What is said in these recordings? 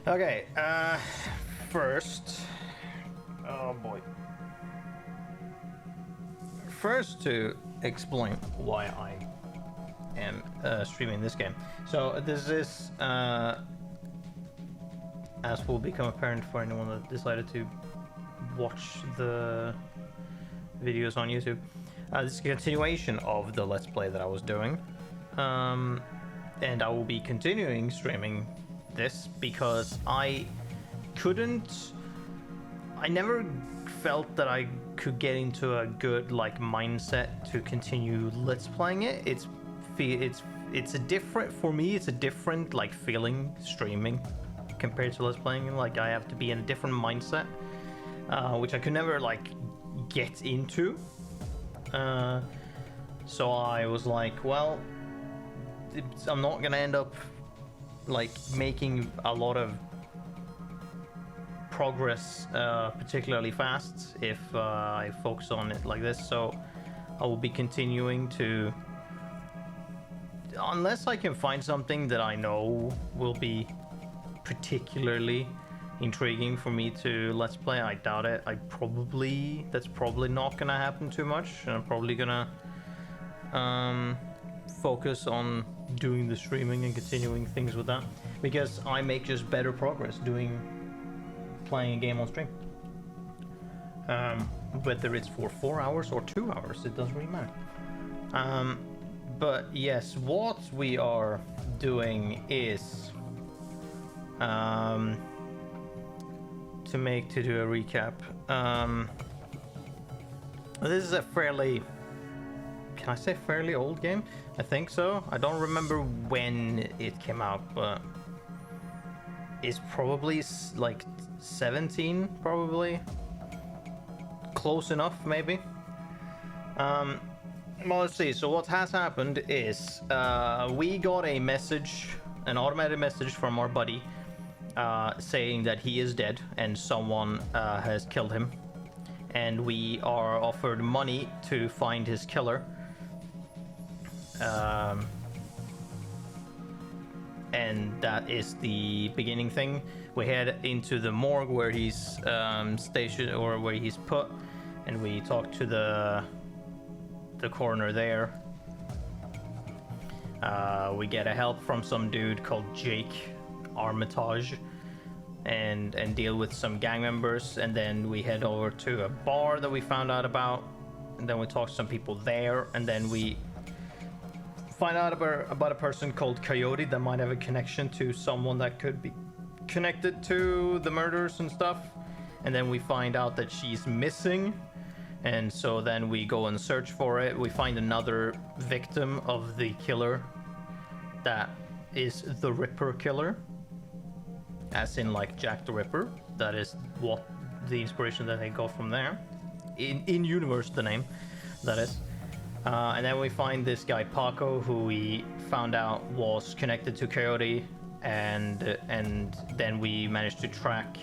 Okay, first... Oh boy. First, to explain why I am streaming this game. So this is, as will become apparent for anyone that decided to watch the videos on YouTube, this is a continuation of the Let's Play that I was doing. And I will be continuing streaming this because I never felt that I could get into a good mindset to continue Let's Playing it. It's a different, for me it's a different feeling streaming compared to Let's Playing. Like, I have to be in a different mindset, which I could never get into. So I was like, well, I'm not gonna end up making a lot of progress particularly fast if I focus on it like this. So I will be continuing to, unless I can find something that I know will be particularly intriguing for me to Let's Play. I doubt it. That's probably not gonna happen too much, and I'm probably gonna focus on doing the streaming and continuing things with that, because I make just better progress playing a game on stream. Whether it's for 4 hours or 2 hours, it doesn't really matter. But yes, what we are doing is to do a recap. This is a fairly, can I say fairly old game? I think so. I don't remember when it came out, but it's probably 17, probably. Close enough, maybe. Well, let's see. So what has happened is we got a message, an automated message from our buddy, saying that he is dead and someone has killed him. And we are offered money to find his killer. And that is the beginning thing. We head into the morgue where he's stationed, or where he's put, and we talk to the coroner there. We get a help from some dude called Jake Armitage, and deal with some gang members, and then we head over to a bar that we found out about, and then we talk to some people there, and then we find out about a person called Coyote that might have a connection to someone that could be connected to the murders and stuff. And then we find out that she's missing, and so then we go and search for it. We find another victim of the killer that is the Ripper killer, as in Jack the Ripper. That is what the inspiration that they got from there. In universe, the name, that is. And then we find this guy Paco, who we found out was connected to Coyote, and then we managed to track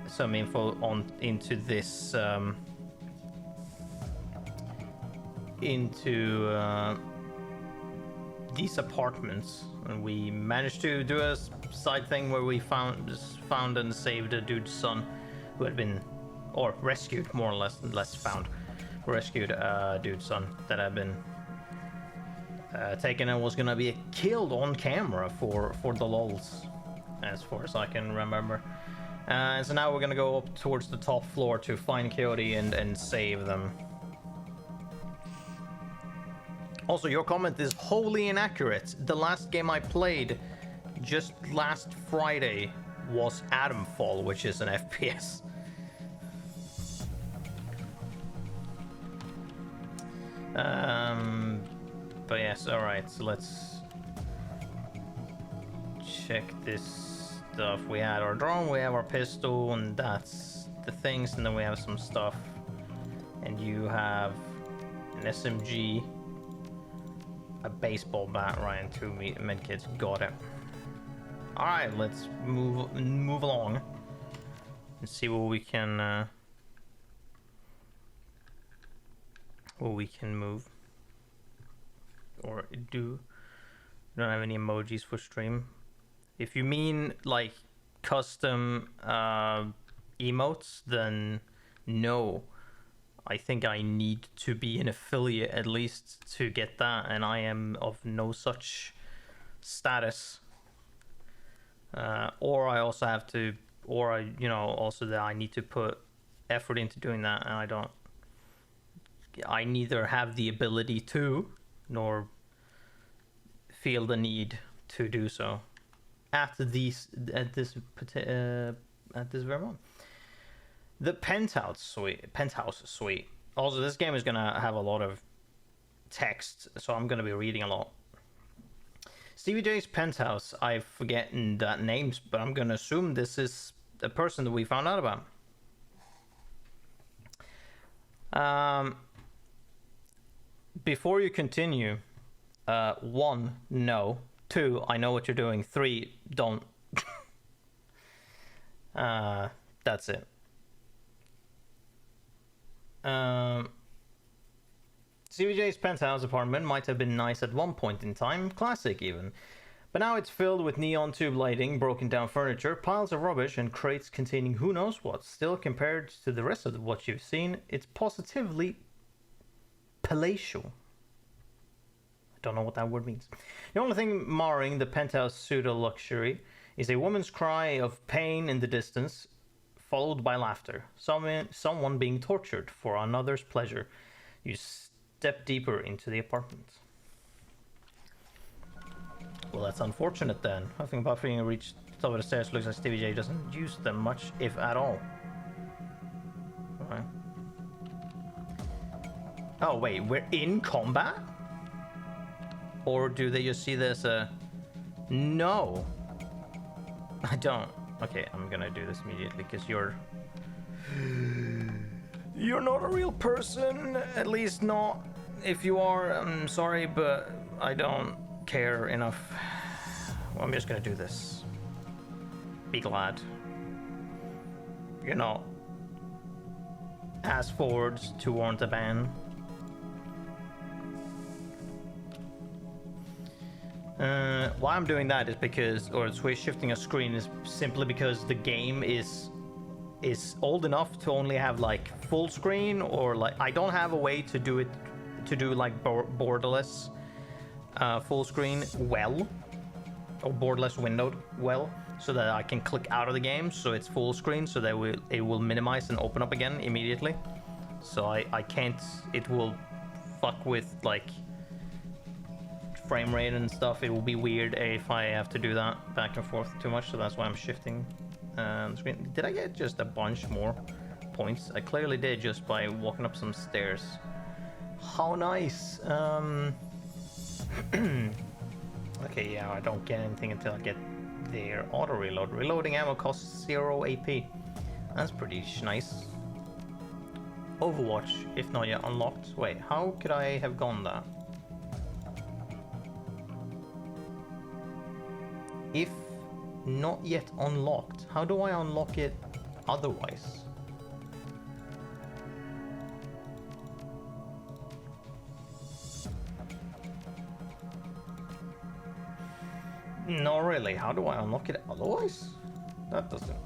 some info into this these apartments, and we managed to do a side thing where we found and saved a dude's son who had been, or rescued, more or less found. Rescued a dude's son that had been taken and was gonna be killed on camera for the lulz, as far as I can remember. And so now we're gonna go up towards the top floor to find Coyote and save them. Also, your comment is wholly inaccurate. The last game I played just last Friday was Atomfall, which is an FPS. But yes, alright, so let's check this stuff. We had our drone, we have our pistol, and that's the things, and then we have some stuff. And you have an SMG, a baseball bat, right, and 2 medkits. Got it. Alright, let's move along and see what we can move or do. We don't have any emojis for stream. If you mean custom emotes, then no. I think I need to be an affiliate at least to get that, and I am of no such status. Or I also have to, or I, also that I need to put effort into doing that, and I don't. I neither have the ability to, nor feel the need to do so at this very moment. The penthouse suite. Also, this game is gonna have a lot of text, so I'm gonna be reading a lot. Stevie J's penthouse. I've forgotten that names, but I'm gonna assume this is the person that we found out about. Before you continue, 1, no. 2, I know what you're doing. 3, don't. That's it. CBJ's penthouse apartment might have been nice at one point in time, classic even. But now it's filled with neon tube lighting, broken down furniture, piles of rubbish, and crates containing who knows what. Still, compared to the rest of what you've seen, it's positively palatial. I don't know what that word means. The only thing marring the penthouse pseudo-luxury is a woman's cry of pain in the distance, followed by laughter. Someone being tortured for another's pleasure. You step deeper into the apartment. Well, that's unfortunate then. Nothing about being reached the top of the stairs. Looks like Stevie J doesn't use them much, if at all. Alright. Oh, wait, we're in combat? Or do they just see this No. I don't. Okay, I'm gonna do this immediately because you're not a real person. At least not. If you are, I'm sorry, but I don't care enough. Well, I'm just gonna do this. Be glad. You're not ass forwards to warrant a ban. Why I'm doing that is because, or shifting a screen is simply because the game is old enough to only have like full screen, or like I don't have a way to do like borderless full screen well, or borderless windowed well, so that I can click out of the game so it's full screen, so that it will minimize and open up again immediately. So I can't, it will fuck with like frame rate and stuff. It will be weird if I have to do that back and forth too much, so that's why I'm shifting the screen. Did I get just a bunch more points? I clearly did, just by walking up some stairs. How nice. Okay, yeah, I don't get anything until I get there. Auto reload. Reloading ammo costs 0 AP. That's pretty nice. Overwatch, if not yet unlocked. Wait, how could I have gone that? If not yet unlocked, how do I unlock it otherwise? No, really, how do I unlock it otherwise? That doesn't...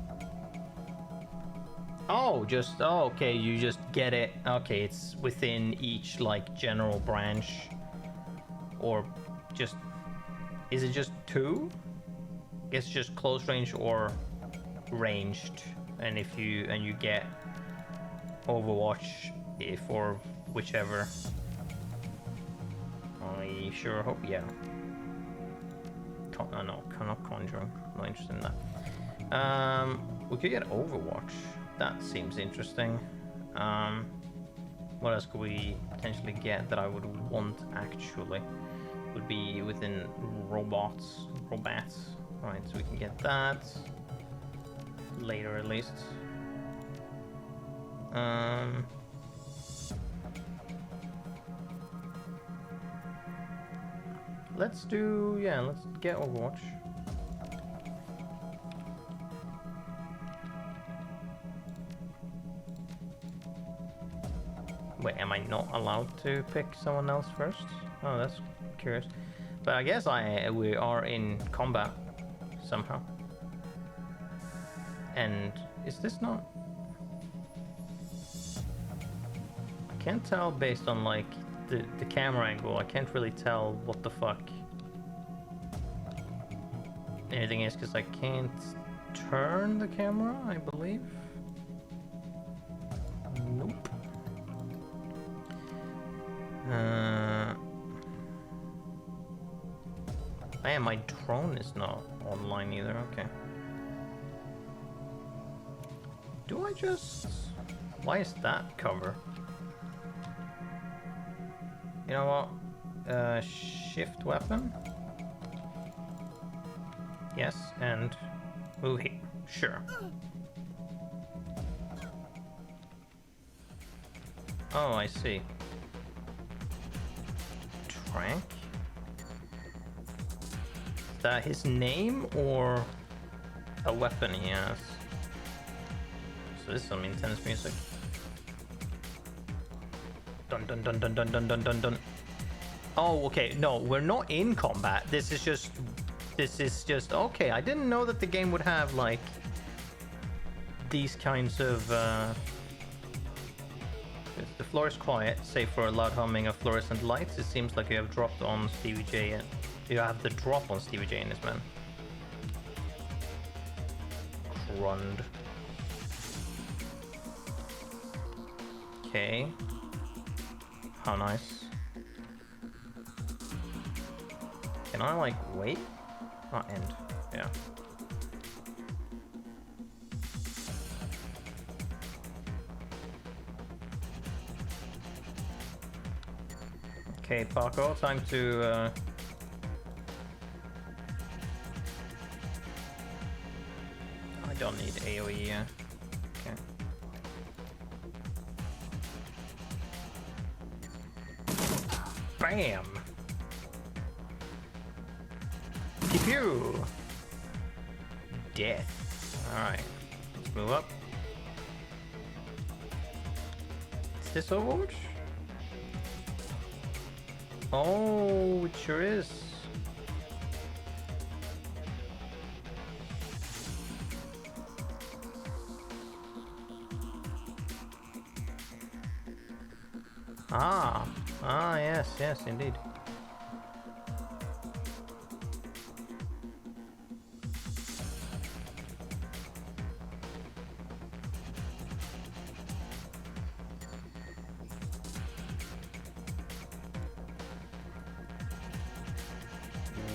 Oh, just... Oh, okay, you just get it. Okay, it's within each, like, general branch. Or just... Is it just 2? I guess just close range or ranged. And if you... And you get Overwatch, if or whichever. I sure hope, yeah. No, not Conjuring. Not interested in that. We could get Overwatch. That seems interesting. What else could we potentially get that I would want actually? Would be within robots. Alright, so we can get that. Later at least. Let's do, yeah, let's get Overwatch. Wait, am I not allowed to pick someone else first? Oh, that's curious. But I guess we are in combat somehow. And is this not... I can't tell based on like the camera angle. I can't really tell what the fuck anything is because I can't turn the camera, I believe. Nope. Man, my drone is not online either. Okay. Do I just... Why is that cover? You know what? Shift weapon? Yes, and move here. Sure. Oh, I see. Trank? Is that his name or a weapon he has? So this is some intense music. Dun dun dun dun dun dun dun dun dun. Oh, okay. No, we're not in combat. This is just okay. I didn't know that the game would have like these kinds of the floor is quiet, save for a loud humming of fluorescent lights. It seems like you have dropped on Stevie J and you have the drop on Stevie J and his men. Crund. Okay. How nice. Can I like wait? Not end. Yeah. Okay, Paco, time to I don't need AoE. Okay. Bam! Pew! Death. Alright. Let's move up. Is this Overwatch? Oh, it sure is. Yes, indeed.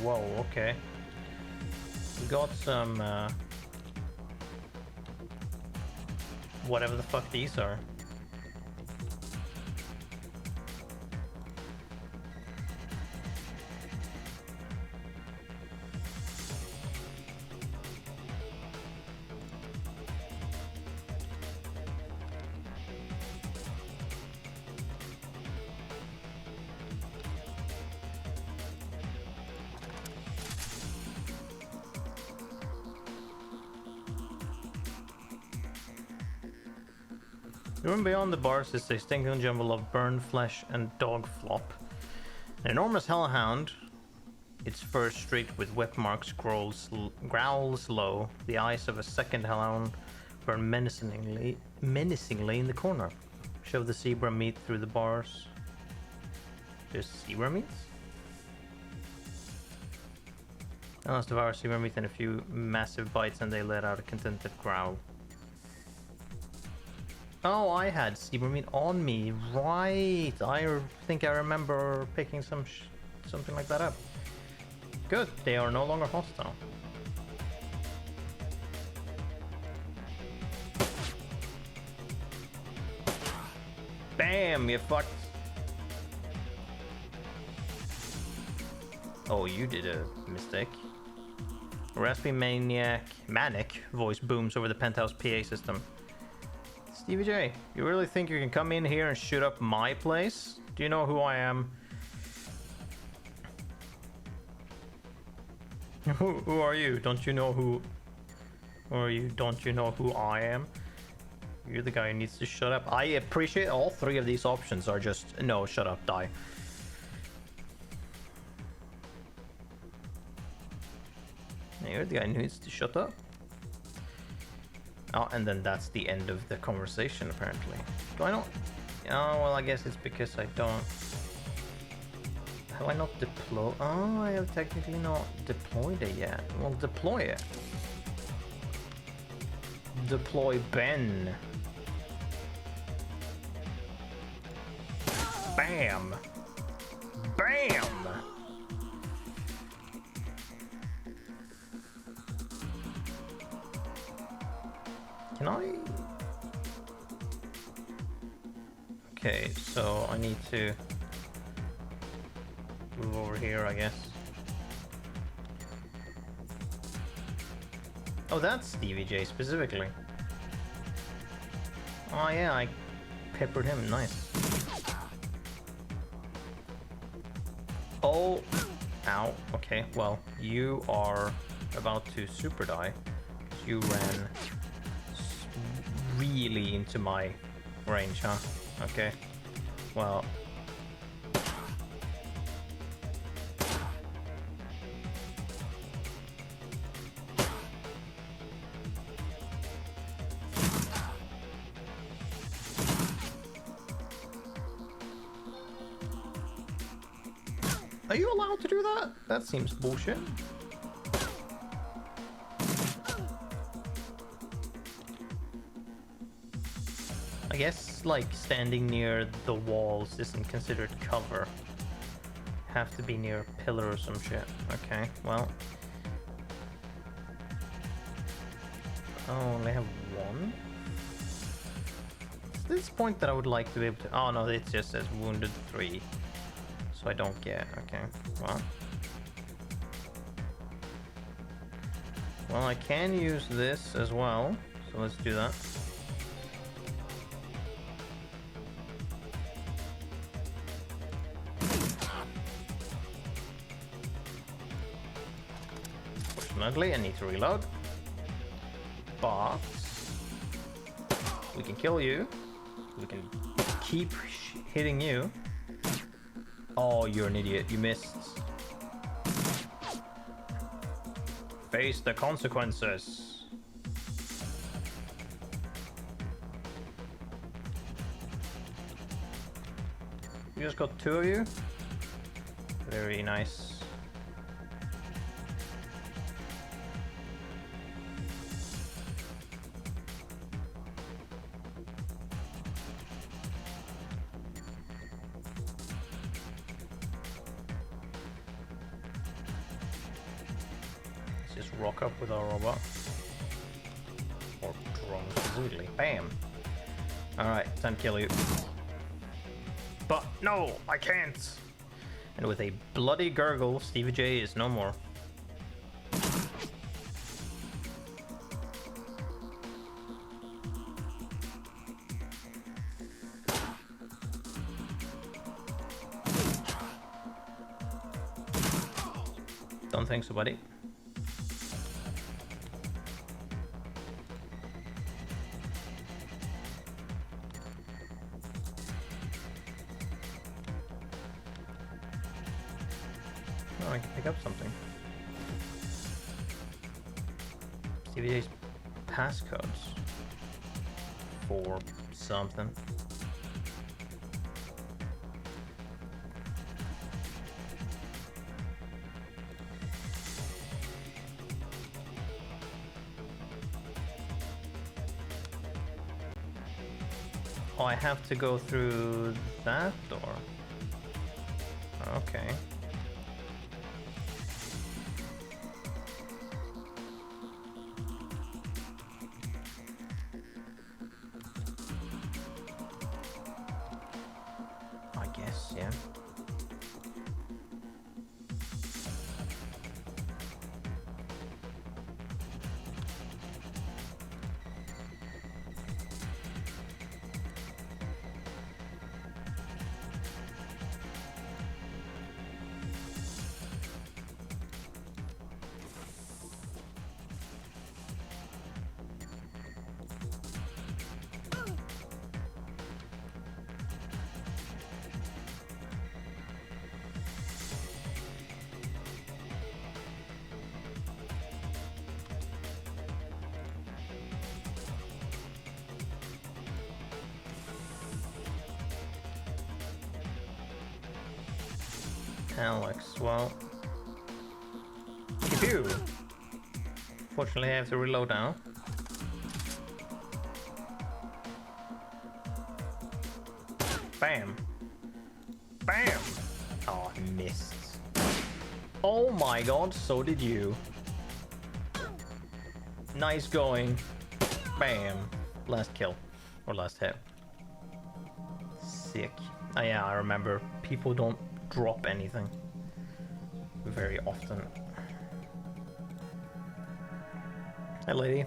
Whoa, okay. We got some, whatever the fuck these are. Room beyond the bars is a stinking jumble of burned flesh and dog flop. An enormous hellhound, its fur streaked with whip marks, growls low. The eyes of a second hellhound burn menacingly in the corner. Shove the zebra meat through the bars. There's zebra meat? Let's devour zebra meat in a few massive bites and they let out a contented growl. Oh, I had zebra meat on me, right? I think I remember picking something like that up. Good, they are no longer hostile. Bam, you fucked. Oh, you did a mistake. Raspy manic voice booms over the penthouse PA system. Stevie J, you really think you can come in here and shoot up my place? Do you know who I am? Who are you? Don't you know who... Don't you know who I am? You're the guy who needs to shut up. I appreciate all three of these options are just... No, shut up, die. You're the guy who needs to shut up. Oh, and then that's the end of the conversation, apparently. Do I not? Oh, well, I guess it's because I don't... Have I not deployed? Oh, I have technically not deployed it yet. Well, deploy it. Deploy Ben. Bam! Bam! Can I? Okay, so I need to move over here, I guess. Oh, that's Stevie J specifically. Oh yeah, I peppered him, nice. Oh, ow, okay, well, you are about to super die. You ran really into my range, huh? Okay, well. Are you allowed to do that? That seems bullshit. I guess, like, standing near the walls isn't considered cover. Have to be near a pillar or some shit. Okay, well. Oh, they have one? It's this point that I would like to be able to... Oh, no, it just says wounded 3. So I don't get... Okay, well. Well, I can use this as well. So let's do that. Fortunately, I need to reload. But we can kill you. We can keep hitting you. Oh, you're an idiot. You missed. Face the consequences. We just got 2 of you. Very nice. Rock up with our robot. Or drone specifically. Bam! Alright, time to kill you. But no, I can't! And with a bloody gurgle, Stevie J is no more. Don't think so, buddy. Oh, I can pick up something. CVA's passcodes for something. Oh, I have to go through that door. Okay. I guess, yeah. Alex, well... Phew! Fortunately, I have to reload now. Bam! Bam! Oh, I missed. Oh my god, so did you. Nice going. Bam! Last kill. Or last hit. Sick. Oh yeah, I remember. People don't drop anything very often. Hey lady.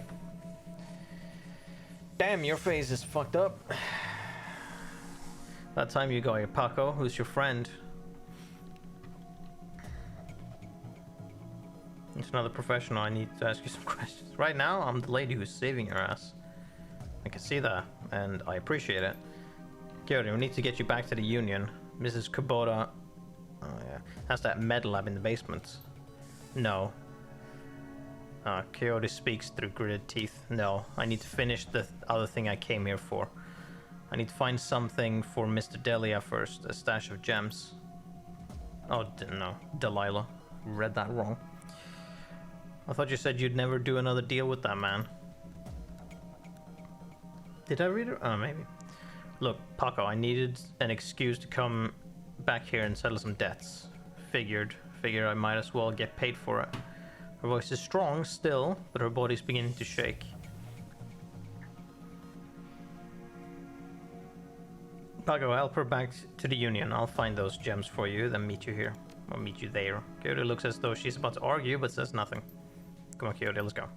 Damn, your face is fucked up. That time you go, Paco, who's your friend? It's another professional, I need to ask you some questions. Right now, I'm the lady who's saving your ass. I can see that, and I appreciate it. Kyori, we need to get you back to the Union. Mrs. Kubota, oh yeah, has that med lab in the basement. No. Coyote speaks through gritted teeth. No, I need to finish the other thing I came here for. I need to find something for Mr. Delia first, a stash of gems. Oh, no, Delilah. Read that wrong. I thought you said you'd never do another deal with that man. Did I read it? Oh, maybe. Look, Paco, I needed an excuse to come back here and settle some debts. Figured I might as well get paid for it. Her voice is strong still, but her body's beginning to shake. Paco, help her back to the Union. I'll find those gems for you, then meet you here. Or meet you there. Coyote looks as though she's about to argue, but says nothing. Come on, Coyote, let's go.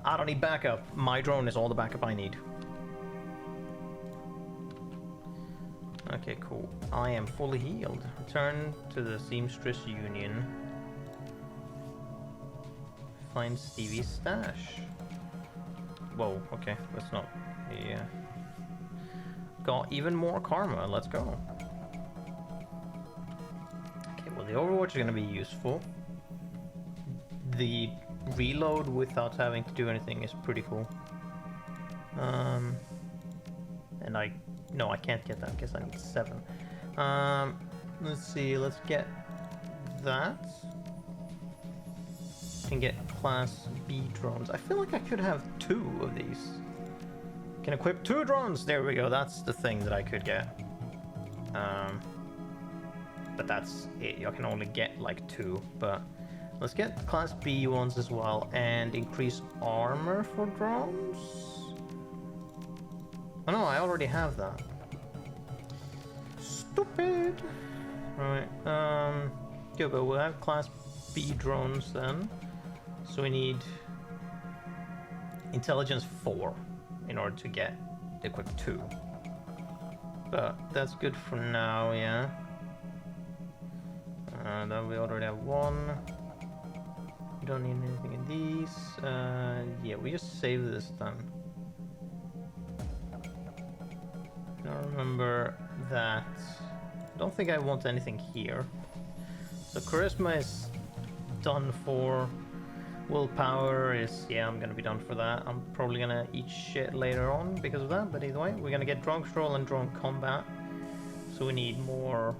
I don't need backup. My drone is all the backup I need. Okay, cool. I am fully healed. Return to the Seamstress Union. Find Stevie's stash. Whoa, okay, that's not... Yeah. Got even more karma, let's go. Okay, well the Overwatch is gonna be useful. The reload without having to do anything is pretty cool. And no, I can't get that because I need 7. Let's see, let's get that. Can get Class B drones. I feel like I could have 2 of these. Can equip 2 drones. There we go. That's the thing that I could get. But that's it. I can only get like 2. But let's get Class B ones as well and increase armor for drones. Oh no, I already have that. Stupid. Right. Good, but we'll have Class B drones then. So we need intelligence 4 in order to get equip 2. But that's good for now, yeah. Then we already have 1. We don't need anything in these. Yeah, we just save this then. I remember that. I don't think I want anything here. So charisma is done for. Willpower is, yeah, I'm gonna be done for that. I'm probably gonna eat shit later on because of that, but either way, we're gonna get drone control and drone combat. So we need more.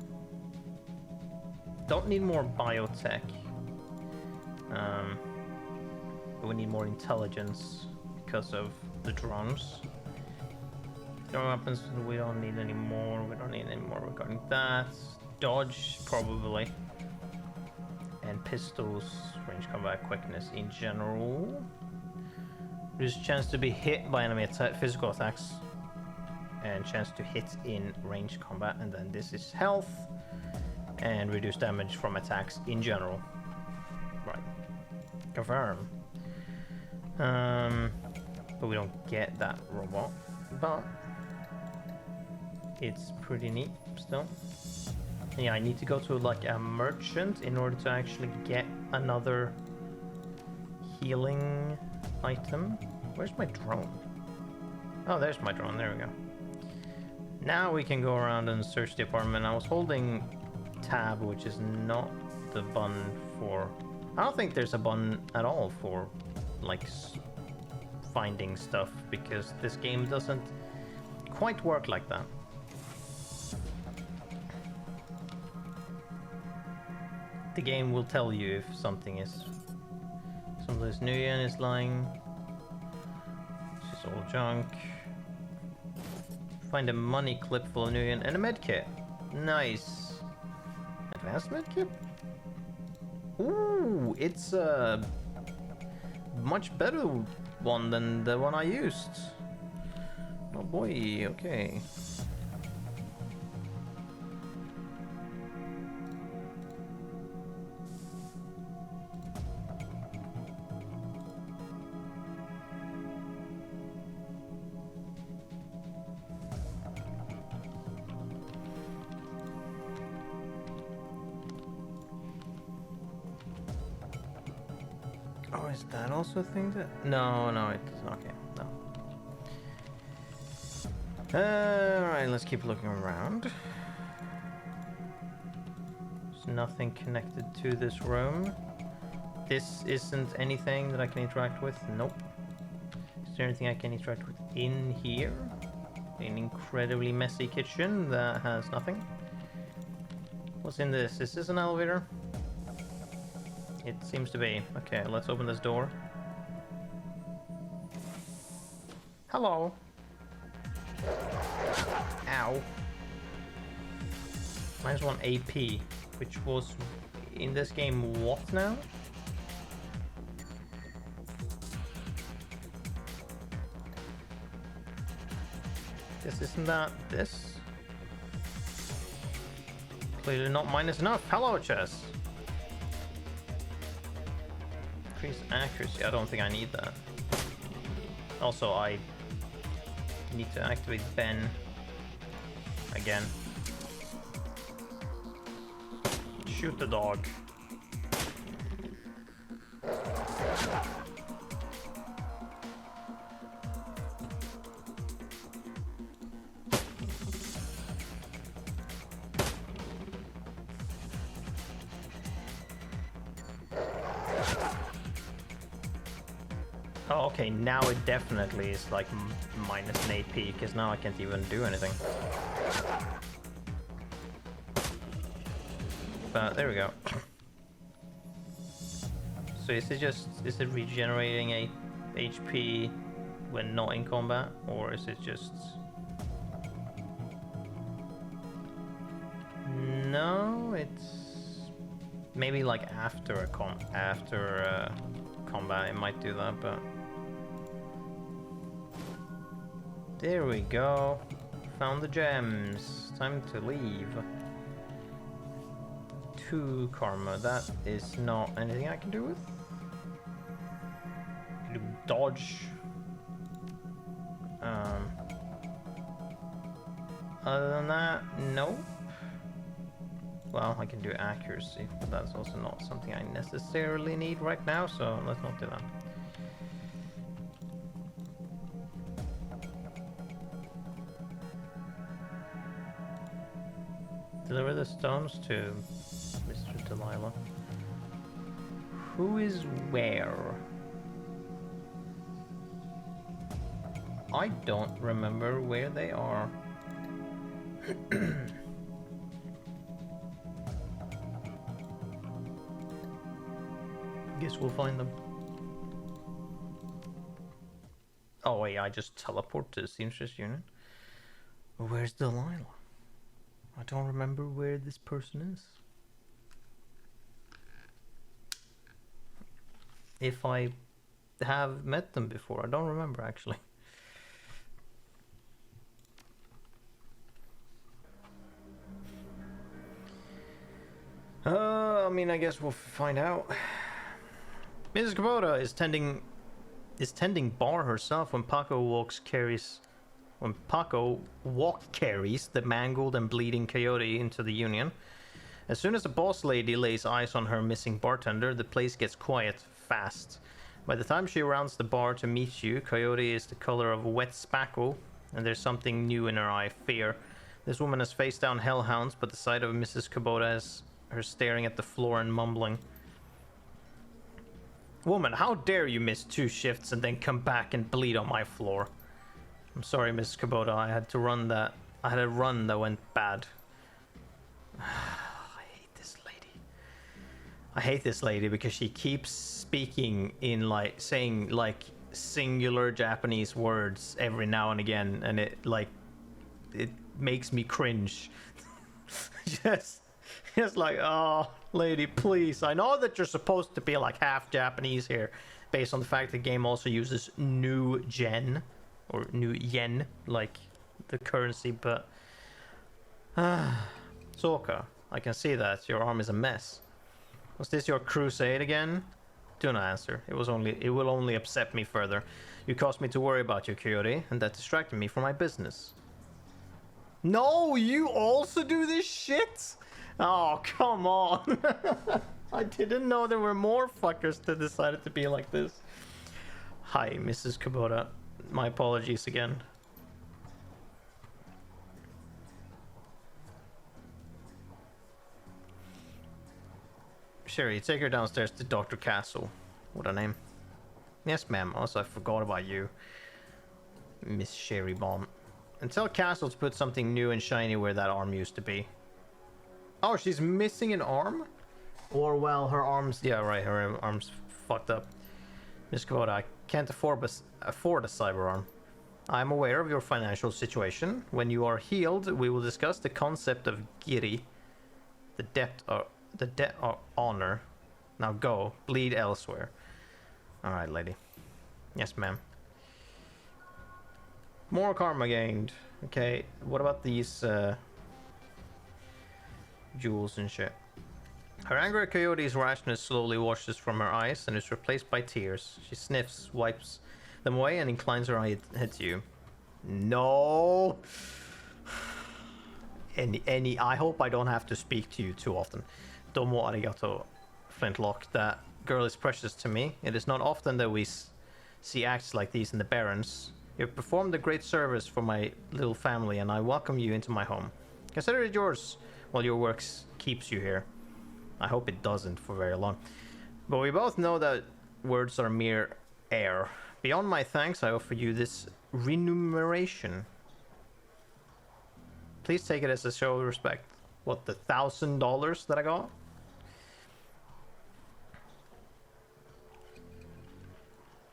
Don't need more biotech. But we need more intelligence because of the drones. Drone weapons, we don't need any more. We don't need any more regarding that. Dodge, probably. And pistols, range combat quickness in general. There's a chance to be hit by enemy physical attacks. And chance to hit in range combat. And then this is health. And reduce damage from attacks in general. Right. Confirm. But we don't get that robot. But it's pretty neat still. Yeah, I need to go to like a merchant in order to actually get another healing item. Where's my drone? Oh, there's my drone. There we go. Now we can go around and search the apartment. I was holding tab, which is not the button for... I don't think there's a button at all for like finding stuff because this game doesn't quite work like that. The game will tell you if something is... Some of this Nguyen is lying. This is all junk. Find a money clip full of Nguyen and a medkit. Nice. Advanced medkit? Ooh, it's a much better one than the one I used. Oh boy, okay. Oh, is that also a thing that... No, it's... Okay, no. Alright, let's keep looking around. There's nothing connected to this room. This isn't anything that I can interact with. Nope. Is there anything I can interact with in here? An incredibly messy kitchen that has nothing. What's in this? Is this an elevator? It seems to be. Okay, let's open this door. Hello. Ow. Minus 1 AP, which was in this game what now? This isn't that this? Clearly not minus enough. Hello, chess. Increase accuracy. I don't think I need that. Also, I need to activate Ben again. Shoot the dog. Oh, okay, now it definitely is like minus an AP, because now I can't even do anything. But there we go. So is it regenerating a HP when not in combat, or is it just... No, it's maybe like after combat it might do that, but there we go. Found the gems. Time to leave. 2 karma. That is not anything I can do with. Dodge. Other than that, nope. Well, I can do accuracy, but that's also not something I necessarily need right now, so let's not do that. Deliver the stones to Mr. Delilah. Who is where? I don't remember where they are. Guess we'll find them. Oh wait, I just teleport to the seamstress unit. Where's Delilah? I don't remember where this person is. If I have met them before, I don't remember actually. I mean, I guess we'll find out. Mrs. Kubota is tending bar herself when Paco carries the mangled and bleeding coyote into the Union. As soon as the boss lady lays eyes on her missing bartender, the place gets quiet fast. By the time she rounds the bar to meet you, Coyote is the color of wet spackle, and there's something new in her eye, fear. This woman has faced down hellhounds, but the sight of Mrs. Kubota has her staring at the floor and mumbling. Woman, how dare you miss 2 shifts and then come back and bleed on my floor? I'm sorry, Mrs. Kubota, I had a run that went bad. I hate this lady. I hate this lady because she keeps speaking in like saying like singular Japanese words every now and again, and it makes me cringe. just like, oh, lady, please. I know that you're supposed to be like half Japanese here, based on the fact the game also uses new yen or new yen, like the currency, but Soka, I can see that your arm is a mess. Was this your crusade again? Do not answer. It will only upset me further. You caused me to worry about your Coyote, and that distracted me from my business. No, you also do this shit? Oh, come on. I didn't know there were more fuckers that decided to be like this. Hi, Mrs. Kubota. My apologies again. Sherry, take her downstairs to Dr. Castle. What a name. Yes, ma'am. Also, I forgot about you, Miss Sherry Bomb. And tell Castle to put something new and shiny where that arm used to be. Oh, she's missing an arm? Or, well, her arm's... Yeah, right, her arm's fucked up. Miss Kubota, I can't afford a cyber arm. I'm aware of your financial situation. When you are healed, we will discuss the concept of Giri, the debt of honor. Now go, bleed elsewhere. Alright, lady. Yes, ma'am. More karma gained. Okay, what about these jewels and shit? Her anger at Coyote's rashness slowly washes from her eyes and is replaced by tears. She sniffs, wipes them away, and inclines her head to you. No! I hope I don't have to speak to you too often. Domo arigato, Flintlock. That girl is precious to me. It is not often that we see acts like these in the Barrens. You have performed a great service for my little family, and I welcome you into my home. Consider it yours while your work keeps you here. I hope it doesn't for very long. But we both know that words are mere air. Beyond my thanks, I offer you this remuneration. Please take it as a show of respect. What, the $1,000 that I got?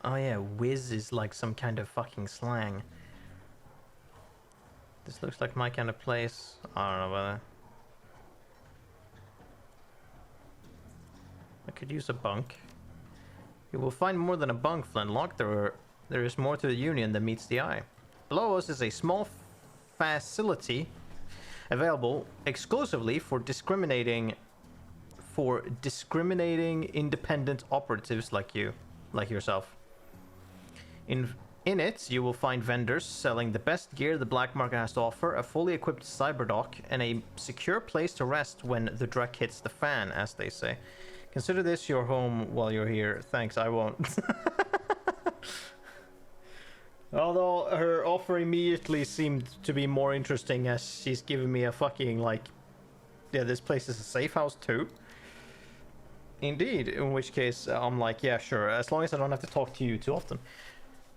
Oh yeah, whiz is like some kind of fucking slang. This looks like my kind of place. I don't know about that. I could use a bunk. You will find more than a bunk, Flintlock. There is more to the Union than meets the eye. Below us is a small facility available exclusively for discriminating independent operatives like yourself. In it, you will find vendors selling the best gear the black market has to offer, a fully equipped cyberdock, and a secure place to rest when the dreck hits the fan, as they say. Consider this your home while you're here. Thanks, I won't. Although her offer immediately seemed to be more interesting as she's giving me a fucking, like... Yeah, this place is a safe house too. Indeed, in which case I'm like, yeah, sure, as long as I don't have to talk to you too often.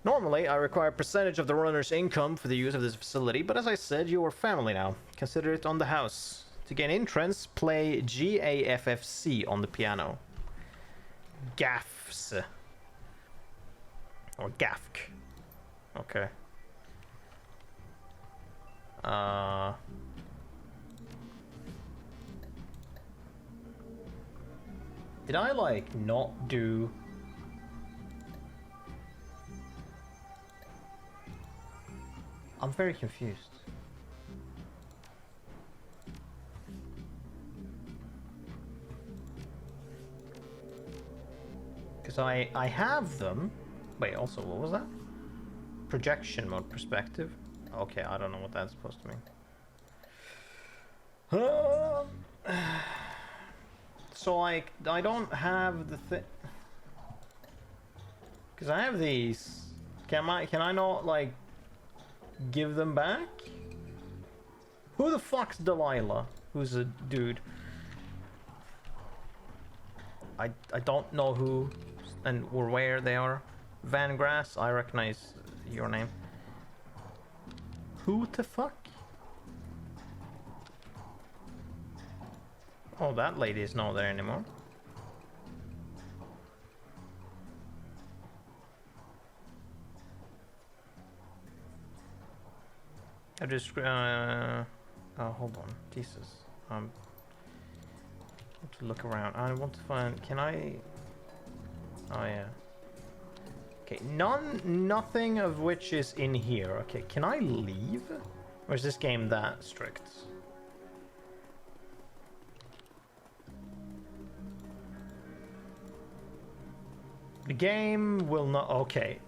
Normally, I require a percentage of the runner's income for the use of this facility, but as I said, you are family now. Consider it on the house. To gain entrance, play GAFFC on the piano. Gaffs. Or Gafk. Okay. Did I, like, not do... I'm very confused. Because I have them. Wait, also, what was that? Projection mode perspective. Okay, I don't know what that's supposed to mean. So, like, I don't have the thing. Because I have these. Can I not, like, give them back? Who the fuck's Delilah? Who's a dude? I don't know who and or where they are. Van Grass, I recognize your name. Who the fuck? Oh, that lady is not there anymore. I just oh, hold on, Jesus. I want to look around. I want to find. Can I? Oh yeah. Okay, nothing of which is in here. Okay, can I leave? Or is this game that strict? The game will not. Okay.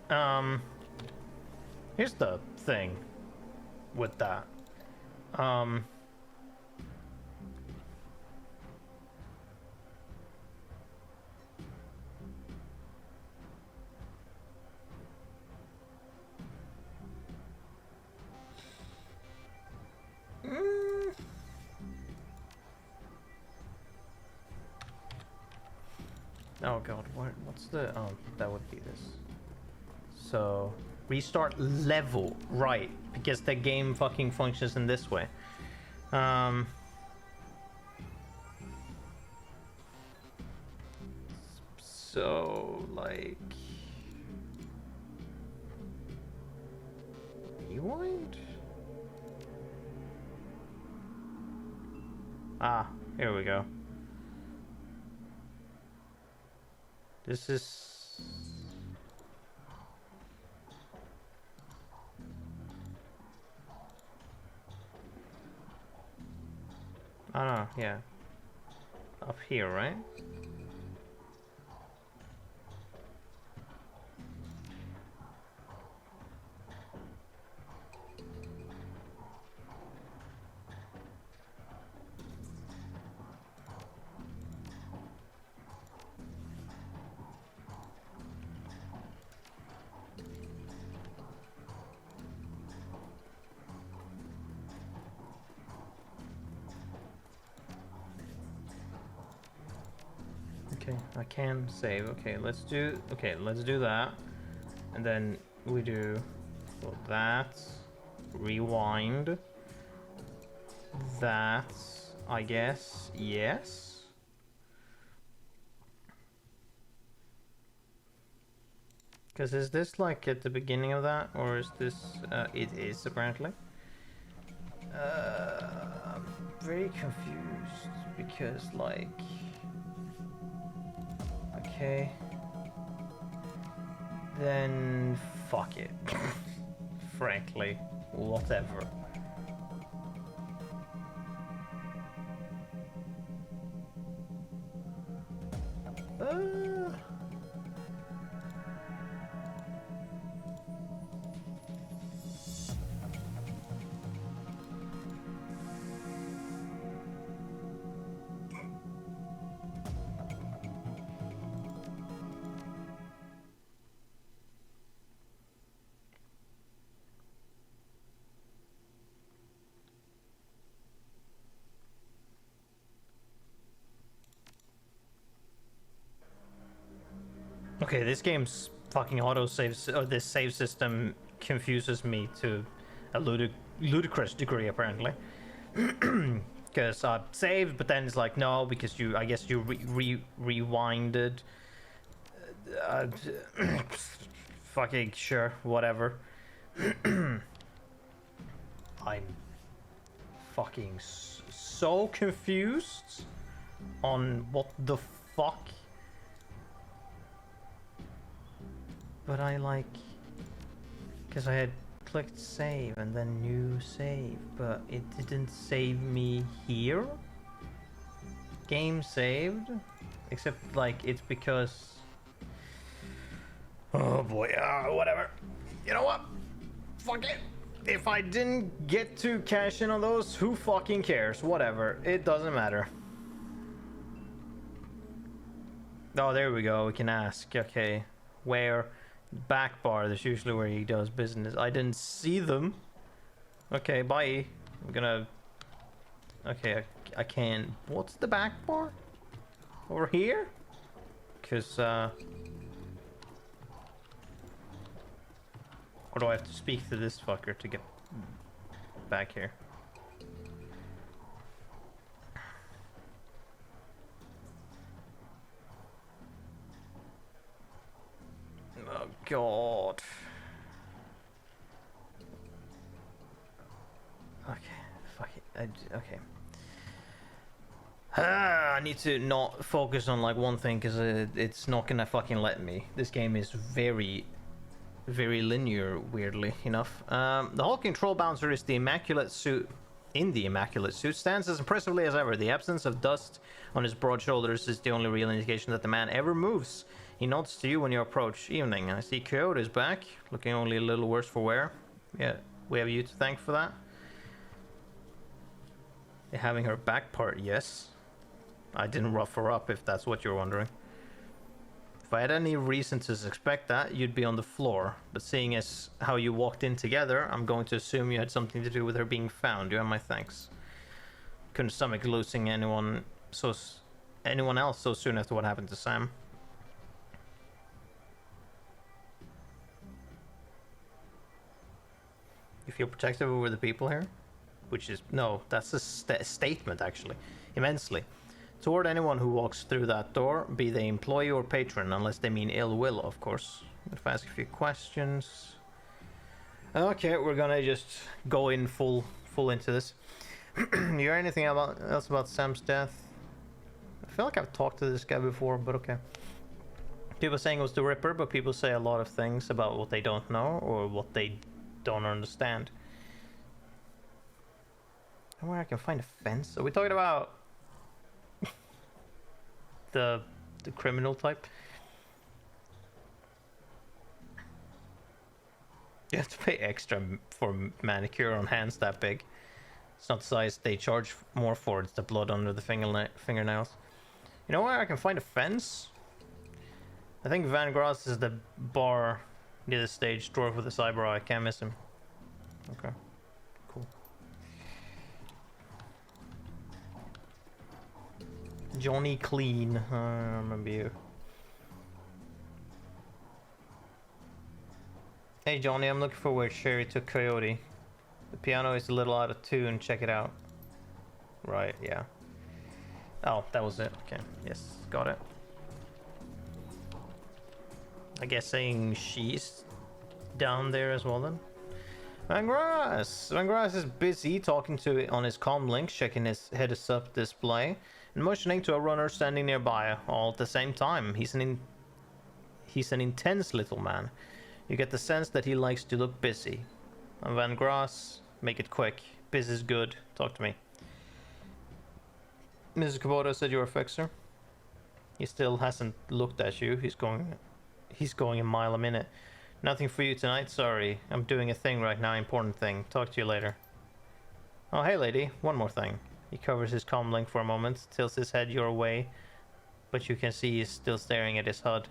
Here's the thing with that. Oh god, what's the... Oh, that would be this. So, restart level. Right, because the game fucking functions in this way. So, like... Rewind? Ah, here we go. This is... Oh no, yeah. Up here, right? Okay, I can save. Okay, let's do that. And then we do that. Rewind. That, I guess, yes. Because is this like at the beginning of that, or is this, it is apparently. I'm very confused because like, okay, then fuck it. Frankly, whatever. Okay, this game's fucking autosaves, or this save system confuses me to a ludicrous degree, apparently. Because I saved, but then it's like, no, because I guess you rewinded. Fucking sure, whatever. I'm fucking so confused on what the fuck. But I like, because I had clicked save and then new save, but it didn't save me here. Game saved, except like it's because, oh boy, whatever. You know what? Fuck it. If I didn't get to cash in on those, who fucking cares? Whatever, it doesn't matter. Oh, there we go. We can ask. Okay, where? Back bar, that's usually where he does business. I didn't see them. Okay, bye. I'm gonna... Okay, I can... What's the back bar? Over here? Because, or do I have to speak to this fucker to get back here? Oh god. Okay. I need to not focus on like one thing because it's not gonna fucking let me. This game is very, very linear, weirdly enough. The hulking troll bouncer is the immaculate suit. In the immaculate suit, stands as impressively as ever. The absence of dust on his broad shoulders is the only real indication that the man ever moves. He nods to you when you approach. Evening. I see Coyote's back, looking only a little worse for wear. Yeah, we have you to thank for that. Having her back part, yes. I didn't rough her up, if that's what you're wondering. If I had any reason to suspect that, you'd be on the floor. But seeing as how you walked in together, I'm going to assume you had something to do with her being found. You have my thanks. Couldn't stomach losing anyone else so soon after what happened to Sam. You feel protective over the people here? Which is... no, that's a statement, actually. Immensely. Toward anyone who walks through that door, be they employee or patron, unless they mean ill will, of course. If I ask a few questions... okay, we're gonna just go in full into this. You hear anything else about Sam's death? I feel like I've talked to this guy before, but okay. People saying it was the Ripper, but people say a lot of things about what they don't know, or what they don't understand. Where I can find a fence? Are we talking about... the criminal type? You have to pay extra for manicure on hands that big. It's not the size they charge more for, it's the blood under the fingernails. You know where I can find a fence? I think Van Grass is the bar near the stage, dwarf with a cyber eye. I can't miss him. Okay, cool. Johnny Clean, I remember you. Hey Johnny, I'm looking for where Sherry took Coyote. The piano is a little out of tune, check it out. Right, yeah. Oh, that was it, okay, yes, got it. I guess saying she's down there as well then. Van Grass is busy talking to it on his comm link, checking his heads-up display. And motioning to a runner standing nearby, all at the same time. He's an intense little man. You get the sense that he likes to look busy. And Van Grass, make it quick. Busy is good. Talk to me. Mrs. Kubota said you were a fixer. He still hasn't looked at you. He's going a mile a minute. Nothing for you tonight, sorry. I'm doing a thing right now, important thing. Talk to you later. Oh, hey lady, one more thing. He covers his comm link for a moment, tilts his head your way, but you can see he's still staring at his HUD.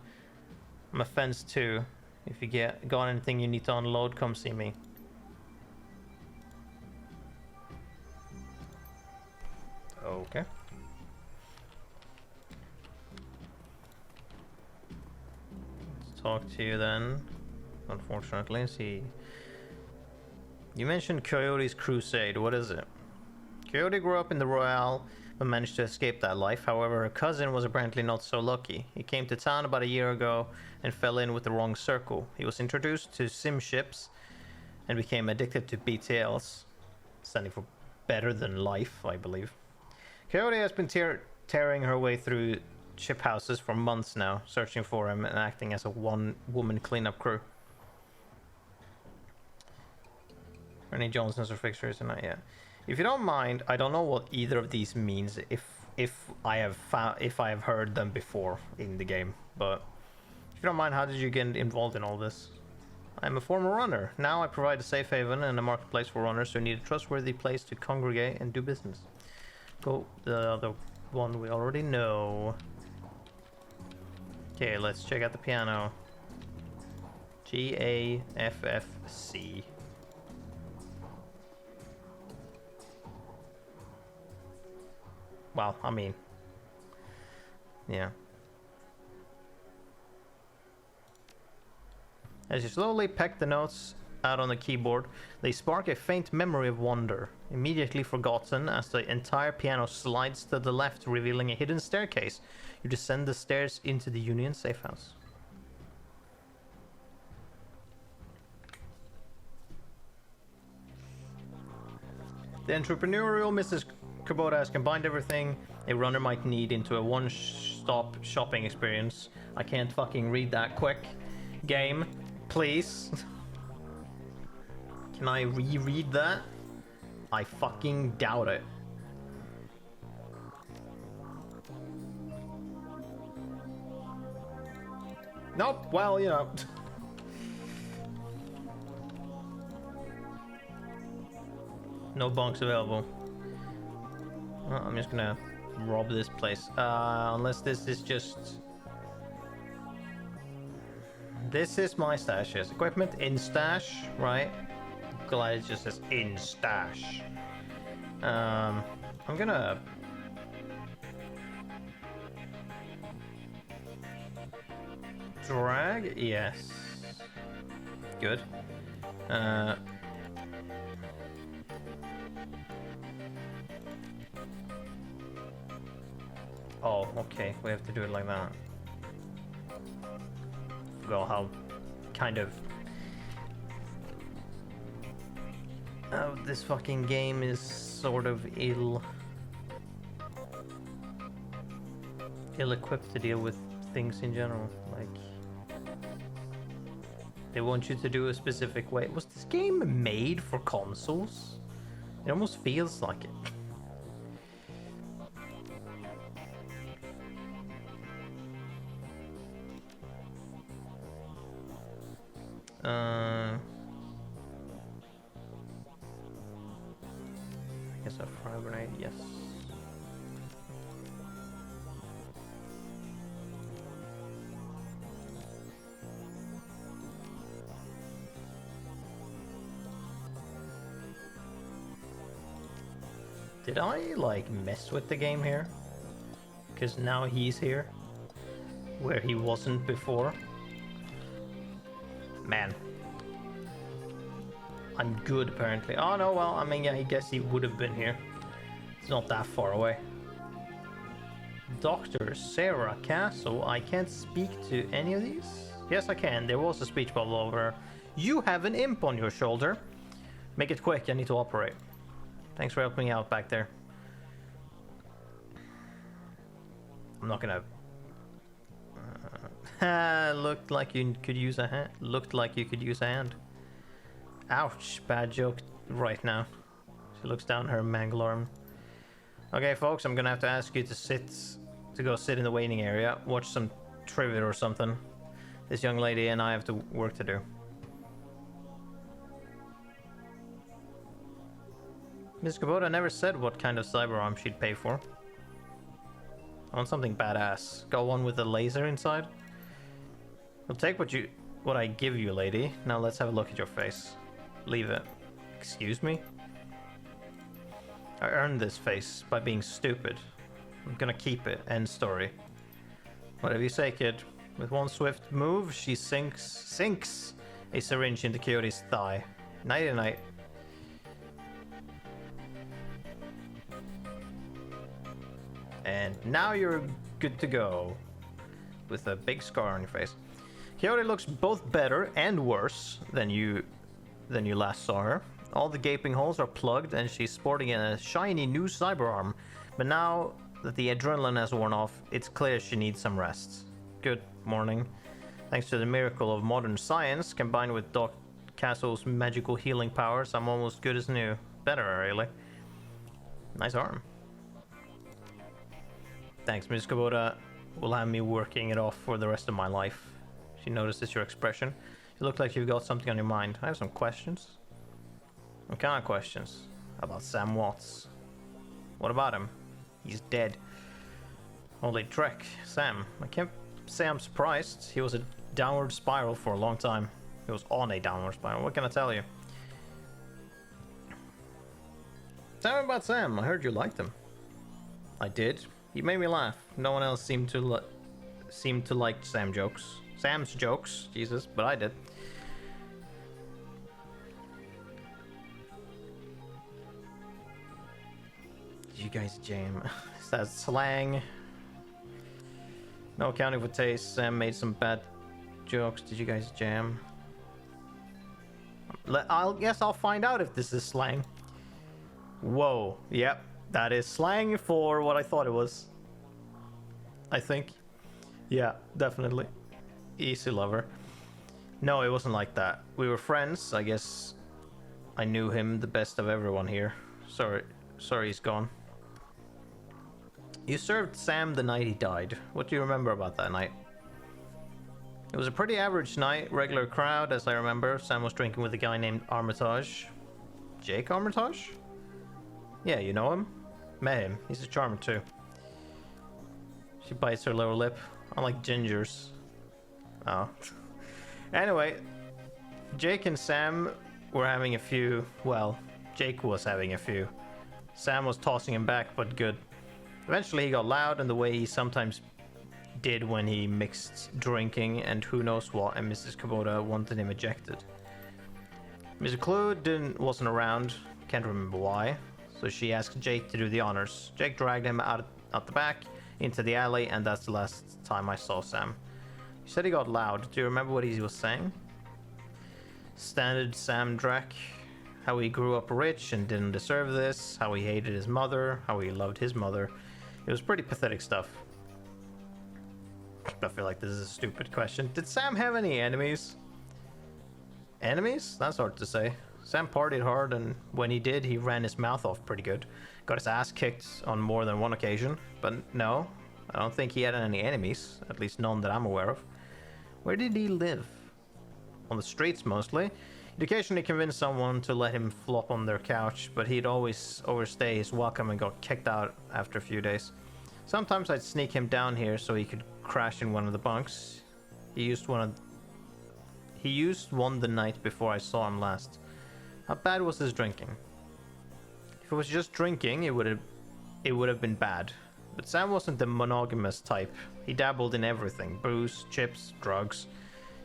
I'm a fence too. If you got anything you need to unload, come see me. Okay. Let's talk to you then. Unfortunately, see. You mentioned Coyote's crusade. What is it? Coyote grew up in the Royale, but managed to escape that life. However, her cousin was apparently not so lucky. He came to town about a year ago and fell in with the wrong circle. He was introduced to sim ships and became addicted to BTLs, standing for better than life, I believe. Coyote has been tearing her way through ship houses for months now, searching for him and acting as a one-woman cleanup crew. Any Johnsons or fixtures tonight? Yeah. If you don't mind, I don't know what either of these means. If I have heard them before in the game, but if you don't mind, how did you get involved in all this? I'm a former runner. Now I provide a safe haven and a marketplace for runners who need a trustworthy place to congregate and do business. Go the other one we already know. Okay, let's check out the piano. G-A-F-F-C. Well, I mean, yeah. As you slowly peck the notes out on the keyboard, they spark a faint memory of wonder, immediately forgotten as the entire piano slides to the left, revealing a hidden staircase. You descend the stairs into the Union safe house. The entrepreneurial Mrs. Kubota has combined everything a runner might need into a one-stop shopping experience. I can't fucking read that quick. Game, please. Can I reread that? I fucking doubt it. Nope, well, you know. No bunks available. Well, I'm just gonna rob this place. Unless this is just... This is my stash, yes. Equipment in stash, right? Glad it just says in stash. I'm gonna... Drag? Yes. Good. Oh, okay. We have to do it like that. Forgot how kind of... Oh, this fucking game is sort of ill-equipped to deal with things in general. Like, they want you to do a specific way. Was this game made for consoles? It almost feels like it. I guess a fire grenade, yes. Did I, like, mess with the game here? Because now he's here, where he wasn't before. Man. I'm good, apparently. Oh, no, well, I mean, yeah, I guess he would have been here. It's not that far away. Dr. Sarah Castle, I can't speak to any of these? Yes, I can. There was a speech bubble over. You have an imp on your shoulder. Make it quick, I need to operate. Thanks for helping me out back there. I'm not gonna... looked like you could use a hand. Looked like you could use a hand. Ouch, bad joke right now. She looks down her mangled arm. Okay, folks, I'm gonna have to ask you to go sit in the waiting area, watch some trivia or something. This young lady and I have to work to do. Miss Kubota never said what kind of cyber arm she'd pay for. I want something badass. Got one with a laser inside? I'll take what I give you, lady. Now let's have a look at your face. Leave it. Excuse me? I earned this face by being stupid. I'm gonna keep it. End story. Whatever you say, kid. With one swift move, she sinks a syringe into Coyote's thigh. Nighty night. And now you're good to go. With a big scar on your face. Coyote looks both better and worse than you last saw her. All the gaping holes are plugged and she's sporting a shiny new cyber arm. But now that the adrenaline has worn off, it's clear she needs some rest. Good morning. Thanks to the miracle of modern science, combined with Doc Castle's magical healing powers, I'm almost good as new. Better, really. Nice arm. Thanks, Ms. Kubota. Will have me working it off for the rest of my life. She notices your expression. You look like you've got something on your mind. I have some questions. What kind of questions? About Sam Watts. What about him? He's dead. Holy Trek, Sam. I can't say I'm surprised. He was a downward spiral for a long time. He was on a downward spiral. What can I tell you? Tell me about Sam. I heard you liked him. I did. He made me laugh. No one else seemed to like Sam's jokes. Jesus, but I did. Did you guys jam? Is that slang? No accounting for taste. Sam made some bad jokes. Did you guys jam? I'll find out if this is slang. Whoa, yep, that is slang for what I thought it was. I think. Yeah, definitely. Easy lover. No, it wasn't like that. We were friends, I guess. I knew him the best of everyone here. Sorry he's gone. You served Sam the night he died. What do you remember about that night? It was a pretty average night, regular crowd as I remember. Sam was drinking with a guy named Armitage. Jake Armitage? Yeah, you know him? Met him. He's a charmer too. She bites her lower lip. Unlike Ginger's. Oh. Anyway, Jake and Sam were having a few. Well, Jake was having a few. Sam was tossing him back, but good. Eventually he got loud in the way he sometimes did when he mixed drinking and who knows what, and Mrs. Kubota wanted him ejected. Mr. Clue wasn't around, can't remember why, so she asked Jake to do the honors. Jake dragged him out the back into the alley, and that's the last time I saw Sam. He said he got loud. Do you remember what he was saying? Standard Sam Drac. How he grew up rich and didn't deserve this. How he hated his mother. How he loved his mother. It was pretty pathetic stuff. I feel like this is a stupid question. Did Sam have any enemies? Enemies? That's hard to say. Sam partied hard, and when he did, he ran his mouth off pretty good. Got his ass kicked on more than one occasion. But no, I don't think he had any enemies. At least none that I'm aware of. Where did he live? On the streets mostly. He'd occasionally convince someone to let him flop on their couch, but he'd always overstay his welcome and got kicked out after a few days. Sometimes I'd sneak him down here so he could crash in one of the bunks. He used one the night before I saw him last. How bad was his drinking? If it was just drinking, it would have been bad. But Sam wasn't the monogamous type. He dabbled in everything: booze, chips, drugs.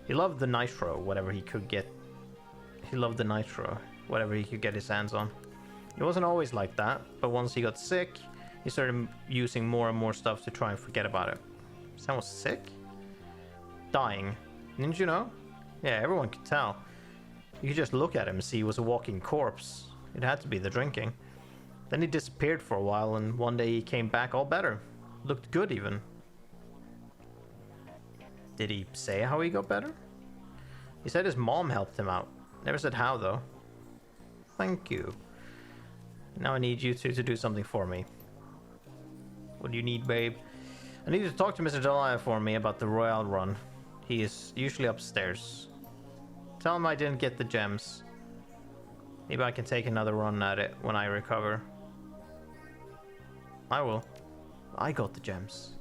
He loved the nitro, whatever he could get. He loved the nitro, whatever he could get his hands on. He wasn't always like that, but once he got sick, he started using more and more stuff to try and forget about it. Sam was sick? Dying. Didn't you know? Yeah, everyone could tell. You could just look at him and see he was a walking corpse. It had to be the drinking. Then he disappeared for a while, and one day he came back all better. Looked good even. Did he say how he got better? He said his mom helped him out. Never said how though. Thank you. Now I need you two to do something for me. What do you need, babe? I need you to talk to Mr. Delia for me about the Royale run. He is usually upstairs. Tell him I didn't get the gems. Maybe I can take another run at it when I recover. I will. I got the gems.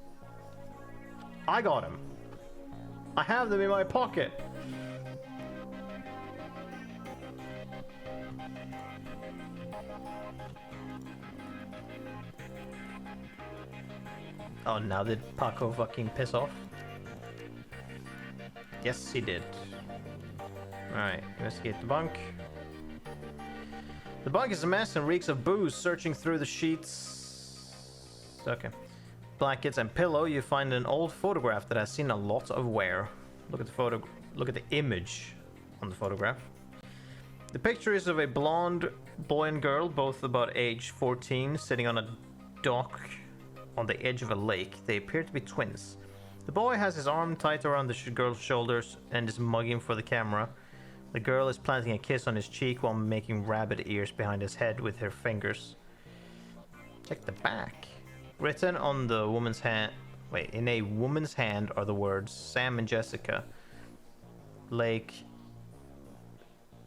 I got them. I have them in my pocket. Oh, now did Paco fucking piss off? Yes, he did. Alright, investigate the bunk. The bunk is a mess and reeks of booze. Searching through the sheets... Okay. Blankets and pillow, you find an old photograph that has seen a lot of wear. Look at the photo. Look at the image on the photograph. The picture is of a blonde boy and girl, both about age 14, sitting on a dock on the edge of a lake. They appear to be twins. The boy has his arm tight around the girl's shoulders and is mugging for the camera. The girl is planting a kiss on his cheek while making rabbit ears behind his head with her fingers. Check the back. Written on the woman's hand... Wait, in a woman's hand are the words Sam and Jessica. Lake...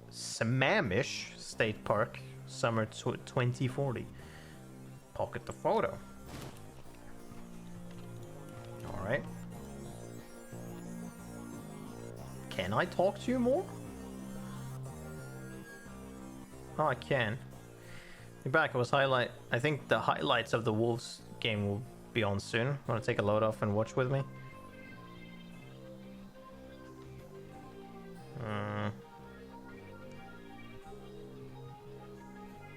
Sammamish State Park, summer 2040. Pocket the photo. Alright. Can I talk to you more? Oh, I can. Back, I think the highlights of the Wolves game will be on soon. Want to take a load off and watch with me?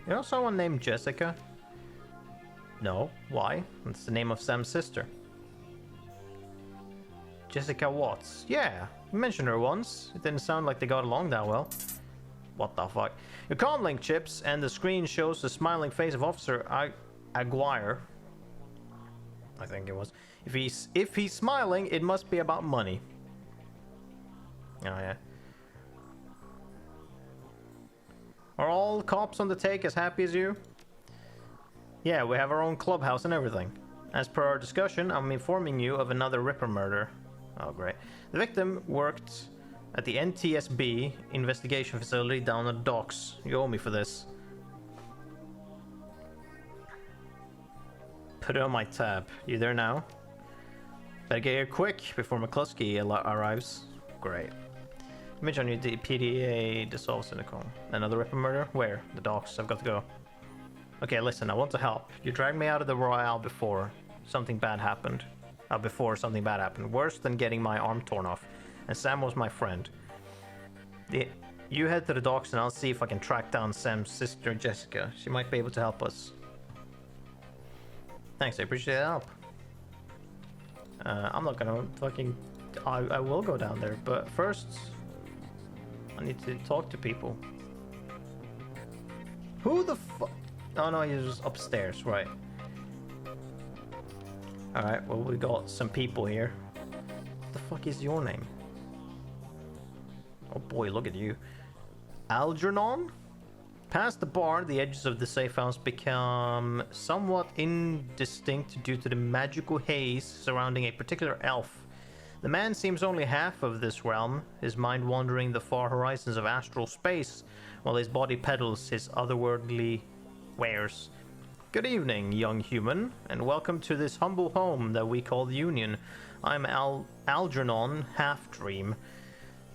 You know someone named Jessica? No. Why? It's the name of Sam's sister. Jessica Watts. Yeah, you mentioned her once. It didn't sound like they got along that well. What the fuck? Your comm link chips and the screen shows the smiling face of Officer Aguirre. I think it was. If he's smiling, it must be about money. Oh yeah. Are all cops on the take as happy as you? Yeah, we have our own clubhouse and everything. As per our discussion, I'm informing you of another Ripper murder. Oh great. The victim worked at the NTSB investigation facility down at docks. You owe me for this. Put it on my tab. You there now? Better get here quick before McCluskey arrives. Great. Image on your PDA dissolves in the cone. Another Ripper murder? Where? The docks. I've got to go. Okay, listen, I want to help. You dragged me out of the Royale before something bad happened. Worse than getting my arm torn off. And Sam was my friend. You head to the docks and I'll see if I can track down Sam's sister Jessica. She might be able to help us. Thanks, I appreciate the help. I'm not gonna fucking... I will go down there, but first... I need to talk to people. Who the fuck? Oh no, he was upstairs, right. Alright, well we got some people here. What the fuck is your name? Oh boy, look at you. Algernon? Past the bar, the edges of the safe house become somewhat indistinct due to the magical haze surrounding a particular elf. The man seems only half of this realm, his mind wandering the far horizons of astral space, while his body peddles his otherworldly wares. Good evening, young human, and welcome to this humble home that we call the Union. I'm Algernon Half-Dream.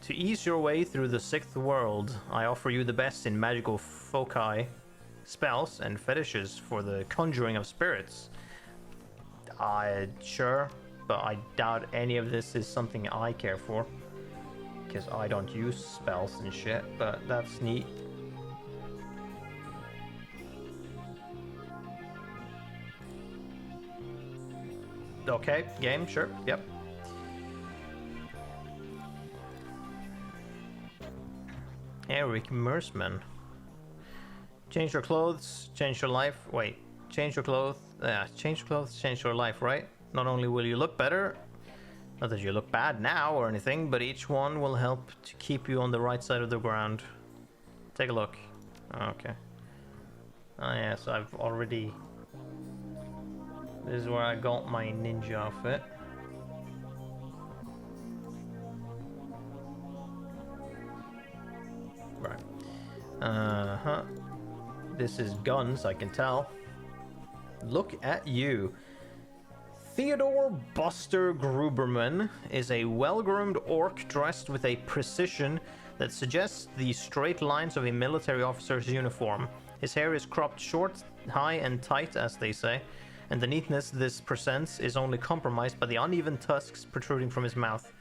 To ease your way through the sixth world, I offer you the best in magical foci, spells, and fetishes for the conjuring of spirits. Sure, but I doubt any of this is something I care for, because I don't use spells and shit, but that's neat. Okay, game, sure, yep. Eric Mersman. Change your clothes, change your life. Wait, change your clothes. Change your clothes, change your life, right? Not only will you look better, not that you look bad now or anything, but each one will help to keep you on the right side of the ground. Take a look. Okay. Oh yeah, so I've already... This is where I got my ninja outfit. Right. Uh-huh. This is guns, I can tell. Look at you. Theodore Buster Gruberman is a well-groomed orc dressed with a precision that suggests the straight lines of a military officer's uniform. His hair is cropped short, high and tight, as they say, and the neatness this presents is only compromised by the uneven tusks protruding from his mouth.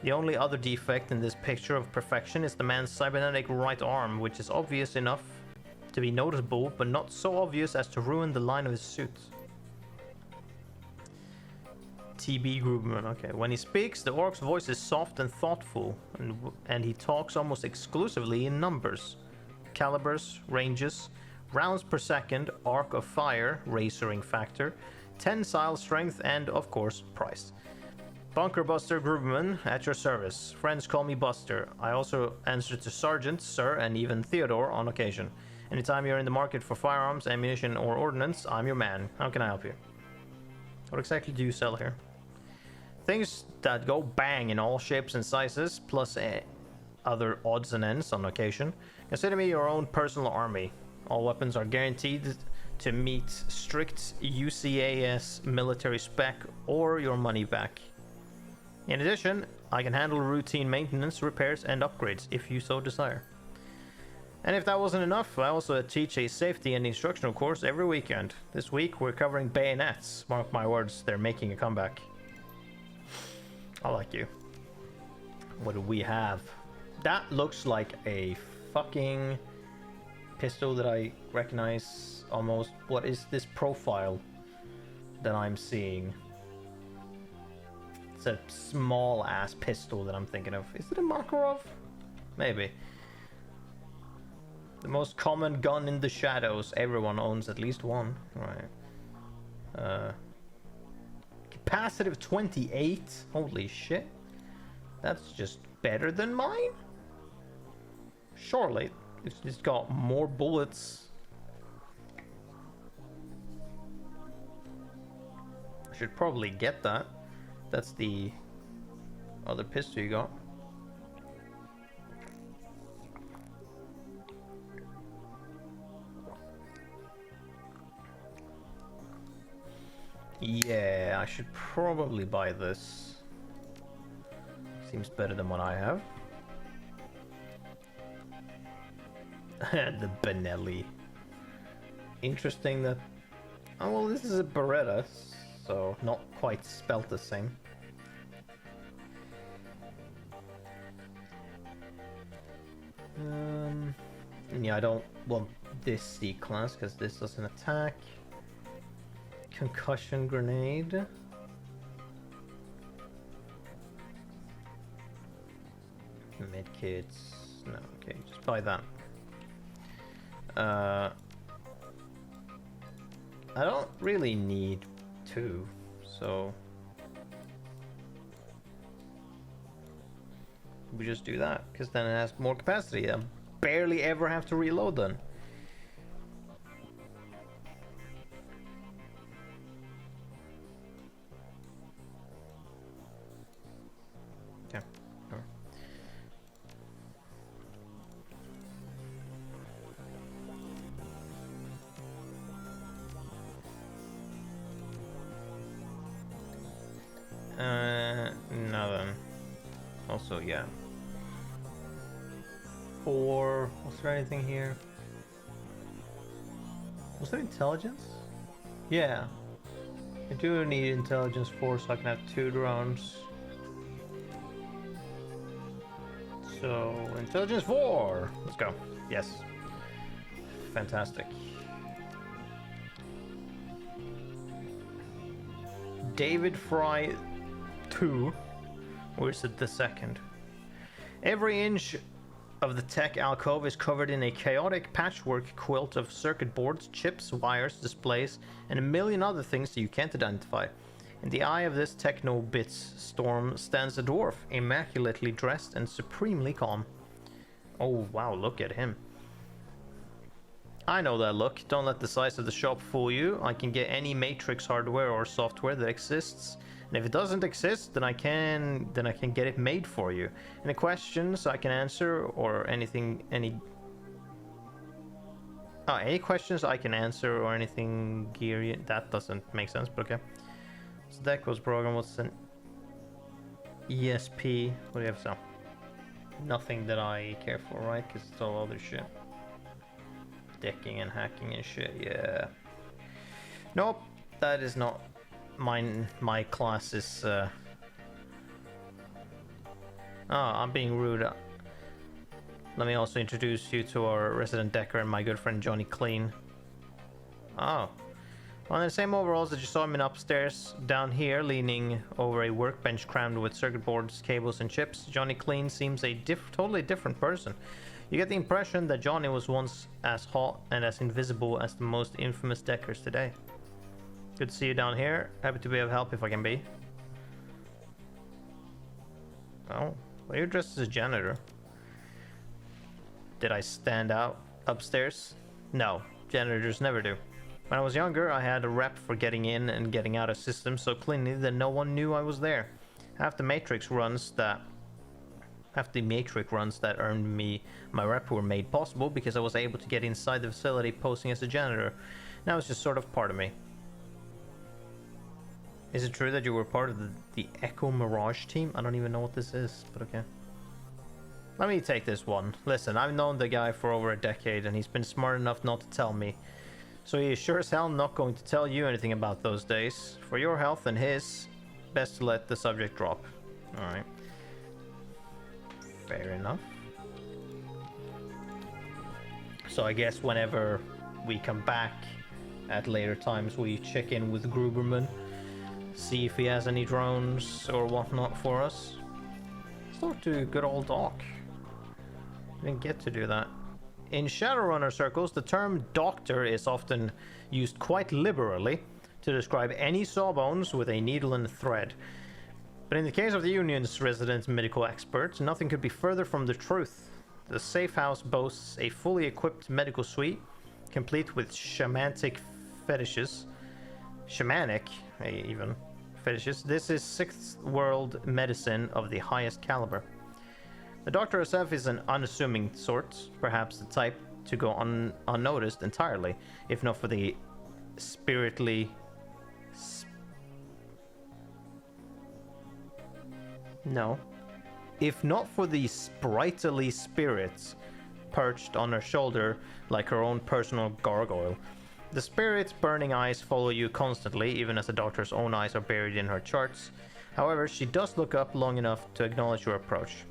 The only other defect in this picture of perfection is the man's cybernetic right arm, which is obvious enough to be noticeable, but not so obvious as to ruin the line of his suit. TB Gruberman, okay. When he speaks, the orc's voice is soft and thoughtful, and he talks almost exclusively in numbers. Calibers, ranges, rounds per second, arc of fire, razoring factor, tensile strength, and, of course, price. Bunker Buster Gruberman, at your service. Friends call me Buster. I also answer to Sergeant, Sir, and even Theodore on occasion. Anytime you're in the market for firearms, ammunition, or ordnance, I'm your man. How can I help you? What exactly do you sell here? Things that go bang in all shapes and sizes, plus other odds and ends on occasion. Consider me your own personal army. All weapons are guaranteed to meet strict UCAS military spec or your money back. In addition, I can handle routine maintenance, repairs, and upgrades if you so desire. And if that wasn't enough, I also teach a safety and instructional course every weekend. This week we're covering bayonets. Mark my words, they're making a comeback. I like you. What do we have? That looks like a fucking pistol that I recognize almost. What is this profile that I'm seeing? It's a small ass pistol that I'm thinking of. Is it a Makarov? Maybe. The most common gun in the shadows. Everyone owns at least one. Right. Capacity of 28. Holy shit. That's just better than mine? Surely. It's got more bullets. I should probably get that. That's the other pistol you got. Yeah, I should probably buy this. Seems better than what I have. The Benelli. Interesting that... Oh, well, this is a Beretta, so not quite spelt the same. Yeah, I don't want this C-class because this doesn't attack. Concussion grenade. Medkits. No, okay, just buy that. I don't really need two, so we just do that because then it has more capacity. I barely ever have to reload then. Okay. No then. Also, yeah. Or was there anything here? Was there intelligence? Yeah. I do need intelligence 4 so I can have 2 drones. So, intelligence 4! Let's go. Yes. Fantastic. David Fry 2. Or is it the second? Every inch of the tech alcove is covered in a chaotic patchwork quilt of circuit boards, chips, wires, displays, and a million other things that you can't identify. In the eye of this techno-bits storm stands a dwarf, immaculately dressed and supremely calm. Oh wow, look at him. I know that look. Don't let the size of the shop fool you. I can get any Matrix hardware or software that exists. And if it doesn't exist, then I can get it made for you. Any questions I can answer or anything any questions I can answer or anything gear that doesn't make sense, but okay. So that goes program, what's an ESP? What do you have so? Nothing that I care for, right? Because it's all other shit. Decking and hacking and shit, yeah. Nope, that is not mine. My class is I'm being rude. Let me also introduce you to our resident decker and my good friend Johnny Clean. Oh. Well, in the same overalls that you saw him in upstairs, down here, leaning over a workbench crammed with circuit boards, cables, and chips, Johnny Clean seems a totally different person. You get the impression that Johnny was once as hot and as invisible as the most infamous deckers today. Good to see you down here. Happy to be of help if I can be. Oh, well, you're dressed as a janitor. Did I stand out upstairs? No, janitors never do. When I was younger, I had a rep for getting in and getting out of systems so cleanly that no one knew I was there. Half the Matrix runs that earned me my rep were made possible because I was able to get inside the facility posing as a janitor. Now it's just sort of part of me. Is it true that you were part of the Echo Mirage team? I don't even know what this is, but okay. Let me take this one. Listen, I've known the guy for over a decade and he's been smart enough not to tell me. So he is sure as hell not going to tell you anything about those days. For your health and his, best to let the subject drop. Alright. Fair enough. So I guess whenever we come back at later times, we check in with Gruberman, see if he has any drones or whatnot for us. Let's talk to good old Doc. I didn't get to do that In Shadowrunner circles, the term doctor is often used quite liberally to describe any sawbones with a needle and thread. But in the case of the Union's resident medical experts, nothing could be further from the truth. The safe house boasts a fully equipped medical suite, complete with shamanic fetishes. Even fetishes. This is 6th world medicine of the highest caliber. The doctor herself is an unassuming sort, perhaps the type to go unnoticed entirely, if not for the spiritly... No. If not for the sprightly spirits perched on her shoulder like her own personal gargoyle. The spirit's burning eyes follow you constantly, even as the doctor's own eyes are buried in her charts. However, she does look up long enough to acknowledge your approach.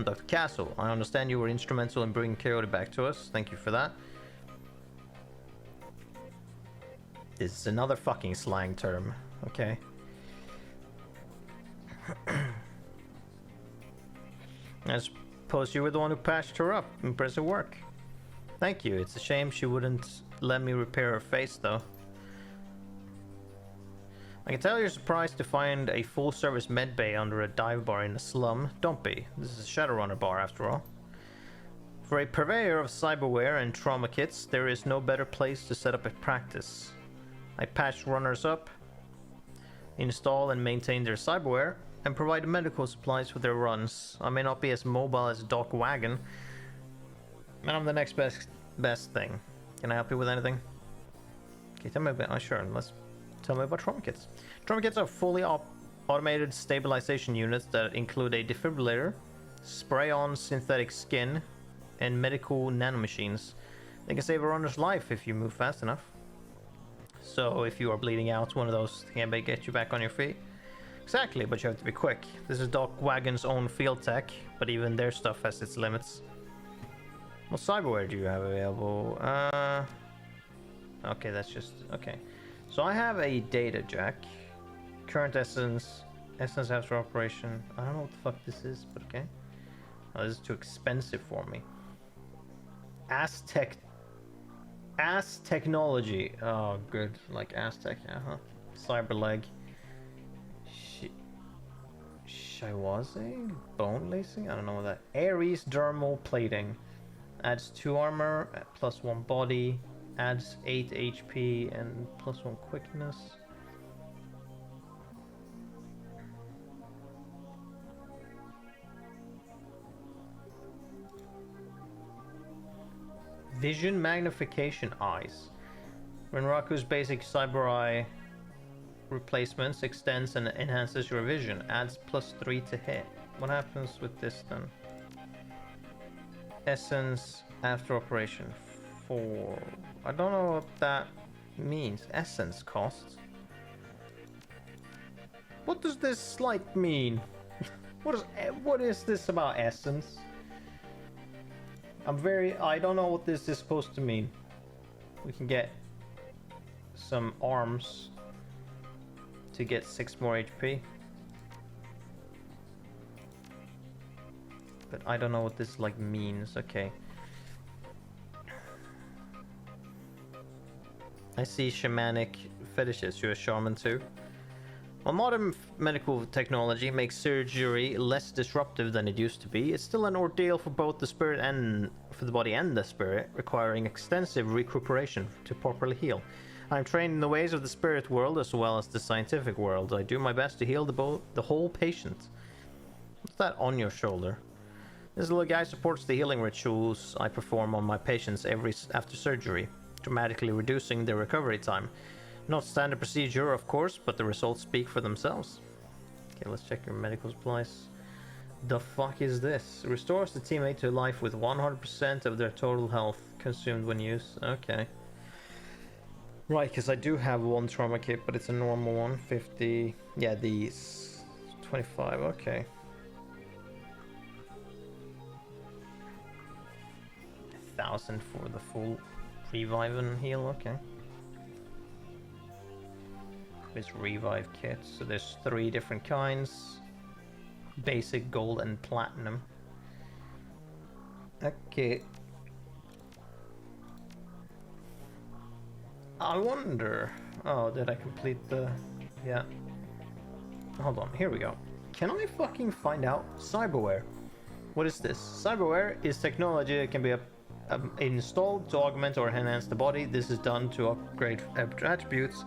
Dr. Castle, I understand you were instrumental in bringing Coyote back to us. Thank you for that. This is another fucking slang term. Okay. I suppose you were the one who patched her up. Impressive work. Thank you. It's a shame she wouldn't let me repair her face, though. I can tell you're surprised to find a full-service med bay under a dive bar in a slum. Don't be. This is a Shadowrunner bar, after all. For a purveyor of cyberware and trauma kits, there is no better place to set up a practice. I patch runners up, install and maintain their cyberware, and provide medical supplies for their runs. I may not be as mobile as Doc Wagon, but I'm the next best thing. Can I help you with anything? Okay, tell me about... sure, tell me about trauma kits. Trauma kits are fully automated stabilization units that include a defibrillator, spray-on synthetic skin, and medical nanomachines. They can save a runner's life if you move fast enough. So if you are bleeding out, one of those can get you back on your feet. Exactly, but you have to be quick. This is Doc Wagon's own field tech, but even their stuff has its limits. What cyberware do you have available? Okay, that's just... okay. So I have a data jack. Current essence after operation. I don't know what the fuck this is, but okay. Oh, this is too expensive for me. Aztec technology. Oh, good. Like Aztec, Cyberleg. Shiwaze? Bone lacing? I don't know what that... Ares dermal plating. Adds 2 armor, plus 1 body. Adds 8 HP and plus 1 quickness. Vision magnification eyes. Renraku's basic cyber eye replacements extends and enhances your vision. Adds plus 3 to hit. What happens with this then? Essence after operation 4. I don't know what that means. Essence costs. What does this like mean? What is this about essence? I don't know what this is supposed to mean. We can get some arms to get 6 more HP. But I don't know what this like means. Okay. I see shamanic fetishes. You're a shaman too. While modern medical technology makes surgery less disruptive than it used to be, it's still an ordeal for both the spirit and for the body and the spirit, requiring extensive recuperation to properly heal. I'm trained in the ways of the spirit world as well as the scientific world. I do my best to heal the whole patient. What's that on your shoulder? This little guy supports the healing rituals I perform on my patients after surgery, dramatically reducing their recovery time. Not standard procedure, of course, but the results speak for themselves. Okay, let's check your medical supplies. The fuck is this? Restores the teammate to life with 100% of their total health consumed when used. Okay. Right, because I do have one trauma kit, but it's a normal one. 50. Yeah, these. 25. Okay. 1,000 for the full revive and heal. Okay. This revive kit. So there's 3 different kinds. Basic, gold, and platinum. Okay. I wonder... Oh, did I complete the... Yeah. Hold on, here we go. Can I fucking find out? Cyberware. What is this? Cyberware is technology that can be installed to augment or enhance the body. This is done to upgrade attributes.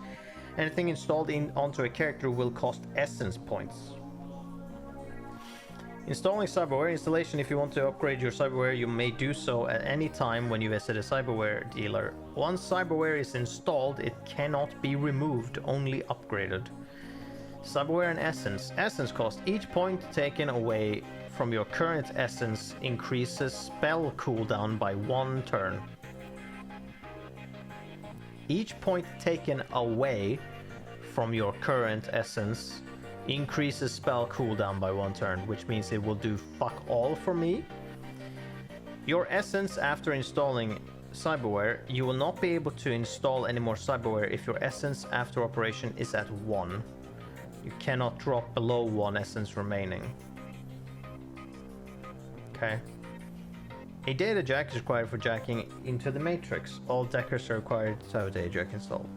Anything installed onto a character will cost essence points. Installing cyberware installation. If you want to upgrade your cyberware, you may do so at any time when you visit a cyberware dealer. Once cyberware is installed, it cannot be removed, only upgraded. Cyberware and essence. Essence cost. Each point taken away from your current essence increases spell cooldown by 1 turn. Each point taken away from your current essence increases spell cooldown by 1 turn, which means it will do fuck all for me. Your essence after installing cyberware. You will not be able to install any more cyberware if your essence after operation is at 1. You cannot drop below 1 essence remaining. Okay. A data jack is required for jacking into the matrix. All deckers are required to have a data jack installed.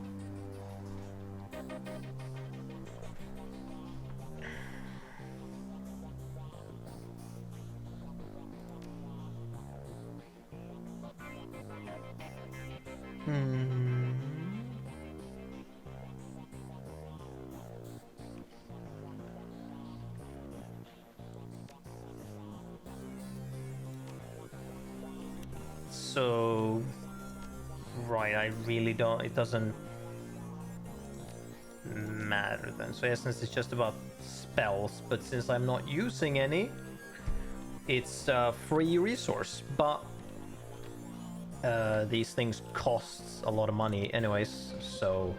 So, right, I really don't, it doesn't matter then. So essence is just about spells, but since I'm not using any, it's a free resource. But these things cost a lot of money anyways, so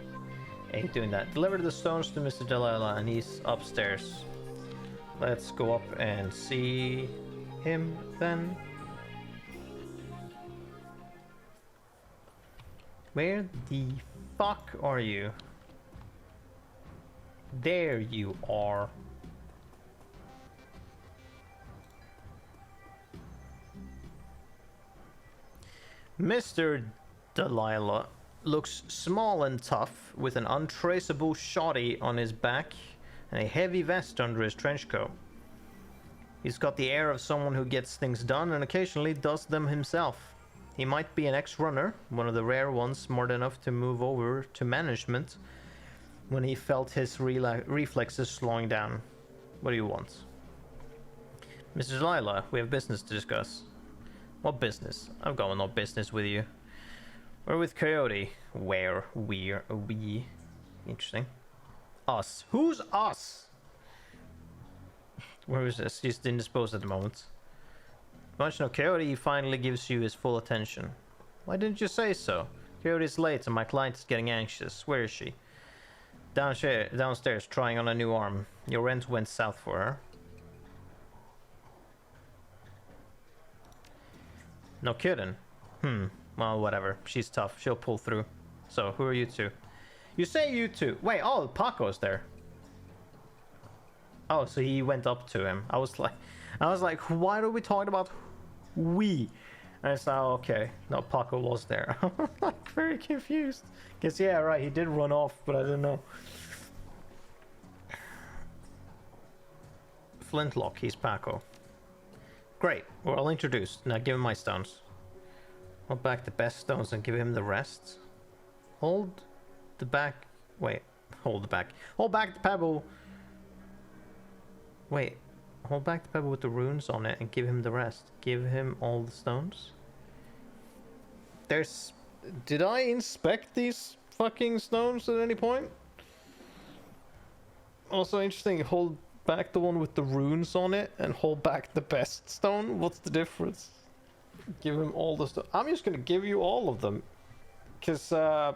I ain't doing that. Deliver the stones to Mr. Delilah, and he's upstairs. Let's go up and see him then. Where the fuck are you? There you are. Mr. Delilah looks small and tough, with an untraceable shoddy on his back and a heavy vest under his trench coat. He's got the air of someone who gets things done and occasionally does them himself. He might be an ex-runner, one of the rare ones smart enough to move over to management when he felt his reflexes slowing down. What do you want? Mr. Delilah, we have business to discuss. What business? I've got no business with you. We're with Coyote. Where? We're we. Interesting. Us. Who's us? Where is this? He's indisposed at the moment. Mention of Coyote, he finally gives you his full attention. Why didn't you say so? Coyote is late and my client is getting anxious. Where is she? Downstairs, trying on a new arm. Your rent went south for her. No kidding. Well, whatever. She's tough. She'll pull through. So, who are you two? You say you two. Wait, oh, Paco's there. Oh, so he went up to him. I was like, why are we talking about we? And it's like, oh, okay. No, Paco was there. I'm like very confused. Guess, yeah, right, he did run off, but I don't know. Flintlock, he's Paco. Great, we're all introduced. Now give him my stones. Hold back the best stones and give him the rest. Hold the back. Wait, hold the back. Hold back the pebble. Wait, hold back the pebble with the runes on it and give him the rest. Give him all the stones. There's... Did I inspect these fucking stones at any point? Also interesting, hold back the one with the runes on it and hold back the best stone. What's the difference? Give him all the stuff. I'm just gonna give you all of them. Because, I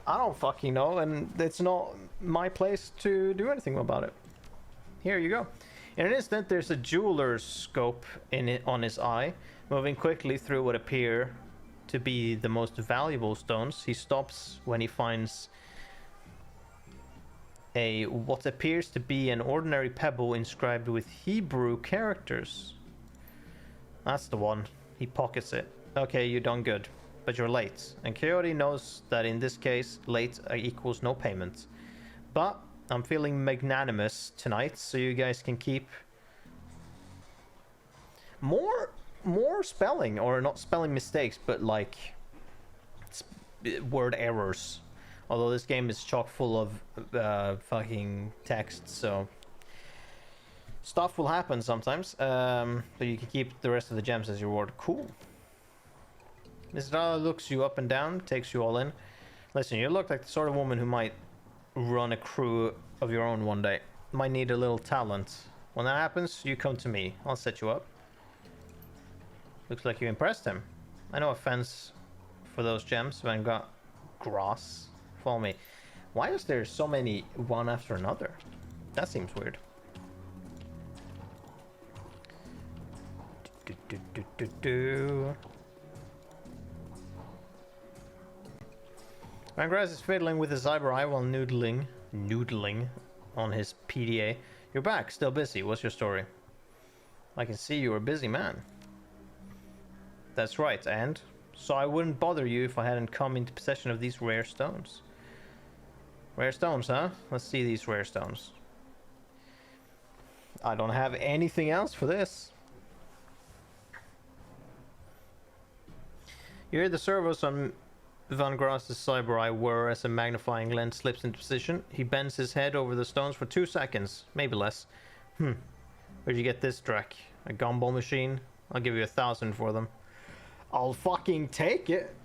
don't fucking know, and it's not my place to do anything about it. Here you go. In an instant, there's a jeweler's scope on his eye, moving quickly through what appear to be the most valuable stones. He stops when he finds what appears to be an ordinary pebble inscribed with Hebrew characters. That's the one. He pockets it. Okay, you done good. but you're late. And Coyote knows that in this case, late equals no payment. But I'm feeling magnanimous tonight, so you guys can keep more spelling, or not spelling mistakes, but like word errors. Although this game is chock full of fucking text, so stuff will happen sometimes. But you can keep the rest of the gems as your reward. Cool. Mrs. Dollar looks you up and down, takes you all in. Listen, you look like the sort of woman who might run a crew of your own one day. Might need a little talent. When that happens, you come to me. I'll set you up. Looks like you impressed him. I know offense for those gems, but I've got grass. Follow me. Why is there so many one after another? That seems weird. Van is fiddling with his eyebrow while noodling on his PDA. You're back, still busy. What's your story? I can see you're a busy man. That's right, and so I wouldn't bother you if I hadn't come into possession of these rare stones. Rare stones, huh? Let's see these rare stones. I don't have anything else for this. You hear the servos on Van Graas's cyber eye whir as a magnifying lens slips into position. He bends his head over the stones for 2 seconds, maybe less. Where'd you get this, Drac? A gumball machine? I'll give you 1,000 for them. I'll fucking take it.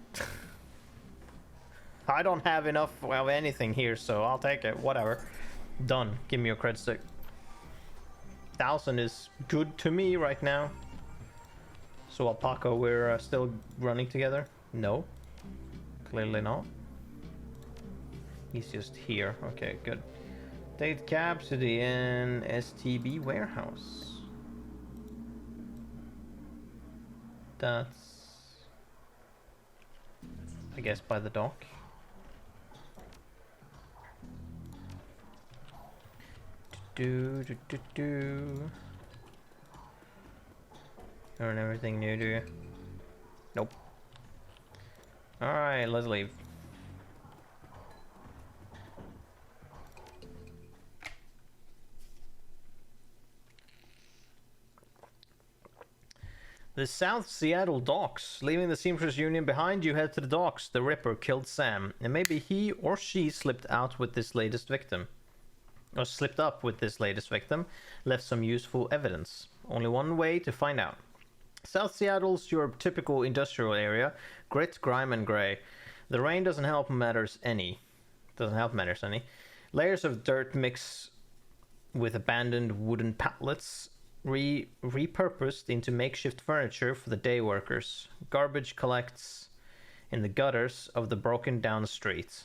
I don't have enough of anything here, so I'll take it. Whatever. Done. Give me your cred stick. 1,000 is good to me right now. So Alpaca, we're still running together? No. Clearly not. He's just here. Okay, good. Take cab to the NSTB warehouse. That's, I guess, by the dock. Learn everything new, do you? Nope. Alright, let's leave. The South Seattle docks. Leaving the Seamstress Union behind, you head to the docks. The Ripper killed Sam, and maybe he or she slipped out with this latest victim. Or slipped up with this latest victim, left some useful evidence. Only one way to find out. South Seattle's your typical industrial area, grit, grime, and grey. The rain doesn't help matters any. Layers of dirt mix with abandoned wooden pallets, repurposed into makeshift furniture for the day workers. Garbage collects in the gutters of the broken down streets.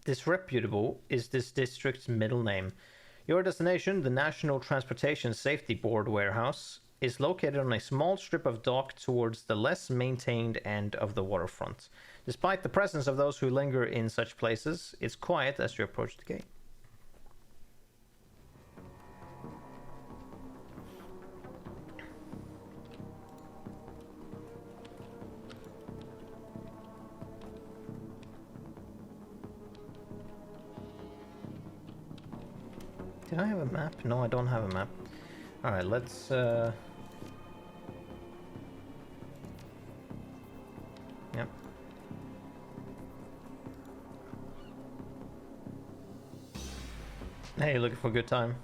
Disreputable is this district's middle name. Your destination, the National Transportation Safety Board warehouse, is located on a small strip of dock towards the less maintained end of the waterfront. Despite the presence of those who linger in such places, it's quiet as you approach the gate. Did I have a map? No, I don't have a map. Alright, let's Yep. Hey, looking for a good time?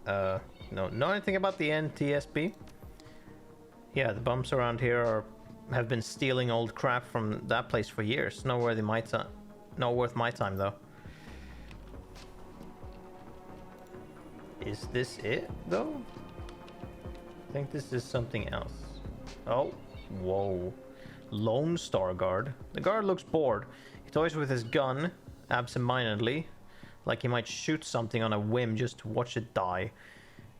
No. Know anything about the NTSB? Yeah, the bums around here have been stealing old crap from that place for years. Not worth my time, though. Is this it, though? I think this is something else. Oh, whoa. Lone Star Guard. The guard looks bored. He toys with his gun, absent-mindedly, like he might shoot something on a whim just to watch it die.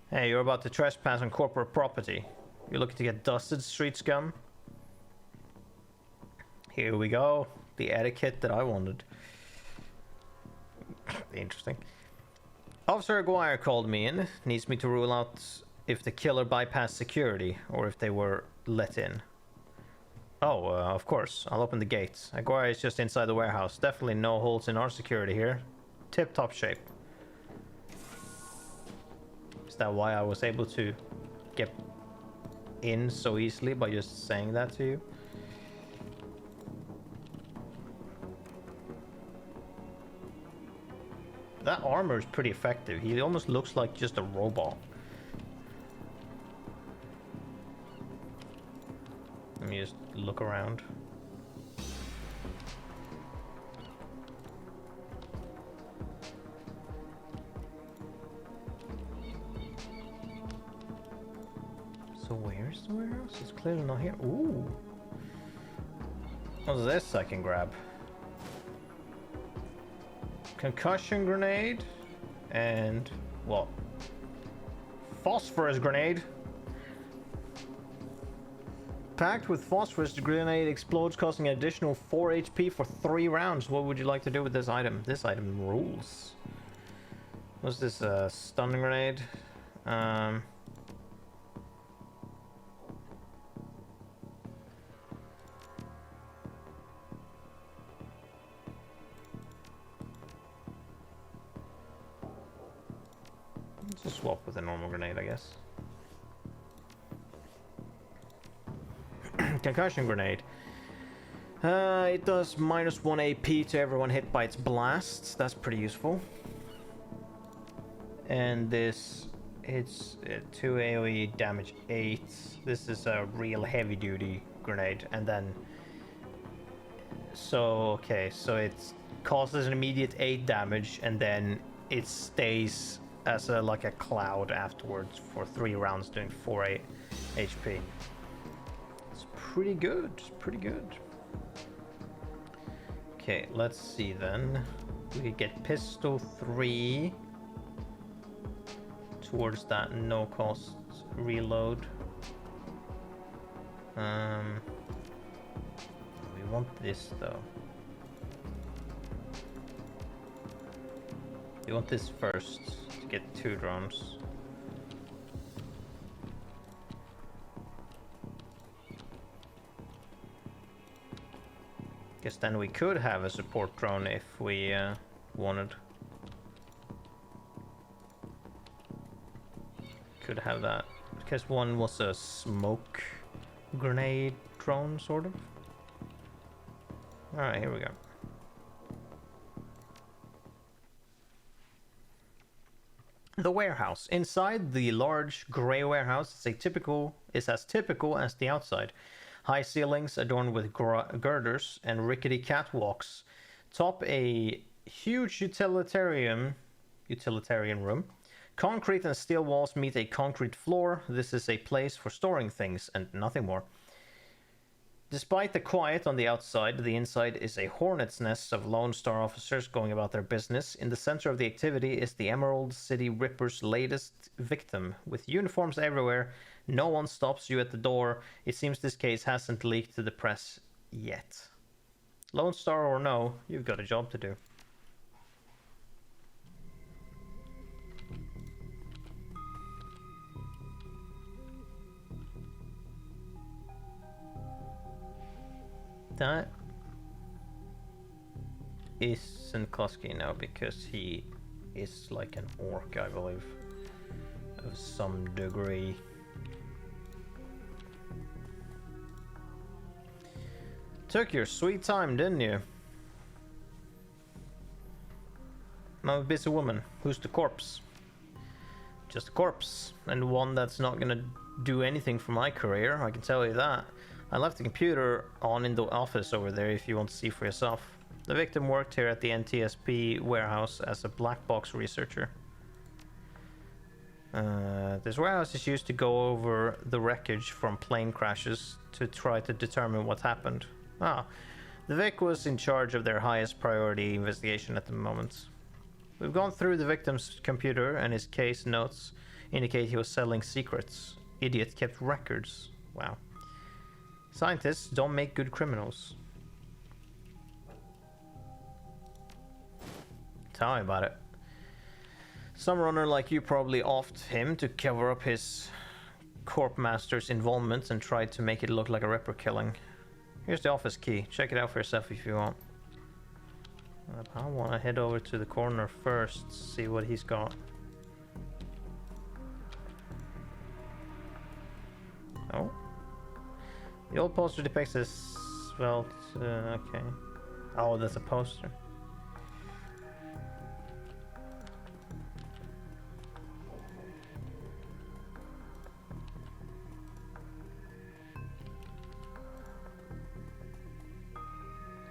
Hey, you're about to trespass on corporate property. You're looking to get dusted, street scum? Here we go. The etiquette that I wanted. Interesting. Officer Aguirre called me in. Needs me to rule out if the killer bypassed security or if they were let in. Oh, of course. I'll open the gates. Aguirre is just inside the warehouse. Definitely no holes in our security here. Tip-top shape. Is that why I was able to get in so easily by just saying that to you? That armor is pretty effective. He almost looks like just a robot. Let me just look around. So where's the warehouse? It's clearly not here. Ooh. What's this I can grab? Concussion grenade. And what? Phosphorus grenade. Packed with phosphorus, the grenade explodes, causing an additional 4 HP for 3 rounds. What would you like to do with this item? This item rules. What's this? Stun grenade? Let's just swap with a normal grenade, I guess. Concussion grenade. It does -1 AP to everyone hit by its blasts. That's pretty useful. And this hits 2 AoE, damage 8. This is a real heavy duty grenade. And then... So, okay, so it causes an immediate 8 damage and then it stays as like a cloud afterwards for 3 rounds, doing 4 HP. Pretty good, pretty good. Okay, let's see then. We could get pistol 3 towards that no cost reload. We want this though. We want this first to get 2 drones. Guess then we could have a support drone if we wanted. Could have that. Because one was a smoke grenade drone, sort of. Alright, here we go. The warehouse. Inside the large grey warehouse is as typical as the outside. High ceilings adorned with girders and rickety catwalks top a huge utilitarian room. Concrete and steel walls meet a concrete floor. This is a place for storing things and nothing more. Despite the quiet on the outside, the inside is a hornet's nest of Lone Star officers going about their business. In the center of the activity is the Emerald City Ripper's latest victim. With uniforms everywhere, no one stops you at the door. It seems this case hasn't leaked to the press yet. Lone Star or no, you've got a job to do. That isn't Koski now because he is like an orc, I believe, of some degree. Took your sweet time, didn't you? I'm a busy woman. Who's the corpse? Just a corpse, and one that's not gonna do anything for my career, I can tell you that. I left the computer on in the office over there if you want to see for yourself. The victim worked here at the NTSB warehouse as a black box researcher. This warehouse is used to go over the wreckage from plane crashes to try to determine what happened. The Vic was in charge of their highest priority investigation at the moment. We've gone through the victim's computer and his case notes indicate he was selling secrets. Idiot kept records. Wow. Scientists don't make good criminals. Tell me about it. Some runner like you probably offed him to cover up his corp master's involvement and tried to make it look like a Ripper killing. Here's the office key. Check it out for yourself if you want. I want to head over to the corner first, see what he's got. Oh. The old poster depicts a svelte... okay. Oh, that's a poster.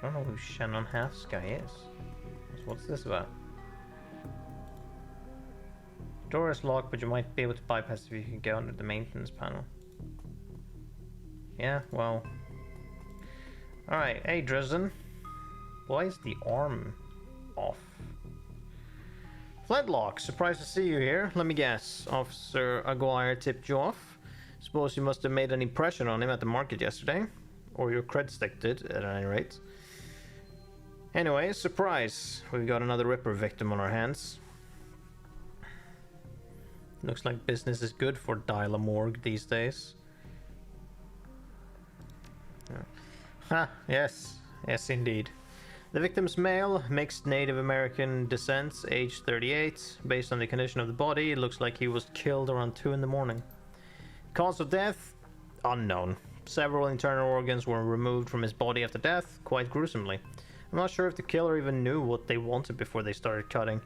I don't know who Shannon Half's guy is. What's this about? Door is locked, but you might be able to bypass if you can go under the maintenance panel. Yeah, well. Alright, hey Dresden. Why is the arm off? Flintlock, surprised to see you here. Let me guess. Officer Aguirre tipped you off. Suppose you must have made an impression on him at the market yesterday. Or your cred stick did, at any rate. Anyway, surprise. We've got another Ripper victim on our hands. Looks like business is good for Dyla Morgue these days. Ha, yes. Yes, indeed. The victim's male, mixed Native American descent, age 38. Based on the condition of the body, it looks like he was killed around 2 in the morning. Cause of death? Unknown. Several internal organs were removed from his body after death, quite gruesomely. I'm not sure if the killer even knew what they wanted before they started cutting.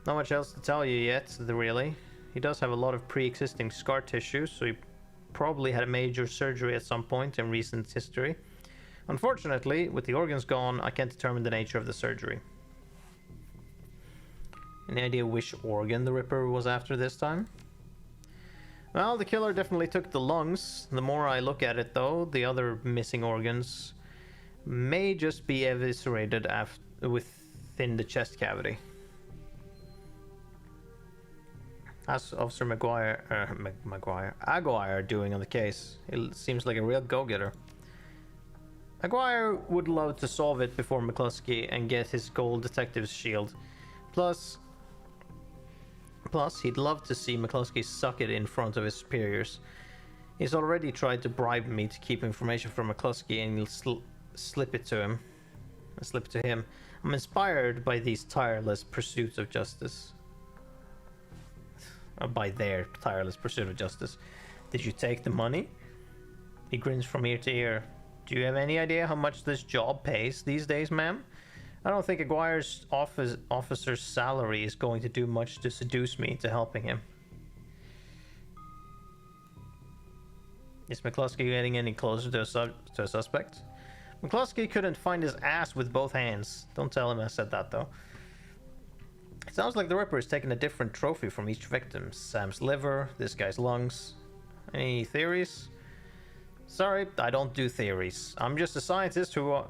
Not much else to tell you yet, really. He does have a lot of pre-existing scar tissue, so he probably had a major surgery at some point in recent history. Unfortunately, with the organs gone, I can't determine the nature of the surgery. Any idea which organ the Ripper was after this time? Well, the killer definitely took the lungs. The more I look at it, though, the other missing organs may just be eviscerated within the chest cavity. How's Officer Aguirre doing on the case? It seems like a real go-getter. Aguirre would love to solve it before McCluskey and get his gold detective's shield. Plus, he'd love to see McCluskey suck it in front of his superiors. He's already tried to bribe me to keep information from McCluskey, and he'll slip it to him. I'm inspired by these tireless pursuits of justice. By their tireless pursuit of justice. Did you take the money? He grins from ear to ear. Do you have any idea how much this job pays these days, ma'am? I don't think Aguirre's officer's salary is going to do much to seduce me into helping him. Is McCluskey getting any closer to a suspect? McCluskey couldn't find his ass with both hands. Don't tell him I said that, though. It sounds like the Ripper is taking a different trophy from each victim. Sam's liver, this guy's lungs. Any theories? Sorry, I don't do theories. I'm just a scientist who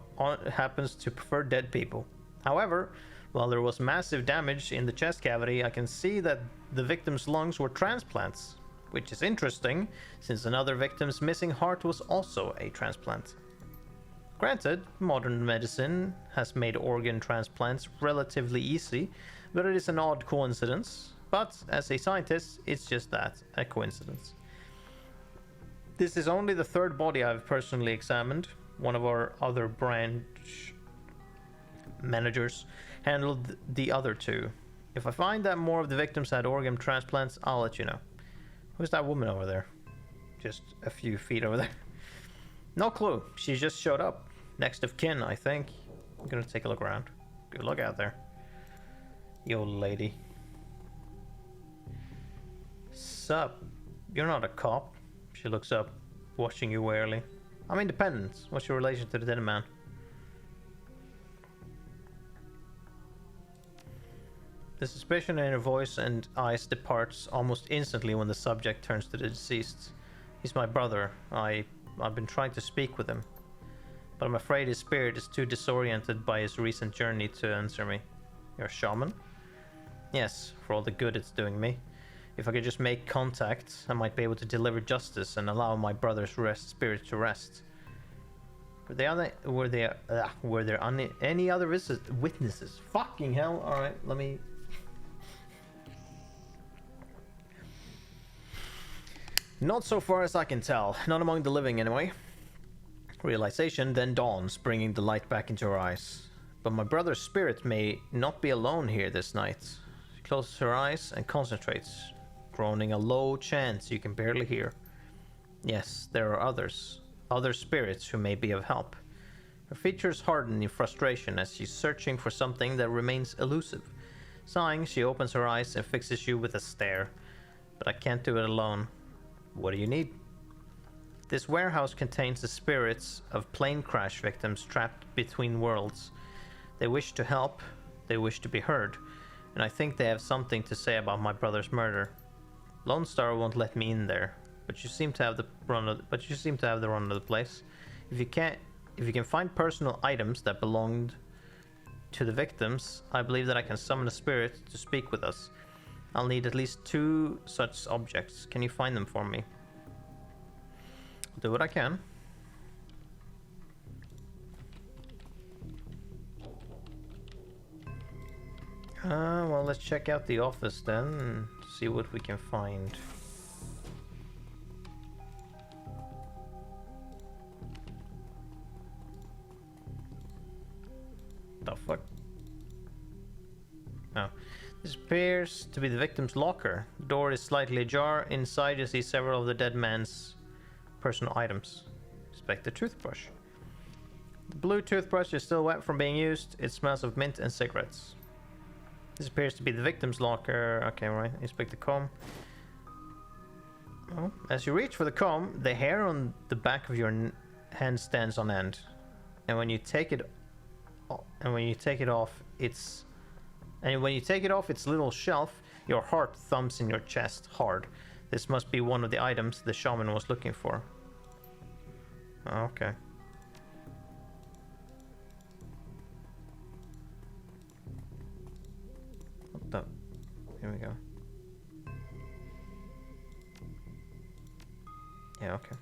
happens to prefer dead people. However, while there was massive damage in the chest cavity, I can see that the victim's lungs were transplants, which is interesting, since another victim's missing heart was also a transplant. Granted, modern medicine has made organ transplants relatively easy, but it is an odd coincidence. But as a scientist, it's just that, a coincidence. This is only the third body I've personally examined. One of our other branch managers handled the other two. If I find that more of the victims had organ transplants, I'll let you know. Who's that woman over there? Just a few feet over there. No clue. She just showed up. Next of kin, I think. I'm gonna take a look around. Good luck out there. Yo, lady. Sup? You're not a cop. She looks up, watching you warily. I'm independent. What's your relation to the dead man? The suspicion in her voice and eyes departs almost instantly when the subject turns to the deceased. He's my brother. I've been trying to speak with him, but I'm afraid his spirit is too disoriented by his recent journey to answer me. You're a shaman? Yes, for all the good it's doing me. If I could just make contact, I might be able to deliver justice and allow my brother's spirit to rest. Were there any other witnesses? Fucking hell! All right, let me. Not so far as I can tell. Not among the living, anyway. Realization then dawns, bringing the light back into her eyes. But my brother's spirit may not be alone here this night. She closes her eyes and concentrates, groaning a low chant you can barely hear. Yes, there are others. Other spirits who may be of help. Her features harden in frustration as she's searching for something that remains elusive. Sighing, she opens her eyes and fixes you with a stare. But I can't do it alone. What do you need? This warehouse contains the spirits of plane crash victims trapped between worlds. They wish to help, they wish to be heard, and I think they have something to say about my brother's murder. Lone Star won't let me in there, but you seem to have the run of the place. If you can find personal items that belonged to the victims, I believe that I can summon a spirit to speak with us. I'll need at least 2 such objects. Can you find them for me? I'll do what I can. Well, let's check out the office then and see what we can find. The fuck? Oh. This appears to be the victim's locker. The door is slightly ajar. Inside you see several of the dead man's personal items. Inspect the toothbrush. The blue toothbrush is still wet from being used. It smells of mint and cigarettes. This appears to be the victim's locker. Okay, right. Inspect the comb. Oh. As you reach for the comb, the hair on the back of your hand stands on end. And when you take it off its little shelf, your heart thumps in your chest hard. This must be one of the items the shaman was looking for. Okay. What the? Here we go. Yeah, okay.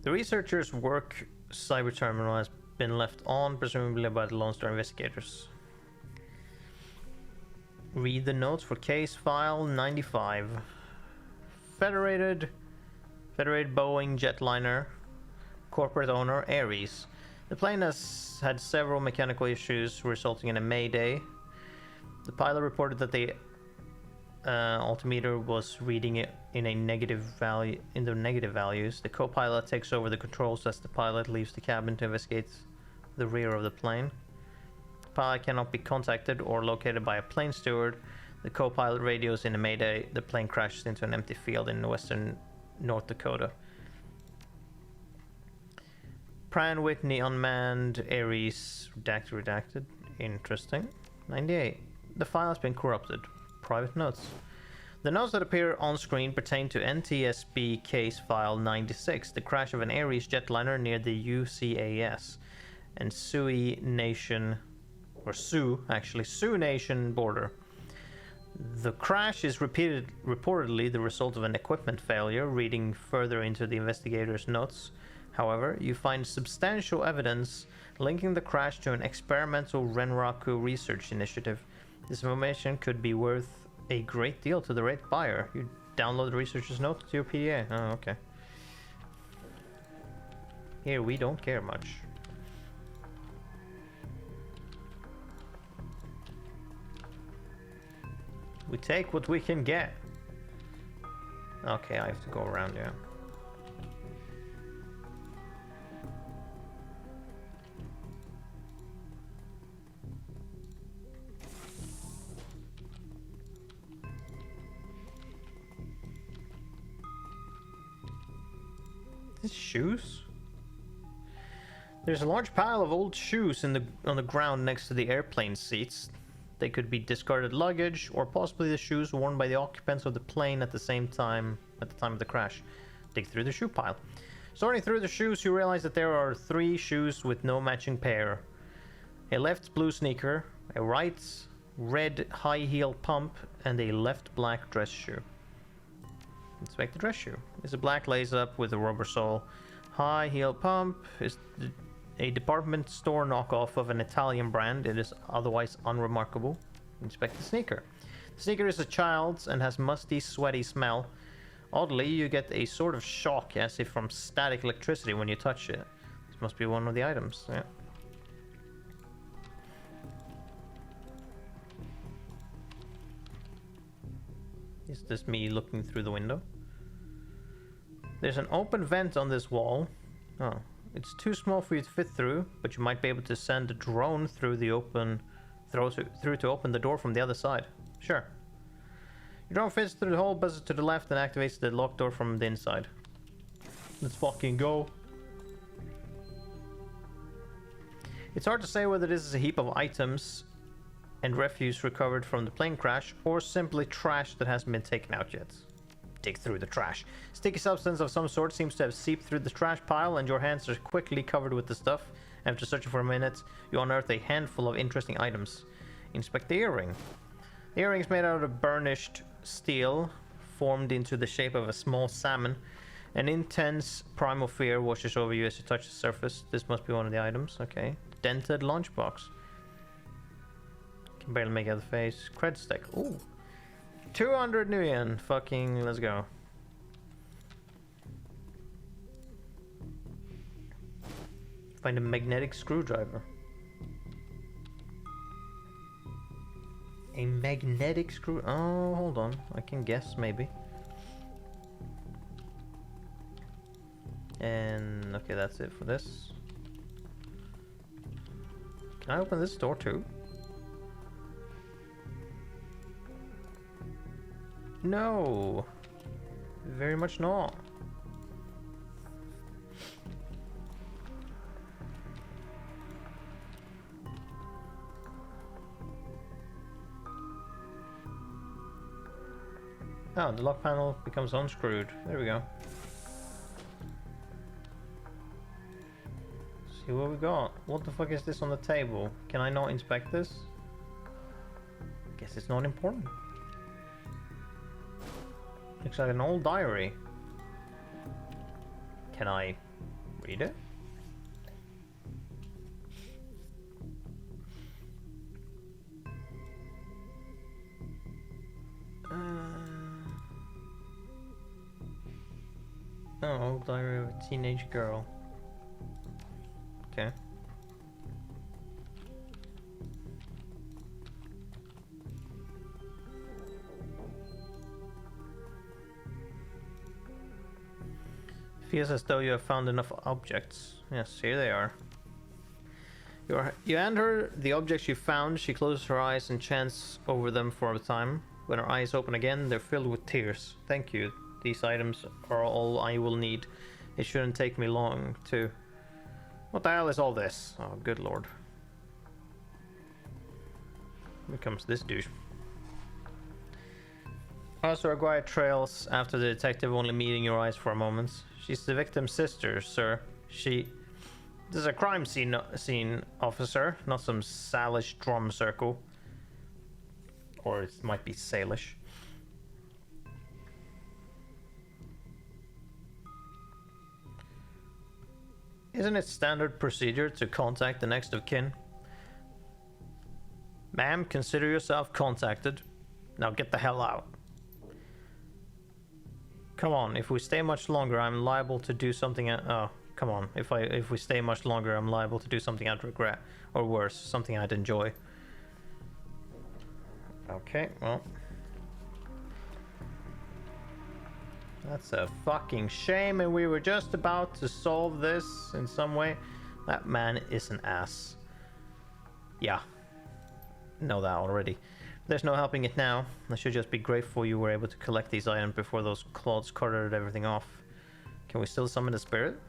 The researchers' work cyber terminal has been left on, presumably by the Lone Star investigators. Read the notes for case file 95. Federated Boeing jetliner, corporate owner Ares. The plane has had several mechanical issues resulting in a mayday. The pilot reported that the altimeter was reading it in the negative values. The co-pilot takes over the controls as the pilot leaves the cabin to investigate the rear of the plane. The pilot cannot be contacted or located by a plane steward. The co-pilot radios in a mayday. The plane crashes into an empty field in western North Dakota. Pran Whitney unmanned, Ares redacted. Interesting. 98. The file has been corrupted. Private notes. The notes that appear on screen pertain to NTSB case file 96, the crash of an Ares jetliner near the UCAS and Sioux Nation border. The crash is reportedly the result of an equipment failure. Reading further into the investigators' notes, however, you find substantial evidence linking the crash to an experimental Renraku research initiative. This information could be worth a great deal to the right buyer. You download the researcher's notes to your PDA. Oh, okay. Here, we don't care much. We take what we can get. Okay, I have to go around, yeah. These shoes? There's a large pile of old shoes on the ground next to the airplane seats. They could be discarded luggage, or possibly the shoes worn by the occupants of the plane at the time of the crash. Dig through the shoe pile. Sorting through the shoes, you realize that there are 3 shoes with no matching pair. A left blue sneaker, a right red high heel pump, and a left black dress shoe. Inspect the dress shoe. It's a black lace-up with a rubber sole. High heel pump is a department store knockoff of an Italian brand. It is otherwise unremarkable. Inspect the sneaker. The sneaker is a child's and has musty, sweaty smell. Oddly, you get a sort of shock as if from static electricity when you touch it. This must be one of the items, yeah. Is this me looking through the window? There's an open vent on this wall. Oh, it's too small for you to fit through, but you might be able to send a drone through the open, through to open the door from the other side. Sure. Your drone fits through the hole, buzzes to the left, and activates the locked door from the inside. Let's fucking go. It's hard to say whether this is a heap of items and refuse recovered from the plane crash, or simply trash that hasn't been taken out yet. Dig through the trash. Sticky substance of some sort seems to have seeped through the trash pile, and your hands are quickly covered with the stuff. After searching for a minute, you unearth a handful of interesting items. Inspect the earring. The earring is made out of burnished steel, formed into the shape of a small salmon. An intense primal fear washes over you as you touch the surface. This must be one of the items. Okay. Dented lunchbox. Can barely make out the face. Cred stick. Ooh. 200 new yen. Fucking let's go. Find a magnetic screwdriver. A magnetic screw. Oh, hold on. I can guess maybe. And okay, that's it for this. Can I open this door too? No, very much not. Oh, the lock panel becomes unscrewed. There we go. See what we got. What the fuck is this on the table? Can I not inspect this? Guess it's not important. Looks like an old diary. Can I read it? Oh, old diary of a teenage girl. Okay. Feels as though you have found enough objects. Yes, here they are. You hand her the objects you found. She closes her eyes and chants over them for a time. When her eyes open again, they're filled with tears. Thank you. These items are all I will need. It shouldn't take me long to... What the hell is all this? Oh, good lord. Here comes this douche. Officer Aguirre trails after the detective, only meeting your eyes for a moment. She's the victim's sister, sir. This is a crime scene, officer, not some Salish drum circle. Or it might be Salish. Isn't it standard procedure to contact the next of kin? Ma'am, consider yourself contacted. Now get the hell out. Come on, if we stay much longer, I'm liable to do something. Oh, come on. If we stay much longer, I'm liable to do something I'd regret, or worse, something I'd enjoy. Okay, well, that's a fucking shame, and we were just about to solve this in some way. That man is an ass. Yeah, know that already. There's no helping it now. I should just be grateful you were able to collect these items before those clods carted everything off. Can we still summon the spirit?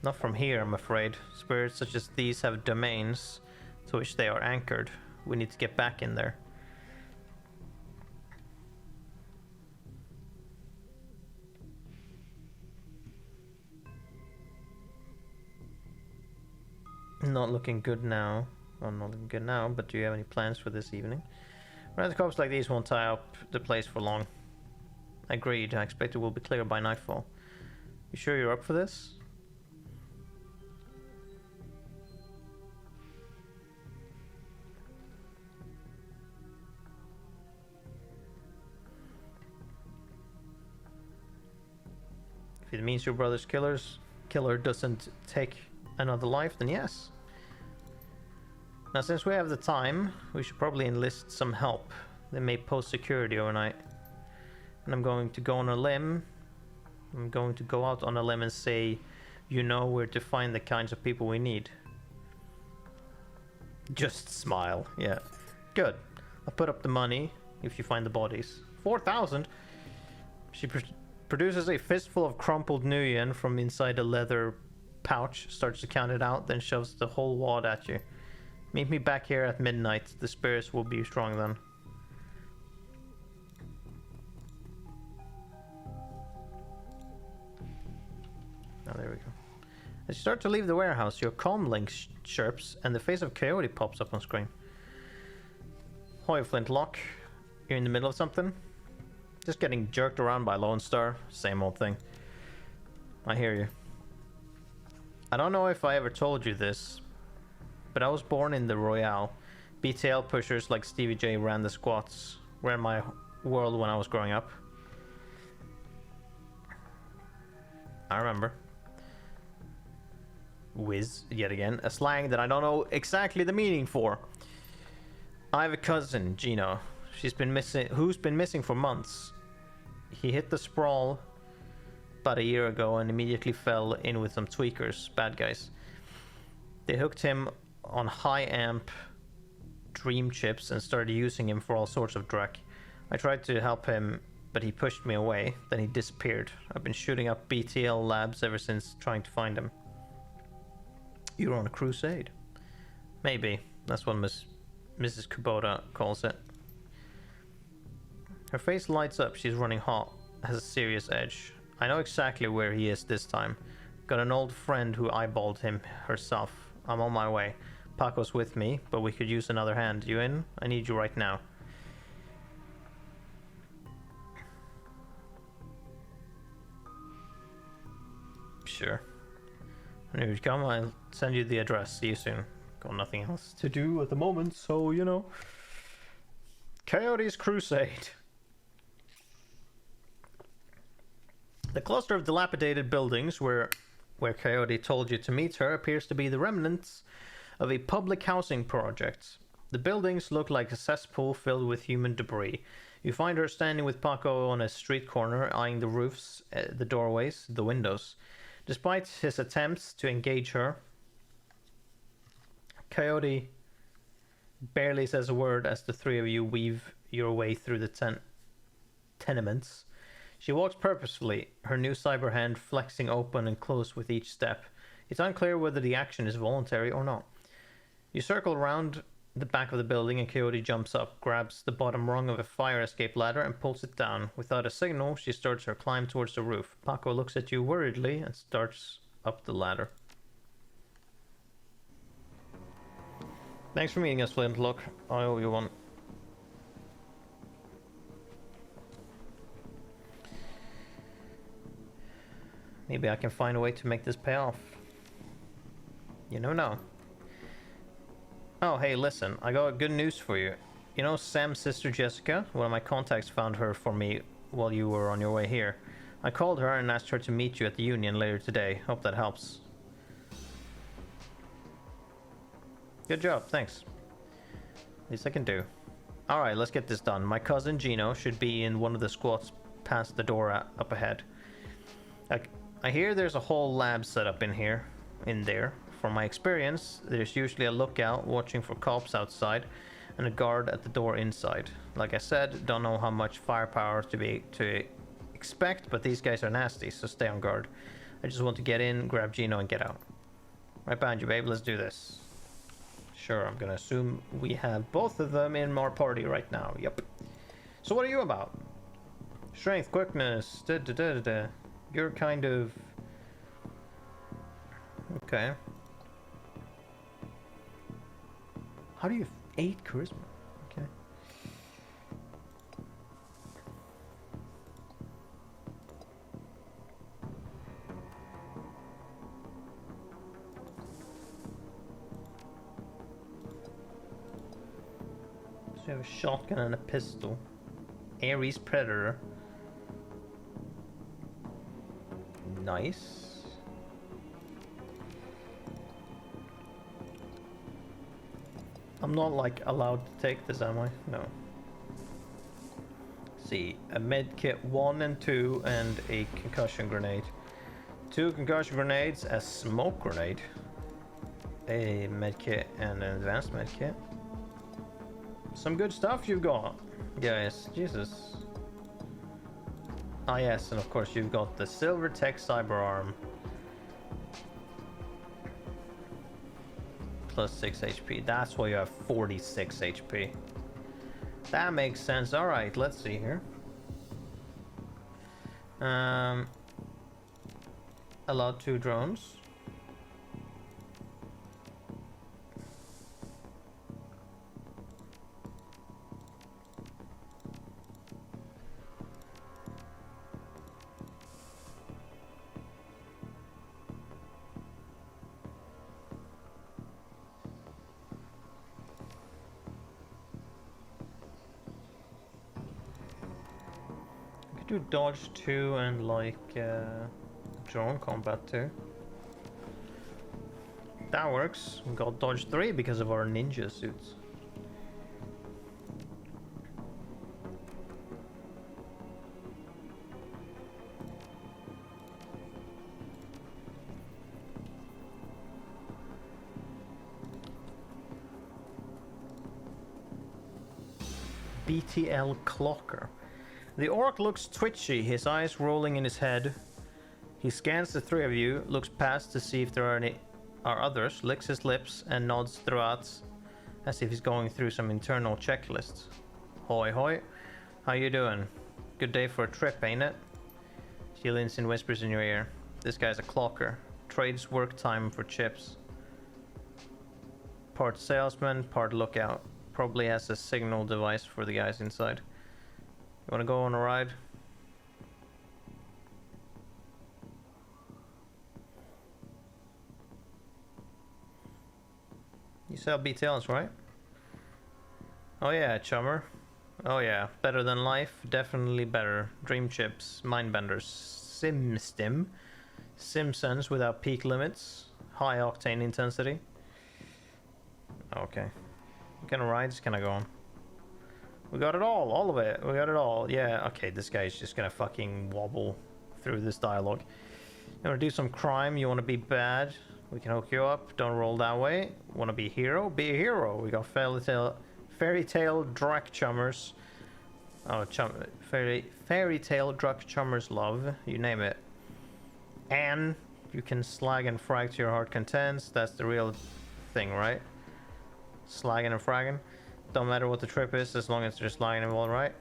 Not from here, I'm afraid. Spirits such as these have domains to which they are anchored. We need to get back in there. Not looking good now. Well, not looking good now, but do you have any plans for this evening? Rent cops like these won't tie up the place for long. Agreed. I expect it will be clear by nightfall. You sure you're up for this? If it means your brother's killer doesn't take another life, then yes. Now, since we have the time, we should probably enlist some help. They may post security overnight. And I'm going to go on a limb. I'm going to go out on a limb and say, you know where to find the kinds of people we need. Just smile, yeah. Good. I'll put up the money if you find the bodies. 4,000? She produces a fistful of crumpled new yen from inside a leather pouch, starts to count it out, then shoves the whole wad at you. Meet me back here at midnight. The spirits will be strong then. Oh, there we go. As you start to leave the warehouse, your comm link chirps and the face of Coyote pops up on screen. Hoy Flintlock, you're in the middle of something? Just getting jerked around by Lone Star. Same old thing. I hear you. I don't know if I ever told you this, but I was born in the Royale. BTL pushers like Stevie J ran the squats. Were in my world when I was growing up. I remember. Whiz, yet again. A slang that I don't know exactly the meaning for. I have a cousin, Gino. Who's been missing for months. He hit the sprawl about a year ago and immediately fell in with some tweakers, bad guys. They hooked him on high amp dream chips and started using him for all sorts of dreck. I tried to help him, but he pushed me away. Then he disappeared. I've been shooting up BTL labs ever since, trying to find him. You're on a crusade. Maybe. That's what Mrs. Kubota calls it. Her face lights up. She's running hot. Has a serious edge. I know exactly where he is this time. Got an old friend who eyeballed him herself. I'm on my way. Paco's with me, but we could use another hand. You in? I need you right now. Sure. When you come, I'll send you the address. See you soon. Got nothing else to do at the moment, so you know. Coyote's Crusade. The cluster of dilapidated buildings where Coyote told you to meet her appears to be the remnants of a public housing project. The buildings look like a cesspool filled with human debris. You find her standing with Paco on a street corner, eyeing the roofs, the doorways, the windows. Despite his attempts to engage her, Coyote barely says a word as the three of you weave your way through the tenements. She walks purposefully, her new cyber hand flexing open and closed with each step. It's unclear whether the action is voluntary or not. You circle around the back of the building and Coyote jumps up, grabs the bottom rung of a fire escape ladder and pulls it down. Without a signal, she starts her climb towards the roof. Paco looks at you worriedly and starts up the ladder. Thanks for meeting us, Flintlock. I owe you one. Maybe I can find a way to make this pay off. You never know. Oh, hey, listen, I got good news for you. You know Sam's sister Jessica? One of my contacts found her for me while you were on your way here. I called her and asked her to meet you at the Union later today. Hope that helps. Good job, thanks. Least I can do. Alright, let's get this done. My cousin Gino should be in one of the squats past the door up ahead. I hear there's a whole lab set up in there. From my experience, there's usually a lookout watching for cops outside and a guard at the door inside. Like I said, don't know how much firepower to expect, but these guys are nasty, so stay on guard. I just want to get in, grab Gino, and get out. Right behind you, babe. Let's do this. Sure, I'm gonna assume we have both of them in our party right now. Yep. So what are you about? Strength, quickness, You're kind of... Okay. How do you have 8 charisma? Okay. So you have a shotgun and a pistol. Ares Predator. Nice. I'm not like allowed to take this, am I? No. See, a med kit 1 and 2 and a concussion grenade. 2 concussion grenades, a smoke grenade, a med kit and an advanced med kit. Some good stuff you've got, guys. Jesus. Ah yes, and of course you've got the Silver Tech Cyber Arm. Plus 6 HP. That's why you have 46 HP. That makes sense. Alright, let's see here. Allowed 2 drones. Do dodge 2 and like drone combat too. That works. We got dodge 3 because of our ninja suits. BTL Clocker. The orc looks twitchy, his eyes rolling in his head. He scans the 3 of you, looks past to see if there are others, licks his lips and nods throughout as if he's going through some internal checklists. Hoi hoi, how you doing? Good day for a trip, ain't it? She leans and whispers in your ear. This guy's a clocker, trades work time for chips. Part salesman, part lookout. Probably has a signal device for the guys inside. You wanna go on a ride? You sell BTLs, right? Oh yeah, chummer. Oh yeah, better than life, definitely better. Dream chips, mindbenders, SimStim, Simpsons without peak limits, high octane intensity. Okay. What kind of rides can I go on? We got it all of it. We got it all. Yeah, okay, this guy's just gonna fucking wobble through this dialogue. You wanna do some crime? You wanna be bad? We can hook you up. Don't roll that way. Wanna be a hero? Be a hero. We got fairy tale Drac chummers. Oh, fairy tale Drac chummers love. You name it. And you can slag and frag to your heart contents. That's the real thing, right? Slagging and fragging. Don't matter what the trip is, as long as there's slagging involved, right?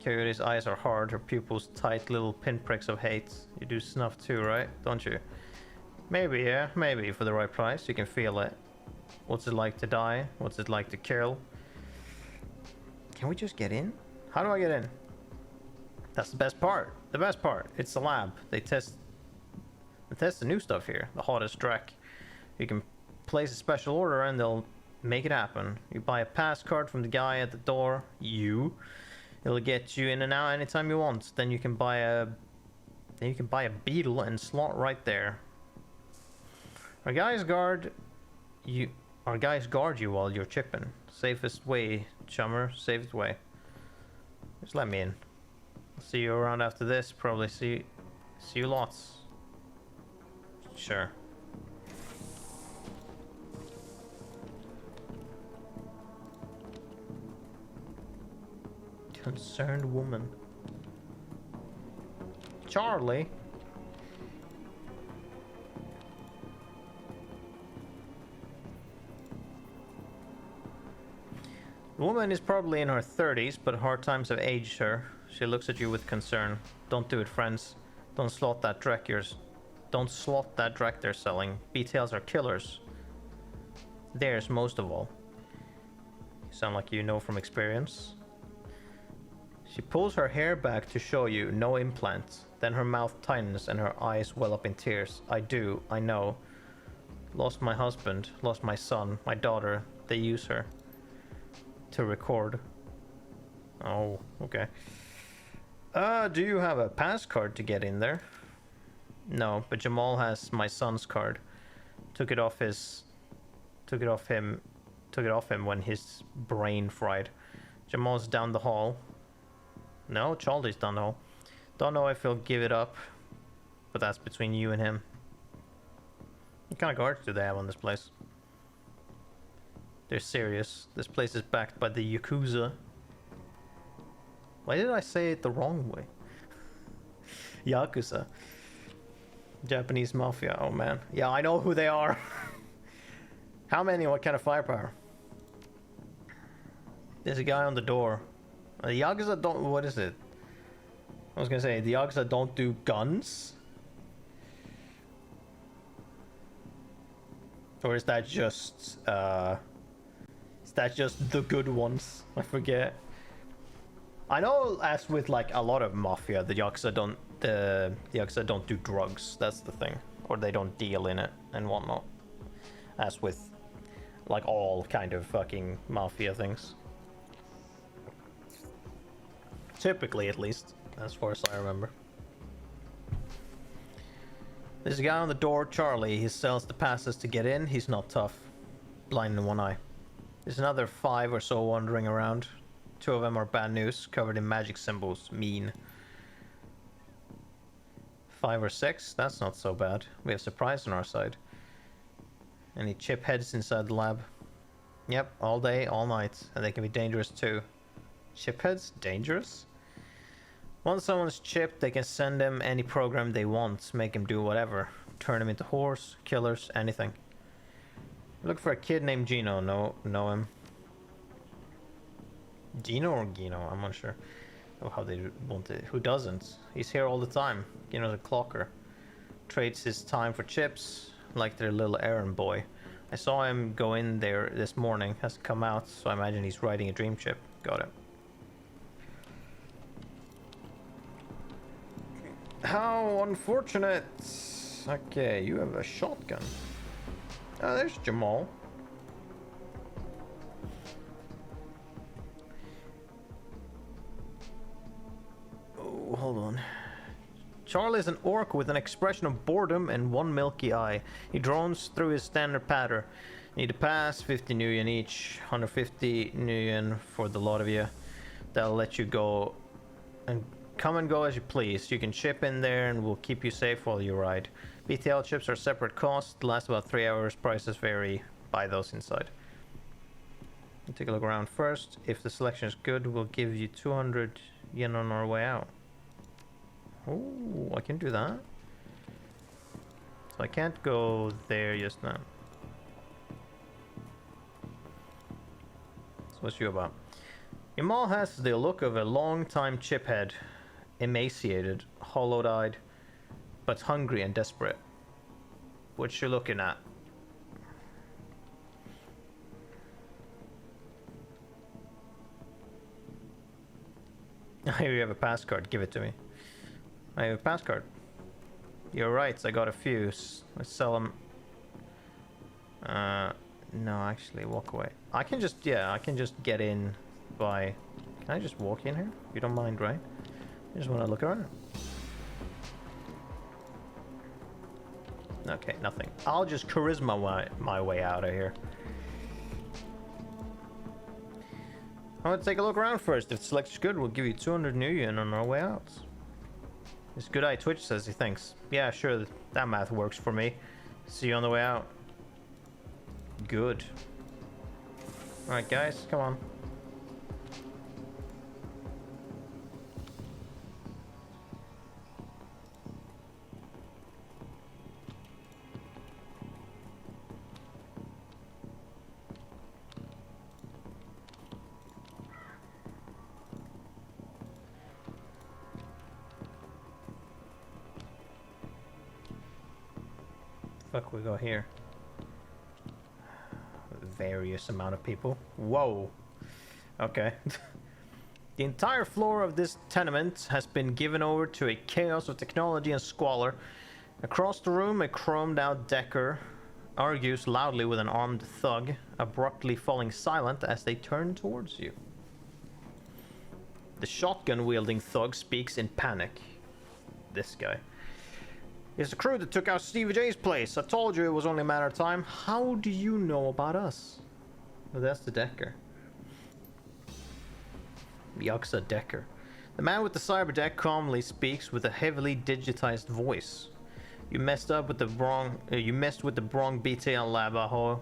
Coyote's eyes are hard, her pupils tight little pinpricks of hate. You do snuff too, right? Don't you? Maybe, yeah, maybe for the right price. You can feel it. What's it like to die? What's it like to kill? Can we just get in? How do I get in? That's the best part. The best part. It's the lab. They test the new stuff here. The hottest Drac. You can place a special order and they'll make it happen. You buy a pass card from the guy at the door. It'll get you in and out anytime you want. Then you can buy a beetle and slot right there. Our guys guard you while you're chipping. Safest way, chummer. Safest way. Just let me in. I'll see you around after this. Probably see you lots. Sure. Concerned woman. Charlie? The woman is probably in her 30s, but hard times have aged her. She looks at you with concern. Don't do it, friends. Don't slot that Drac they're selling. BTLs are killers. Theirs most of all. You sound like you know from experience. She pulls her hair back to show you no implants. Then her mouth tightens and her eyes well up in tears. I know. Lost my husband, lost my son, my daughter. They use her to record. Oh, okay. Do you have a pass card to get in there? No, but Jamal has my son's card. Took it off him when his brain fried. Jamal's down the hall. No, Charlie's down the hall. Don't know if he'll give it up, but that's between you and him. What kind of guards do they have on this place? They're serious. This place is backed by the Yakuza. Why did I say it the wrong way? Yakuza. Japanese mafia. Oh man. Yeah, I know who they are. How many? What kind of firepower? There's a guy on the door. The Yakuza don't... What is it? I was gonna say, the Yakuza don't do guns? Or is that just... Is that just the good ones? I forget. I know, as with like a lot of mafia, the Yakuza don't do drugs. That's the thing. Or they don't deal in it and whatnot. As with like all kind of fucking mafia things. Typically, at least, as far as I remember. There's a guy on the door, Charlie. He sells the passes to get in. He's not tough. Blind in one eye. There's another 5 or so wandering around. 2 of them are bad news, covered in magic symbols. Mean. 5 or 6? That's not so bad. We have surprise on our side. Any chip heads inside the lab? Yep, all day, all night. And they can be dangerous too. Chip heads? Dangerous? Once someone's chipped, they can send them any program they want. Make them do whatever. Turn them into horse, killers, anything. Look for a kid named Gino. Know him. Gino or Gino? I'm not sure. Oh, how they want it. Who doesn't? He's here all the time. Gino's a clocker. Trades his time for chips, like their little errand boy. I saw him go in there this morning. Has come out, so I imagine he's riding a dream chip. Got it. How unfortunate. Okay, you have a shotgun. Oh, there's Jamal. Oh, hold on. Charlie is an orc with an expression of boredom and one milky eye. He drones through his standard patter. Need a pass, 50 new yen each, 150 new yen for the lot of you. That'll let you go and come and go as you please. You can chip in there and we'll keep you safe while you ride. BTL chips are separate cost, last about 3 hours, prices vary. Buy those inside. We'll take a look around first. If the selection is good, we'll give you 200 yen on our way out. Oh, I can do that. So I can't go there just now. So what's you about? Yamal has the look of a long-time chiphead. Emaciated, hollow-eyed, but hungry and desperate. What you looking at? Here you have a pass card. Give it to me. I have a pass card. You're right. I got a few. Let's sell them. No, actually, walk away. I can just, yeah, I can just get in by. Can I just walk in here? You don't mind, right? I just want to look around. Okay, nothing. I'll just charisma my way out of here. I want to take a look around first. If the selection's good, we'll give you 200 new yen on our way out. This good eye Twitch says he thinks. Yeah, sure, that math works for me. See you on the way out. Good. Alright guys, come on. Fuck we got here? Various amount of people. Whoa. Okay. The entire floor of this tenement has been given over to a chaos of technology and squalor. Across the room, a chromed out Decker argues loudly with an armed thug, abruptly falling silent as they turn towards you. The shotgun-wielding thug speaks in panic. This guy. It's the crew that took out Stevie J's place. I told you it was only a matter of time. How do you know about us? Well, that's the Decker. Yakuza Decker. The man with the cyber deck calmly speaks with a heavily digitized voice. You messed up with the wrong. You messed with the wrong BTL lab, aho.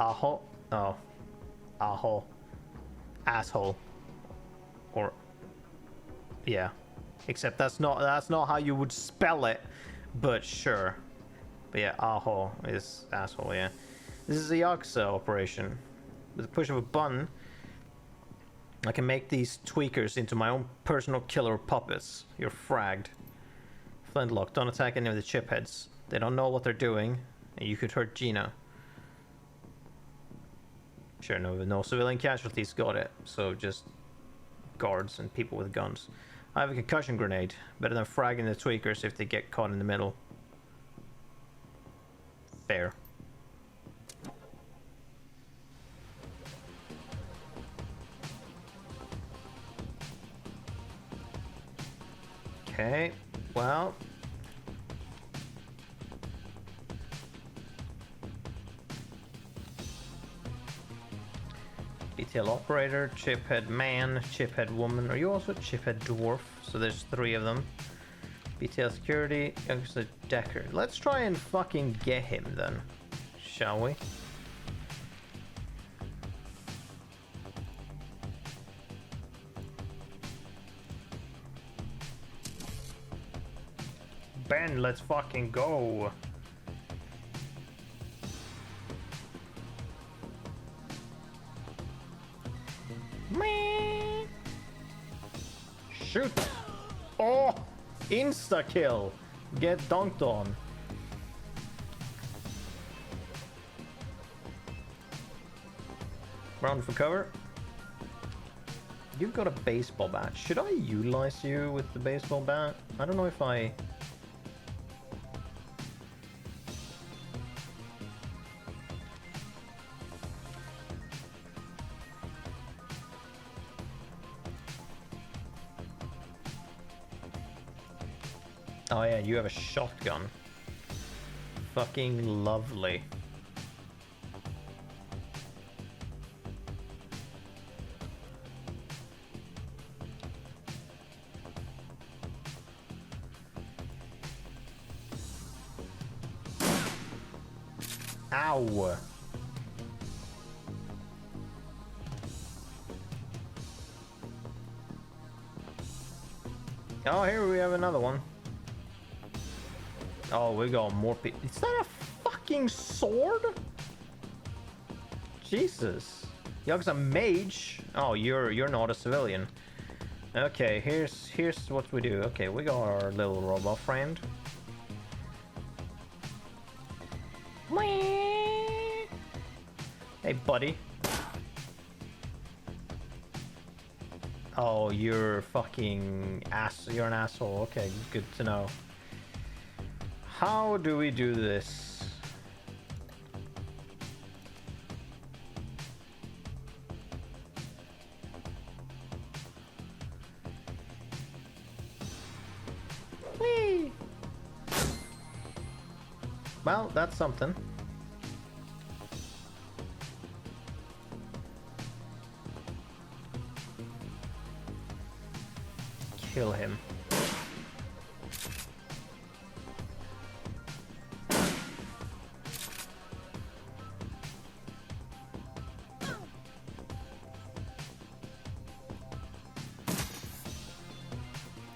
Aho? Oh. Aho. Asshole. Or. Yeah. Except that's not how you would spell it. But sure. But yeah, aho is asshole, yeah. This is a Yakuza operation. With the push of a button, I can make these tweakers into my own personal killer puppets. You're fragged. Flintlock, don't attack any of the chip heads. They don't know what they're doing, and you could hurt Gina. Sure, no civilian casualties, got it. So just guards and people with guns. I have a concussion grenade. Better than fragging the tweakers if they get caught in the middle. Fair. Okay, well. BTL operator, chiphead man, chiphead woman. Are you also a chiphead dwarf? So there's 3 of them. BTL security, Yakuza Decker. Let's try and fucking get him then, shall we? Ben, let's fucking go. Shoot! Oh! Insta kill! Get dunked on. Round for cover. You've got a baseball bat. Should I utilize you with the baseball bat? I don't know if I... Oh yeah, you have a shotgun. Fucking lovely. Ow! Oh, here we have another one. Oh, we got more people. Is that a fucking sword? Jesus. Yakuza mage. Oh, you're not a civilian. Okay, here's what we do. Okay, we got our little robot friend. Hey, buddy. Oh, you're fucking ass. You're an asshole. Okay, good to know. How do we do this? Whee! Well, that's something. Kill him.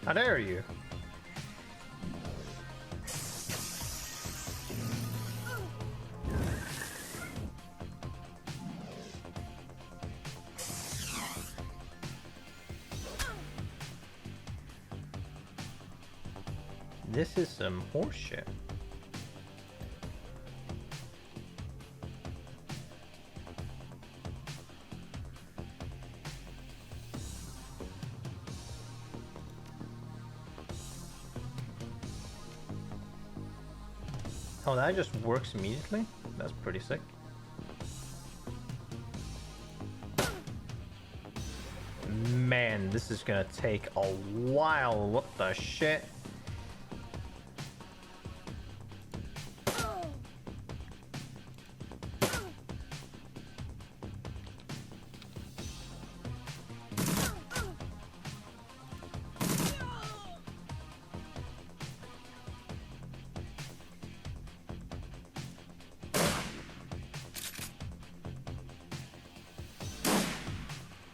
How dare you? This is some horseshit. Oh, that just works immediately? That's pretty sick. Man, this is gonna take a while. What the shit?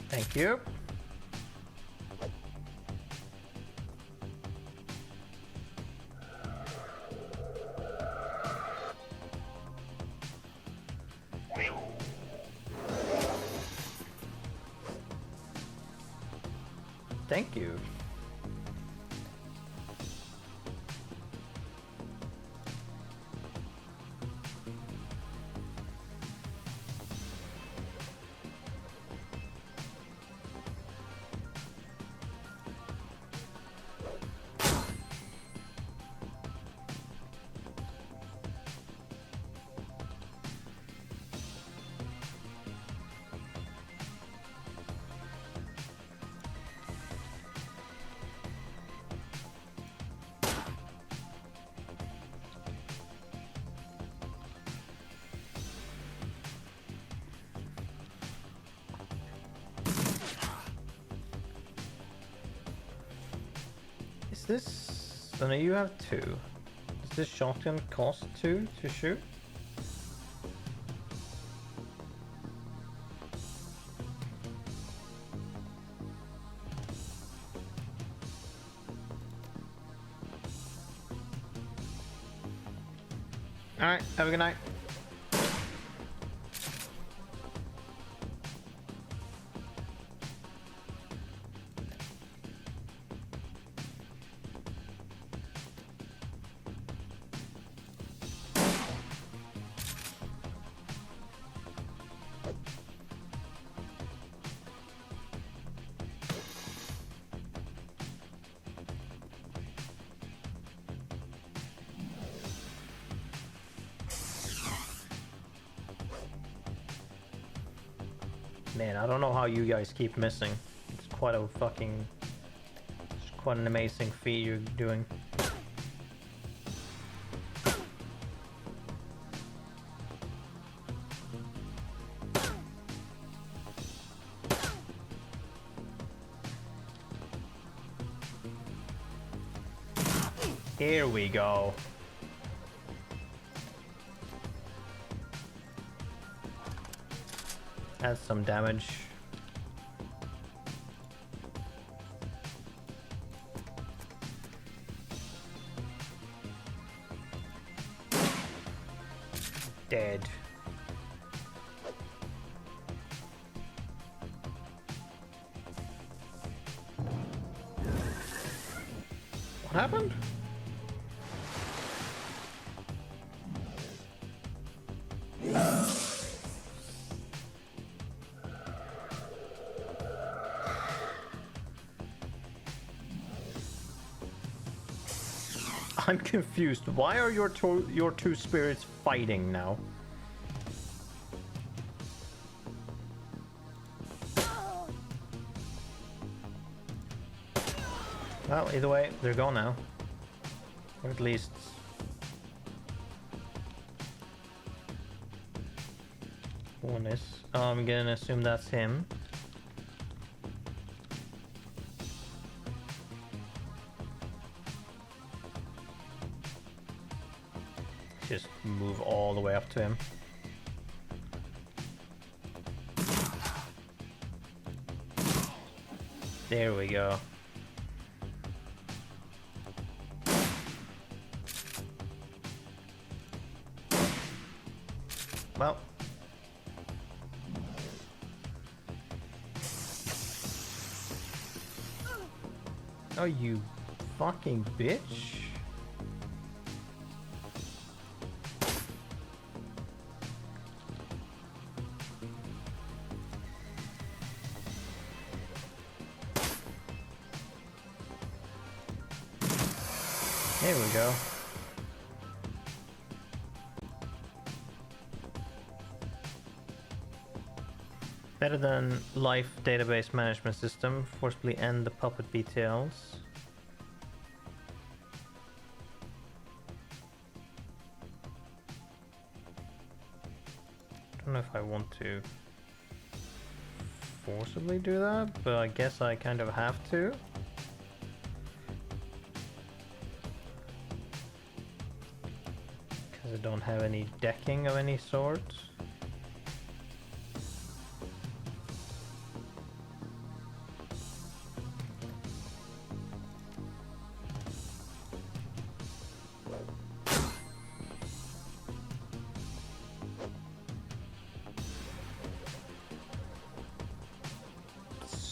Thank you. Thank you. Is this... So now you have 2. Does this shotgun cost 2 to shoot? Alright, have a good night. Man, I don't know how you guys keep missing. It's quite a fucking... It's quite an amazing feat you're doing. Here we go. That's some damage. Dead. What happened? I'm confused. Why are your two spirits fighting now? Well, either way, they're gone now. Or at least... one is. I'm gonna assume that's him. Just move all the way up to him. There we go. Well. Oh, you fucking bitch. There we go. Better than life database management system. Forcibly end the puppet BTLs. I don't know if I want to forcibly do that, but I guess I kind of have to. Because I don't have any decking of any sort.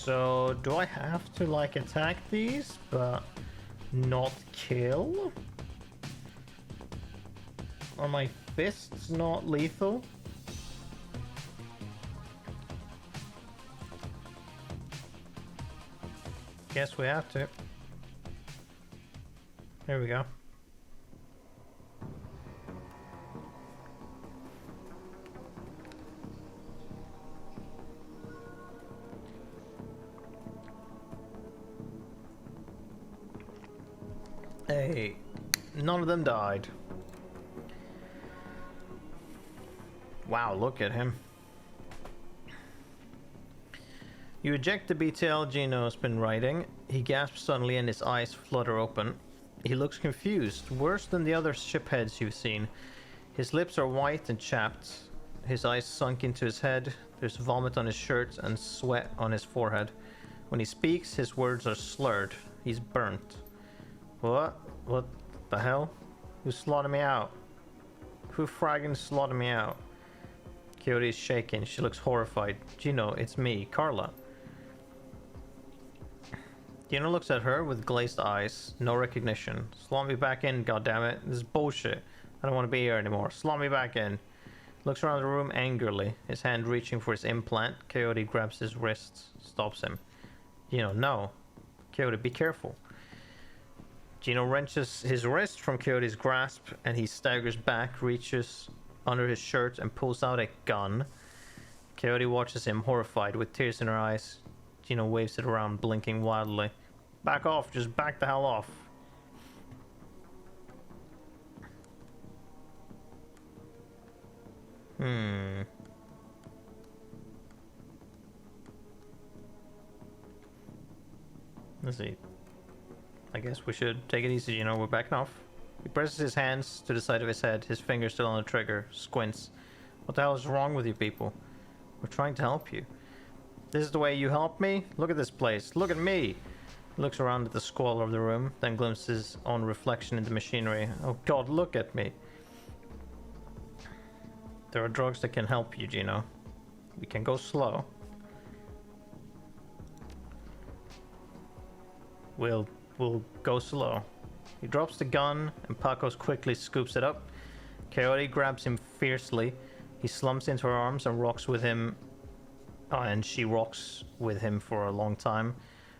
So, do I have to like attack these, but not kill? Are my fists not lethal? Guess we have to. Here we go. Hey, none of them died. Wow, look at him. You eject the BTL Gino's been writing. He gasps suddenly and his eyes flutter open. He looks confused, worse than the other shipheads you've seen. His lips are white and chapped. His eyes sunk into his head. There's vomit on his shirt and sweat on his forehead. When he speaks, his words are slurred. He's burnt. What? What the hell? Who slaughtered me out? Who fragging slaughtered me out? Coyote is shaking. She looks horrified. Gino, it's me, Carla. Gino looks at her with glazed eyes. No recognition. Slot me back in, goddammit. This is bullshit. I don't want to be here anymore. Slot me back in. Looks around the room angrily. His hand reaching for his implant. Coyote grabs his wrists. Stops him. Gino, no. Coyote, be careful. Gino wrenches his wrist from Coyote's grasp and he staggers back, reaches under his shirt and pulls out a gun. Coyote watches him horrified with tears in her eyes. Gino waves it around, blinking wildly. Back off, just back the hell off. Let's see. I guess we should take it easy, you know, we're backing off. He presses his hands to the side of his head, his fingers still on the trigger, squints. What the hell is wrong with you people? We're trying to help you. This is the way you help me? Look at this place. Look at me! He looks around at the squalor of the room, then glimpses his own reflection in the machinery. Oh god, look at me. There are drugs that can help you, Gino. We can go slow. We'll go slow. He drops the gun and Pacos quickly scoops it up. Coyote grabs him fiercely. He slumps into her arms and rocks with him. And she rocks with him for a long time,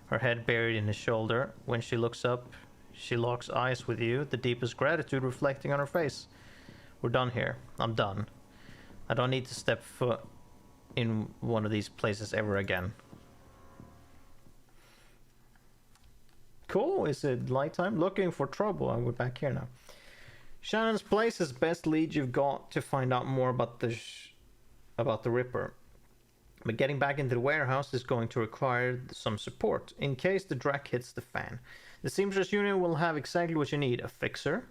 her head buried in his shoulder. When she looks up, she locks eyes with you, the deepest gratitude reflecting on her face. We're done here. I'm done. I don't need to step foot in one of these places ever again. Cool, is it light time? Looking for trouble, and we're back here now. Shannon's place is best lead you've got to find out more about the Ripper. But getting back into the warehouse is going to require some support, in case the Drac hits the fan. The Seamstress Union will have exactly what you need, a fixer.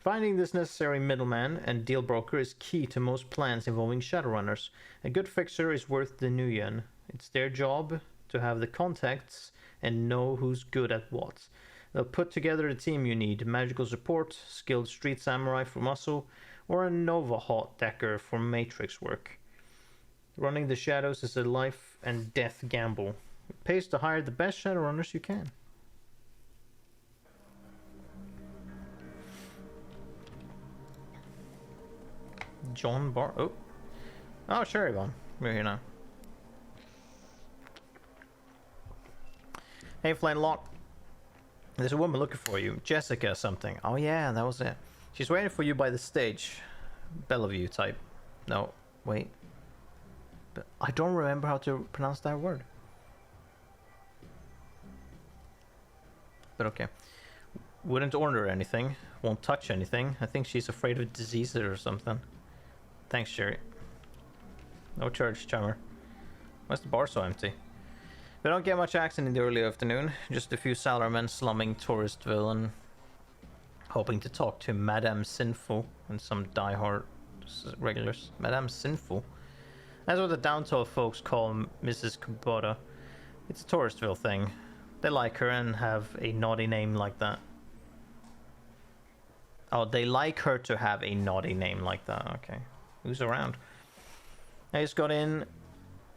Finding this necessary middleman and deal broker is key to most plans involving Shadowrunners. A good fixer is worth the nuyen. It's their job to have the contacts and know who's good at what. They'll put together the team you need: magical support, skilled street samurai for muscle, or a Nova Hot Decker for matrix work. Running the shadows is a life and death gamble. It pays to hire the best Shadowrunners you can. John Bar... Oh, sure, Yvonne. We're here now. Hey, Flintlock. There's a woman looking for you. Jessica something. Oh yeah, that was it. She's waiting for you by the stage. Bellevue type. No, wait. But I don't remember how to pronounce that word. But okay. Wouldn't order anything. Won't touch anything. I think she's afraid of diseases or something. Thanks, Sherry. No charge, Charmer. Why's the bar so empty? We don't get much action in the early afternoon. Just a few salarymen slumming Touristville and hoping to talk to Madame Sinful and some diehard regulars. Madame Sinful? That's what the down-tall folks call Mrs. Kubota. It's a Touristville thing. They like her and have a naughty name like that. Oh, they like her to have a naughty name like that. Okay. Who's around? I just got in,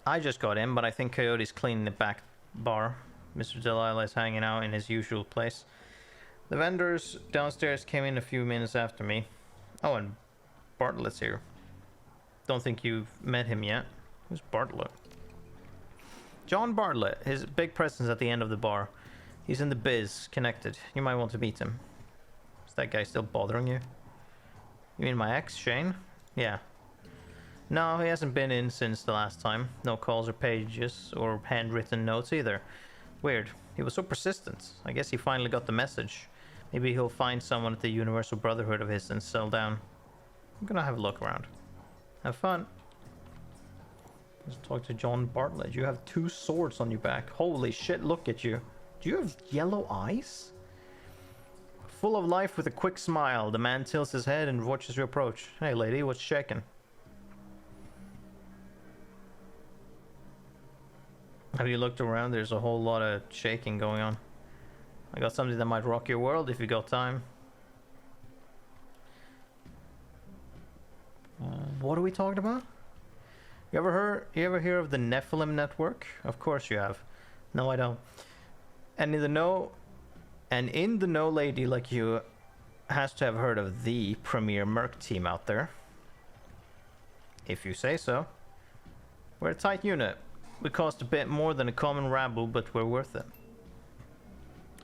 but I think Coyote's cleaning the back bar. Mr. Delilah is hanging out in his usual place. The vendors downstairs came in a few minutes after me. Oh, and Bartlett's here. Don't think you've met him yet. Who's Bartlett? John Bartlett. His big presence at the end of the bar. He's in the biz, connected. You might want to meet him. Is that guy still bothering you? You mean my ex, Shane? Yeah. No, he hasn't been in since the last time. No calls or pages or handwritten notes either. Weird. He was so persistent. I guess he finally got the message. Maybe he'll find someone at the Universal Brotherhood of his and settle down. I'm gonna have a look around. Have fun. Let's talk to John Bartlett. You have 2 swords on your back. Holy shit, look at you. Do you have yellow eyes? Full of life with a quick smile, the man tilts his head and watches you approach. Hey lady, what's shaking? Have you looked around? There's a whole lot of shaking going on. I got something that might rock your world if you got time. What are we talking about? You ever hear of the Nephilim Network? Of course you have. No, I don't. And in the know lady like you has to have heard of the premier merc team out there. If you say so. We're a tight unit. We cost a bit more than a common rabble, but we're worth it.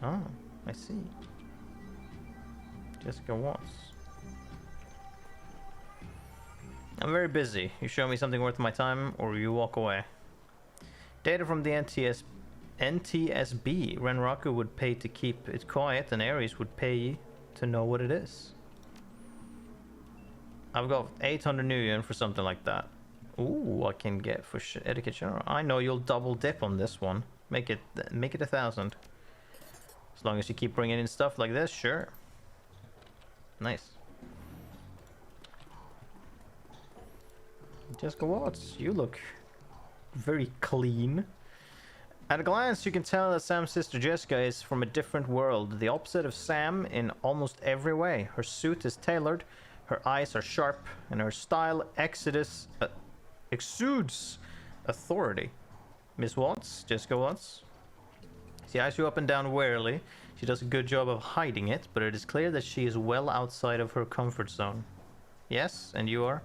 Oh, I see. Jessica Watts. I'm very busy. You show me something worth my time, or you walk away. Data from the NTSB. Renraku would pay to keep it quiet, and Ares would pay to know what it is. I've got 800 new yen for something like that. Ooh, I can get for etiquette general. I know you'll double dip on this one. Make it 1,000. As long as you keep bringing in stuff like this, sure. Nice. Jessica Watts, you look very clean. At a glance, you can tell that Sam's sister Jessica is from a different world, the opposite of Sam in almost every way. Her suit is tailored, her eyes are sharp, and her style exudes authority. Miss Watts, Jessica Watts. She eyes you up and down warily. She does a good job of hiding it, but it is clear that she is well outside of her comfort zone. Yes, and you are?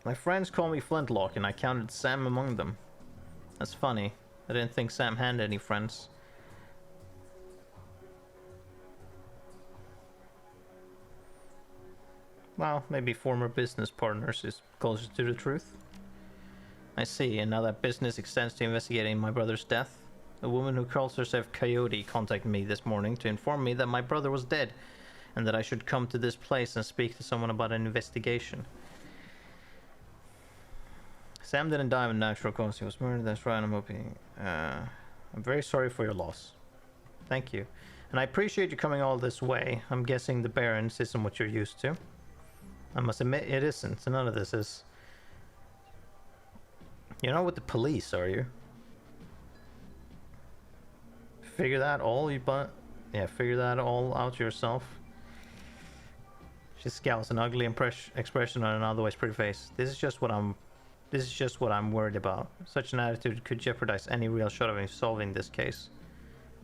My friends call me Flintlock, and I counted Sam among them. That's funny. I didn't think Sam had any friends. Well, maybe former business partners is closer to the truth. I see, and now that business extends to investigating my brother's death. A woman who calls herself Coyote contacted me this morning to inform me that my brother was dead, and that I should come to this place and speak to someone about an investigation. Sam didn't die of a natural cause. He was murdered. That's right. I'm hoping. I'm very sorry for your loss. Thank you. And I appreciate you coming all this way. I'm guessing the Barrens isn't what you're used to. I must admit it isn't. None of this is. You're not with the police, are you? Figure that all figure that all out yourself. She scowls, an ugly expression on an otherwise pretty face. This is just what I'm worried about. Such an attitude could jeopardize any real shot of solving this case.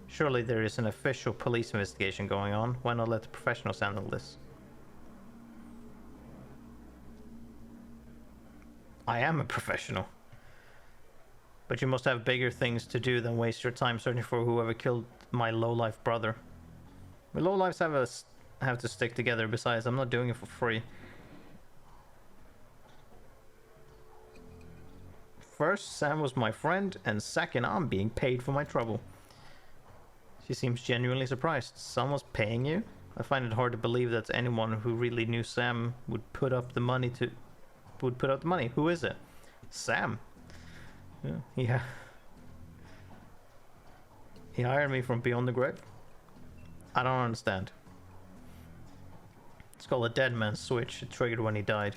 Surely there is an official police investigation going on. Why not let the professionals handle this? I am a professional. But you must have bigger things to do than waste your time searching for whoever killed my lowlife brother. My lowlifes have have to stick together. Besides, I'm not doing it for free. First, Sam was my friend, and second, I'm being paid for my trouble. She seems genuinely surprised. Someone's paying you? I find it hard to believe that anyone who really knew Sam would put up the money to... Who is it? Sam. Yeah. He hired me from beyond the grave. I don't understand. It's called a dead man's switch. It triggered when he died.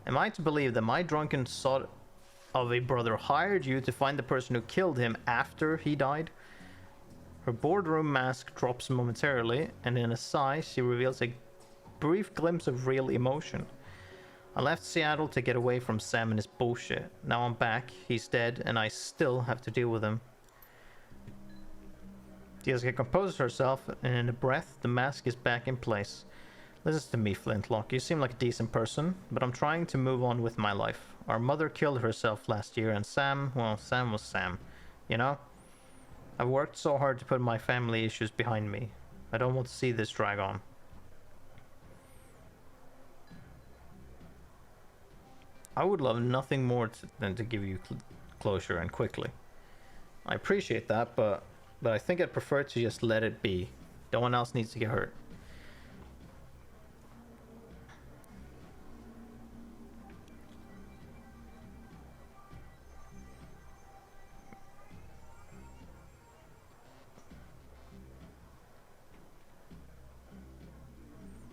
Am I to believe that my drunken sod of a brother hired you to find the person who killed him after he died? Her boardroom mask drops momentarily, and in a sigh, she reveals a brief glimpse of real emotion. I left Seattle to get away from Sam and his bullshit. Now I'm back, he's dead, and I still have to deal with him. Diaz composes herself, and in a breath, the mask is back in place. Listen to me, Flintlock. You seem like a decent person, but I'm trying to move on with my life. Our mother killed herself last year, and Sam, well, Sam was Sam. You know? I've worked so hard to put my family issues behind me. I don't want to see this drag on. I would love nothing more than to give you closure, and quickly. I appreciate that, but I think I'd prefer to just let it be. No one else needs to get hurt.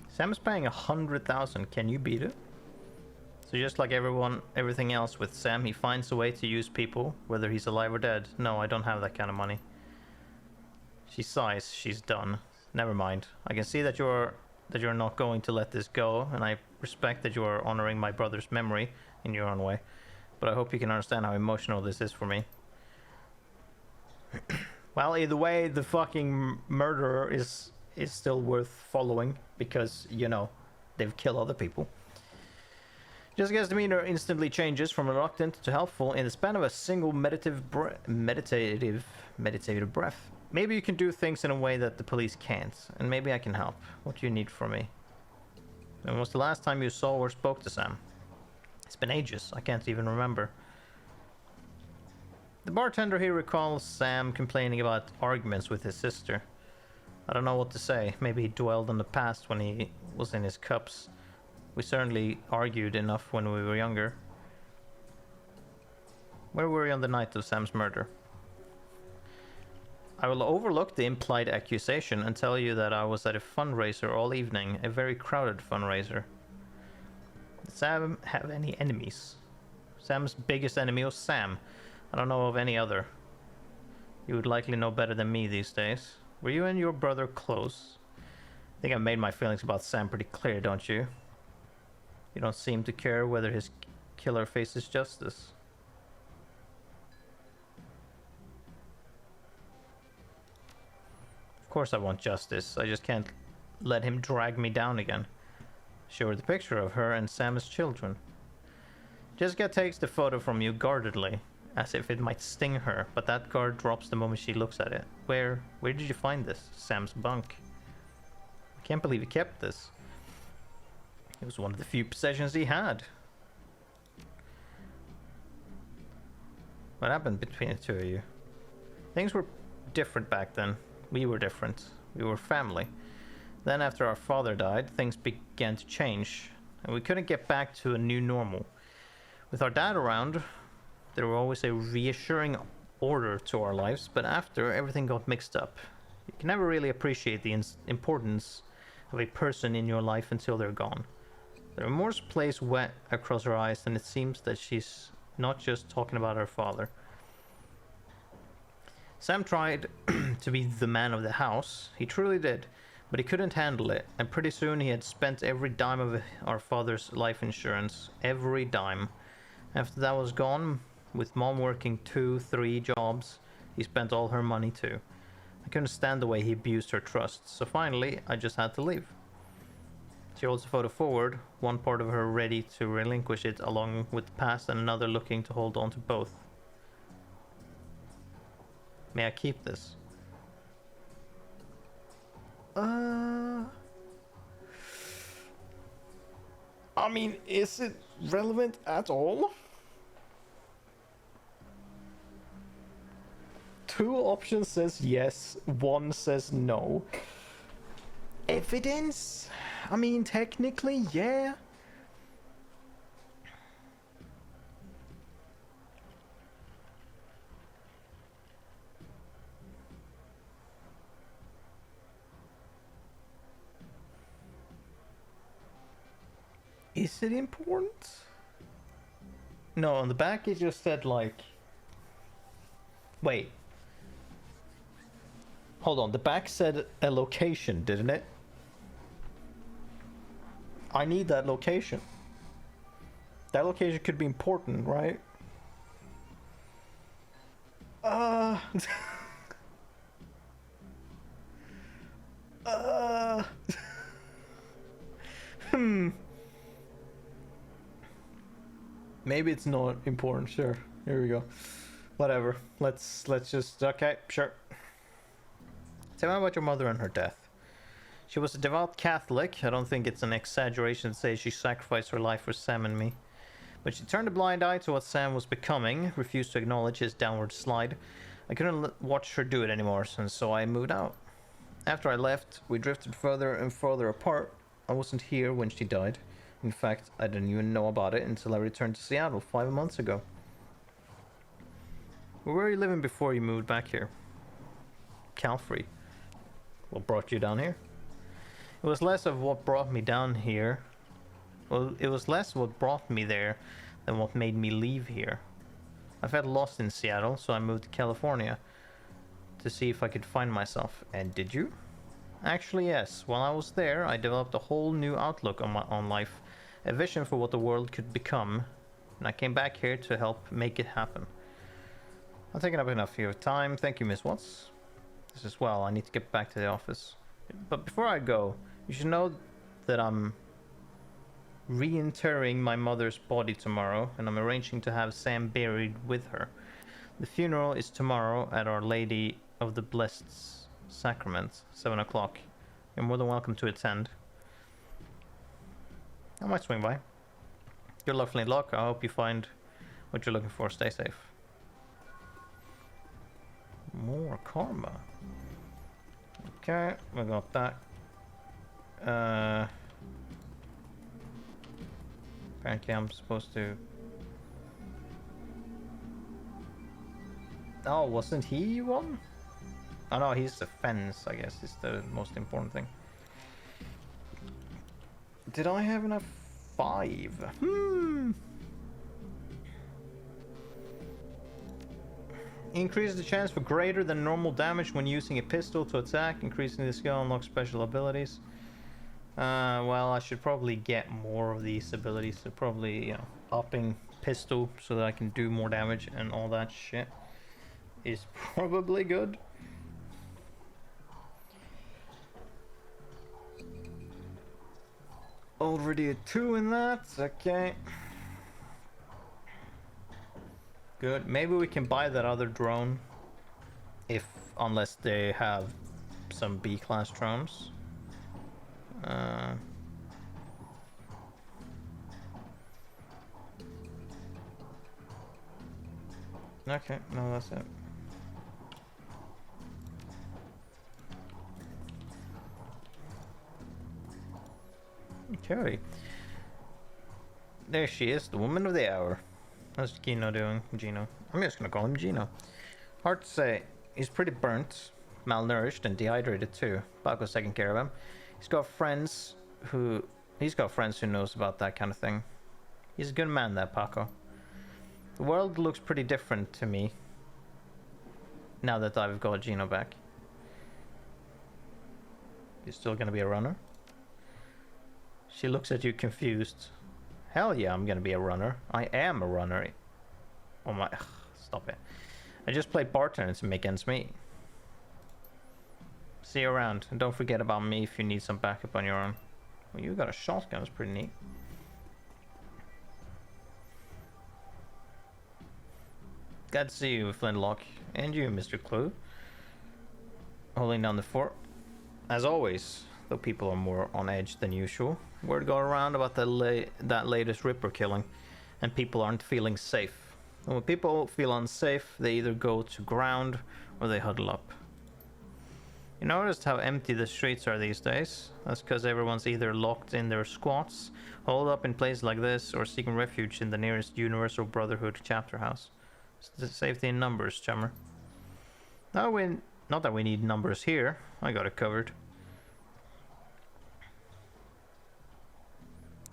Sam's paying 100,000. Can you beat it? So just like everything else with Sam, he finds a way to use people, whether he's alive or dead. No, I don't have that kind of money. She sighs. She's done. Never mind. I can see that you're not going to let this go, and I respect that you are honoring my brother's memory in your own way. But I hope you can understand how emotional this is for me. Well, either way, the fucking murderer is still worth following, because, you know, they've killed other people. Jessica's demeanor instantly changes from reluctant to helpful in the span of a single meditative breath. Maybe you can do things in a way that the police can't, and maybe I can help. What do you need from me? When was the last time you saw or spoke to Sam? It's been ages. I can't even remember. The bartender here recalls Sam complaining about arguments with his sister. I don't know what to say. Maybe he dwelled on the past when he was in his cups. We certainly argued enough when we were younger. Where were you on the night of Sam's murder? I will overlook the implied accusation and tell you that I was at a fundraiser all evening, a very crowded fundraiser. Did Sam have any enemies? Sam's biggest enemy was Sam. I don't know of any other. You would likely know better than me these days. Were you and your brother close? I think I've made my feelings about Sam pretty clear, don't you? You don't seem to care whether his killer faces justice. Of course I want justice. I just can't let him drag me down again. Show her the picture of her and Sam's children. Jessica takes the photo from you guardedly, as if it might sting her, but that guard drops the moment she looks at it. Where did you find this? Sam's bunk. I can't believe he kept this. It was one of the few possessions he had. What happened between the two of you? Things were different back then. We were different. We were family. Then after our father died, things began to change, and we couldn't get back to a new normal. With our dad around, there was always a reassuring order to our lives, but after, everything got mixed up. You can never really appreciate the importance of a person in your life until they're gone. The remorse plays wet across her eyes, and it seems that she's not just talking about her father. Sam tried to be the man of the house. He truly did, but he couldn't handle it, and pretty soon he had spent every dime of our father's life insurance. Every dime. After that was gone, with Mom working 2-3 jobs, he spent all her money too. I couldn't stand the way he abused her trust, so finally I just had to leave. She holds the photo forward, one part of her ready to relinquish it along with the past and another looking to hold on to both. May I keep this? I mean, is it relevant at all? Two options says yes, one says no. Evidence? I mean, technically, yeah. Is it important? No, on the back it just said like... Wait. Hold on, the back said a location, didn't it? I need that location. That location could be important, right? uh... Hmm. Maybe it's not important. Sure. Here we go. Whatever. Let's just... Okay, sure. Tell me about your mother and her death. She was a devout Catholic. I don't think it's an exaggeration to say she sacrificed her life for Sam and me. But she turned a blind eye to what Sam was becoming, refused to acknowledge his downward slide. I couldn't watch her do it anymore, and so I moved out. After I left, we drifted further and further apart. I wasn't here when she died. In fact, I didn't even know about it until I returned to Seattle 5 months ago. Where were you living before you moved back here? Calfrey. What brought you down here? It was less of what brought me down here. Well, it was less what brought me there than what made me leave here. I felt lost in Seattle, so I moved to California to see if I could find myself. And did you? Actually, yes. While I was there, I developed a whole new outlook on life, a vision for what the world could become, and I came back here to help make it happen. I've taken up enough of your time. Thank you, Miss Watts. This is well. I need to get back to the office. But before I go, you should know that I'm reinterring my mother's body tomorrow, and I'm arranging to have Sam buried with her. The funeral is tomorrow at Our Lady of the Blessed Sacrament, 7 o'clock. You're more than welcome to attend. I might swing by. Good luck, Flintlock. I hope you find what you're looking for. Stay safe. More karma. Okay, we got that. Apparently I'm supposed to... Oh, wasn't he one? Oh no, he's the fence, I guess, is the most important thing. Did I have enough? 5? Increases the chance for greater than normal damage when using a pistol to attack, increasing the skill unlocks special abilities. Well, I should probably get more of these abilities, so probably, you know, upping pistol so that I can do more damage and all that shit is probably good. Already a 2 in that, okay. Good, maybe we can buy that other drone, unless they have some B-class drones. Okay, no, that's it. Okay. There she is, the woman of the hour. How's Gino doing? Gino. I'm just gonna call him Gino. Hard to say. He's pretty burnt, malnourished, and dehydrated too. Paco's taking care of him. He's got friends who knows about that kind of thing. He's a good man, that Paco. The world looks pretty different to me now that I've got Gino back. You're still gonna be a runner? She looks at you confused. Hell yeah, I'm gonna be a runner. I am a runner. Oh my... Stop it. I just play bartender to make ends meet. See you around. And don't forget about me if you need some backup on your own. Well, you got a shotgun. It's pretty neat. Glad to see you, Flintlock. And you, Mr. Clue. Holding down the fort. As always, though people are more on edge than usual, word got around about that latest Ripper killing, and people aren't feeling safe. And when people feel unsafe, they either go to ground or they huddle up. You noticed how empty the streets are these days? That's because everyone's either locked in their squats, holed up in places like this, or seeking refuge in the nearest Universal Brotherhood chapter house. It's safety in numbers, chummer. Not that we need numbers here. I got it covered.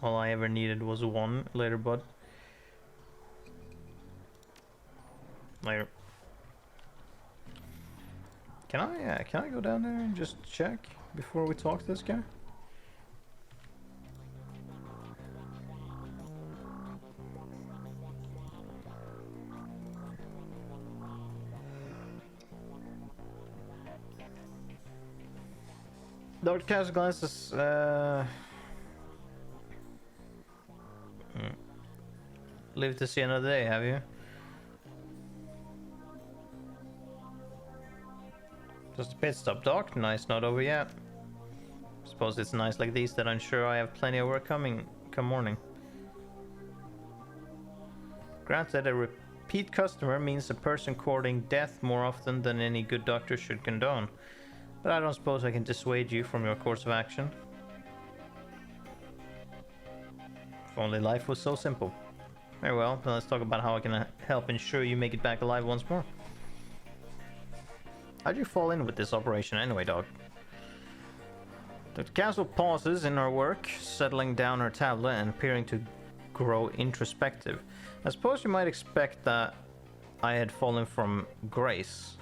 All I ever needed was one. Later, bud. Later. Can I go down there and just check before we talk to this guy? Dr. Cast glances, live to see another day, have you? Just a pit stop, Doc. Nice, not over yet. Suppose it's nights like these that I'm sure I have plenty of work coming come morning. Granted, a repeat customer means a person courting death more often than any good doctor should condone. But I don't suppose I can dissuade you from your course of action. If only life was so simple. Very well, then let's talk about how I can help ensure you make it back alive once more. How'd you fall in with this operation anyway, dog? Dr. Castle pauses in her work, settling down her tablet and appearing to grow introspective. I suppose you might expect that I had fallen from grace.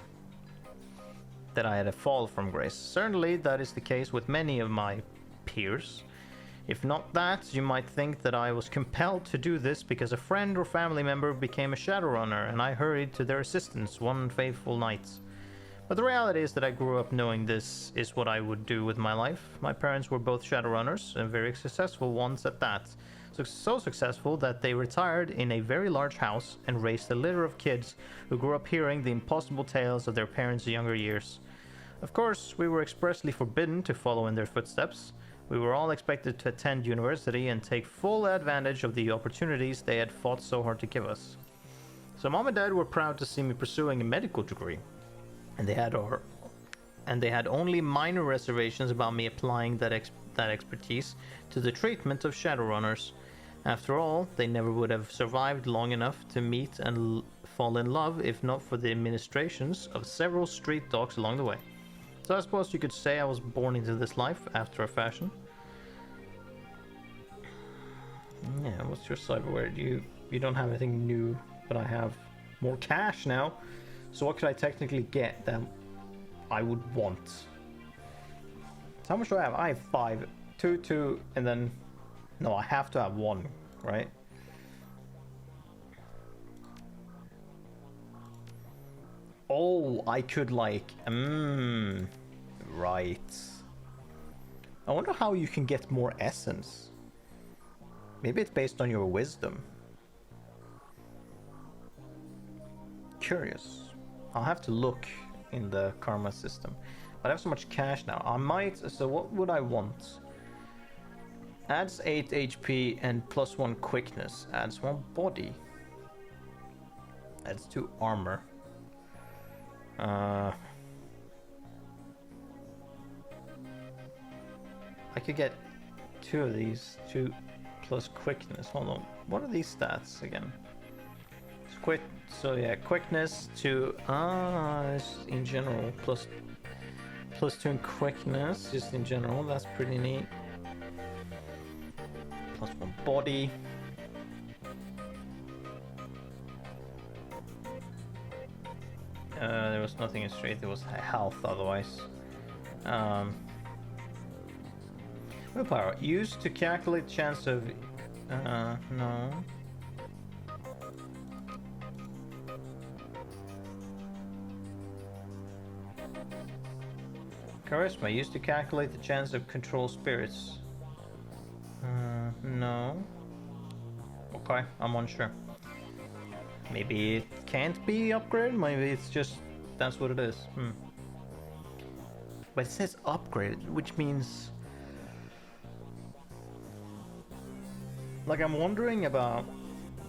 That I had a fall from grace. Certainly that is the case with many of my peers. If not that, you might think that I was compelled to do this because a friend or family member became a Shadowrunner and I hurried to their assistance one fateful night. But the reality is that I grew up knowing this is what I would do with my life. My parents were both Shadowrunners, and very successful ones at that. So successful that they retired in a very large house and raised a litter of kids who grew up hearing the impossible tales of their parents' younger years. Of course, we were expressly forbidden to follow in their footsteps. We were all expected to attend university and take full advantage of the opportunities they had fought so hard to give us. So Mom and Dad were proud to see me pursuing a medical degree, and they had only minor reservations about me applying that expertise to the treatment of Shadowrunners. After all, they never would have survived long enough to meet and fall in love if not for the administrations of several street dogs along the way. So I suppose you could say I was born into this life after a fashion. Yeah, what's your cyberware? You don't have anything new, but I have more cash now. So what could I technically get that I would want? So how much do I have? I have 5. 2, and then... No, I have to have 1, right? Oh, I could like... right. I wonder how you can get more essence. Maybe it's based on your wisdom. Curious. I'll have to look in the karma system. But I have so much cash now. I might... So what would I want? Adds 8 HP and plus 1 quickness. Adds 1 body. Adds 2 armor. I could get 2 of these. 2 plus quickness. Hold on. What are these stats again? So yeah, quickness to in general plus 2 in quickness just in general. That's pretty neat. Plus 1 body. There was nothing in straight. There was health otherwise. Willpower used to calculate chance of. No. Charisma used to calculate the chance of control spirits. No. Okay, I'm unsure. Maybe it can't be upgraded. Maybe it's just that's what it is. But it says upgraded, which means... Like, I'm wondering about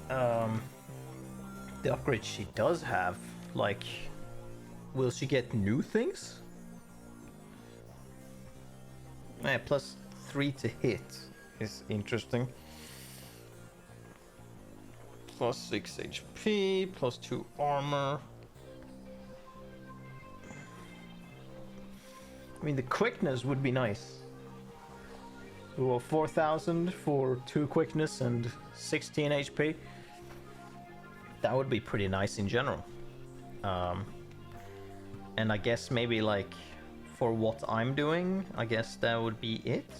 the upgrade she does have. Like, will she get new things? Yeah, plus 3 to hit is interesting. Plus 6 HP, plus 2 armor. I mean, the quickness would be nice. Ooh, 4,000 for 2 quickness and 16 HP. That would be pretty nice in general. And I guess maybe like for what I'm doing, I guess that would be it.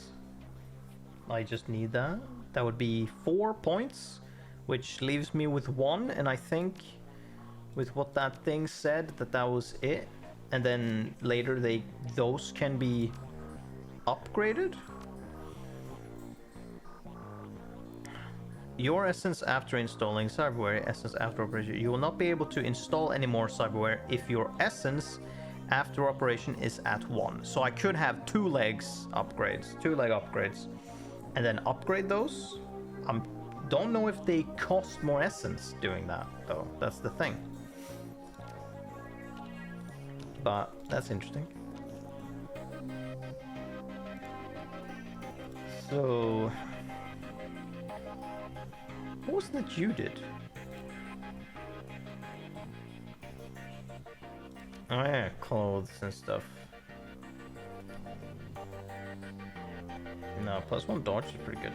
I just need that. That would be 4 points, which leaves me with 1, and I think with what that thing said that was it. And then later those can be upgraded. Your essence after installing cyberware, essence after operation. You will not be able to install any more cyberware if your essence after operation is at 1. So I could have 2 leg upgrades, and then upgrade those. I don't know if they cost more essence doing that, though. That's the thing. But that's interesting. So... what was that you did? Oh yeah, clothes and stuff. No, +1 dodge is pretty good.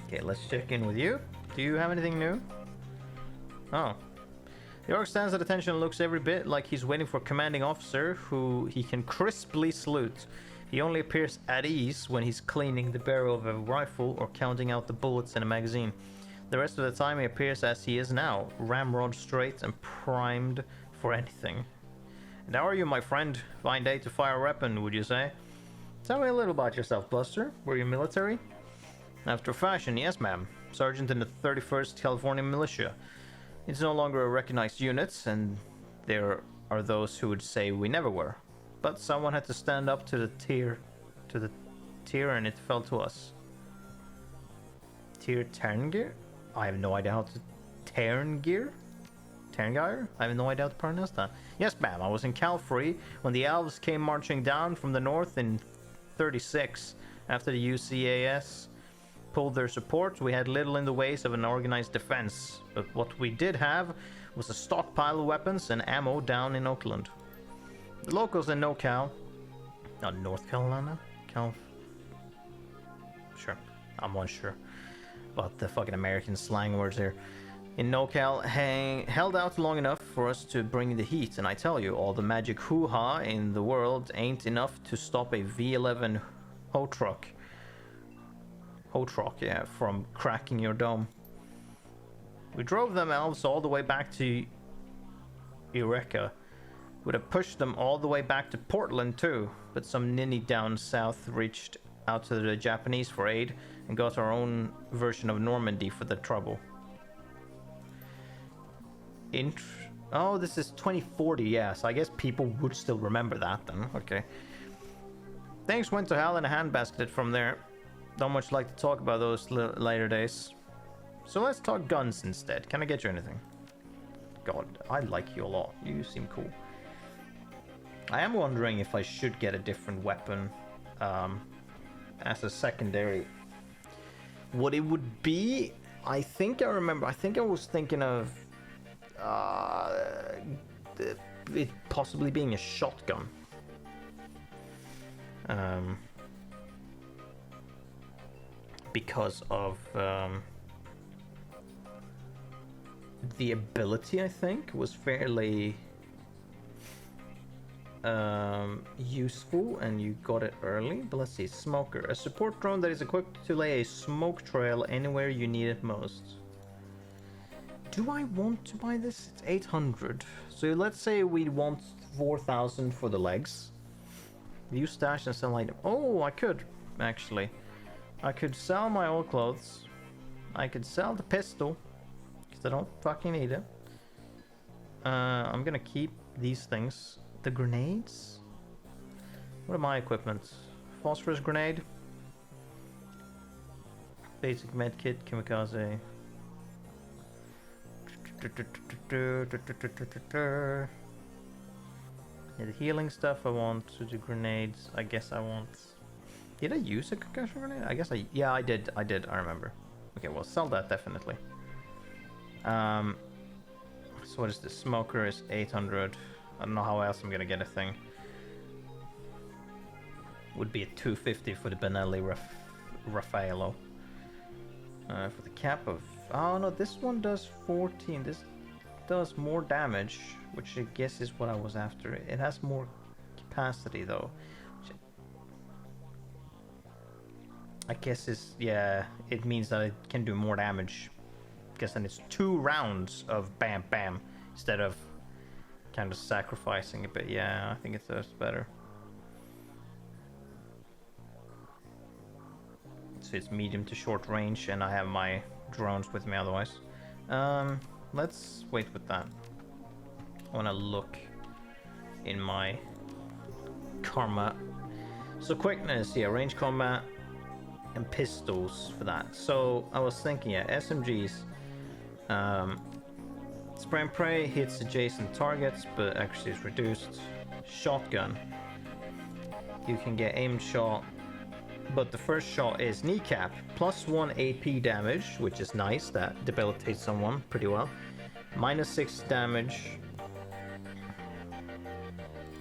Okay, let's check in with you. Do you have anything new? Oh. The orc stands at attention and looks every bit like he's waiting for a commanding officer who he can crisply salute. He only appears at ease when he's cleaning the barrel of a rifle or counting out the bullets in a magazine. The rest of the time he appears as he is now, ramrod straight and primed for anything. And how are you, my friend? Fine day to fire a weapon, would you say? Tell me a little about yourself, Buster. Were you military? After fashion, yes ma'am. Sergeant in the 31st California Militia. It's no longer a recognized unit, and there are those who would say we never were. But someone had to stand up to the tier, and it fell to us. Tier Terngir? I have no idea how to... Terngir? Terngir? I have no idea how to pronounce that. Yes, ma'am, I was in Calfrey when the elves came marching down from the north in 36. After the UCAS pulled their support, we had little in the ways of an organized defense. But what we did have was a stockpile of weapons and ammo down in Oakland. The locals in NorCal... Not North Carolina? Sure, I'm unsure about the fucking American slang words here. In NorCal, held out long enough for us to bring the heat, and I tell you, all the magic hoo-ha in the world ain't enough to stop a V11 Ho-Truck, yeah, from cracking your dome. We drove them elves all the way back to Eureka. Would have pushed them all the way back to Portland too, but some ninny down south reached out to the Japanese for aid and got our own version of Normandy for the trouble. Oh, this is 2040, yeah, so I guess people would still remember that then, okay. Things went to hell in a handbasket from there. Don't much like to talk about those later days. So let's talk guns instead. Can I get you anything? God, I like you a lot. You seem cool. I am wondering if I should get a different weapon as a secondary. What it would be, I think I was thinking of it possibly being a shotgun. Because of the ability, I think, was fairly useful, and you got it early. But let's see, smoker, a support drone that is equipped to lay a smoke trail anywhere you need it most. Do I want to buy this? It's 800. So let's say we want 4,000 for the legs. View stash and sell item. Oh, I could actually. I could sell my old clothes. I could sell the pistol because I don't fucking need it. I'm gonna keep these things. The grenades? What are my equipment? Phosphorus grenade. Basic medkit, kamikaze. Yeah, the healing stuff I want. To the grenades, I guess I want. Did I use a concussion grenade? I guess yeah, I did. I remember. Okay, well, sell that definitely. So what is this? Smoker is 800. I don't know how else I'm gonna get a thing. Would be a 250 for the Benelli Raffaello. For the cap of... Oh no, this one does 14. This does more damage, which I guess is what I was after. It has more capacity though. I guess is, yeah, it means that it can do more damage. Because then it's 2 rounds of bam bam instead of kind of sacrificing it. But yeah, I think it does better. So it's medium to short range, and I have my drones with me otherwise. Let's wait with that. I want to look in my karma. So quickness, yeah, range combat and pistols for that. So I was thinking, yeah, SMGs. Spray and pray hits adjacent targets, but actually is reduced. Shotgun. You can get aimed shot, but the first shot is kneecap, +1 AP damage, which is nice. That debilitates someone pretty well. -6 damage.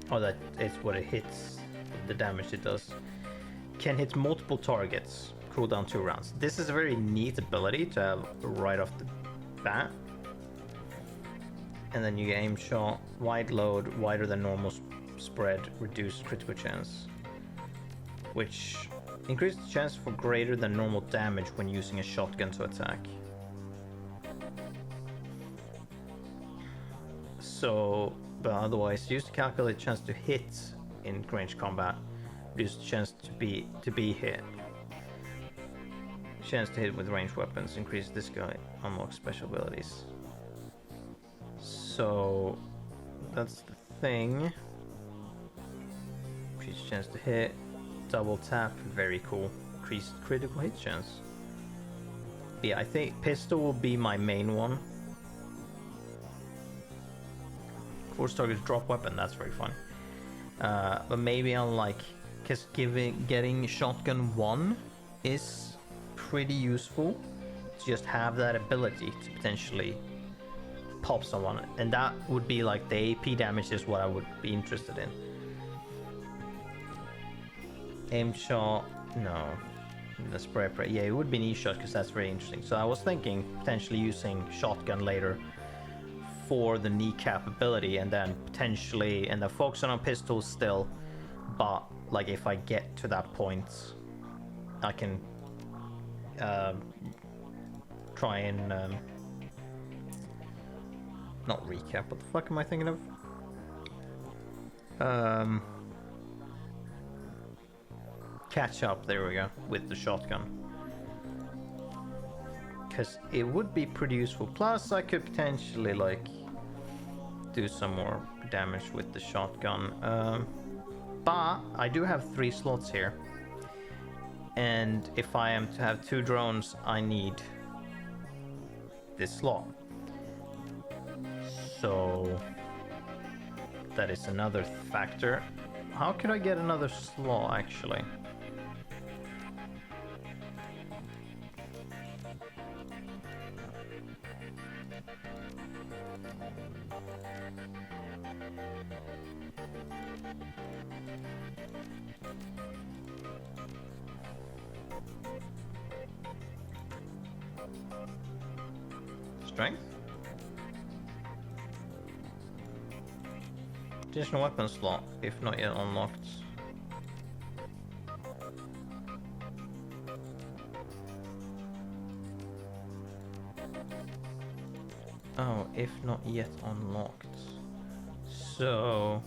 Oh, that is what it hits. The damage it does. Can hit multiple targets. Cooldown 2 rounds. This is a very neat ability to have right off the bat. And then you get aim shot, wide load, wider than normal spread, reduced critical chance, which increases the chance for greater than normal damage when using a shotgun to attack. So, but otherwise, use to calculate chance to hit in range combat, reduce the chance to be hit. Chance to hit with ranged weapons, increase this guy, unlock special abilities. So that's the thing. Increased chance to hit, double tap, very cool. Increased critical hit chance. Yeah, I think pistol will be my main one. Force targets drop weapon, that's very fun. But maybe on like, cause getting shotgun 1 is pretty useful. To just have that ability to potentially pop someone, and that would be like the AP damage is what I would be interested in. Aim shot, no. The spray pray, yeah, it would be knee shot because that's very interesting. So I was thinking potentially using shotgun later for the kneecap ability, and then potentially and then focusing on pistols still. But like if I get to that point, I can try and not recap. What the fuck am I thinking of? Catch up. There we go with the shotgun, because it would be pretty useful. Plus, I could potentially like do some more damage with the shotgun. But I do have 3 slots here, and if I am to have 2 drones, I need this slot. So that is another factor. How could I get another slot actually? Strength? Additional weapon slot, if not yet unlocked. Oh, if not yet unlocked. So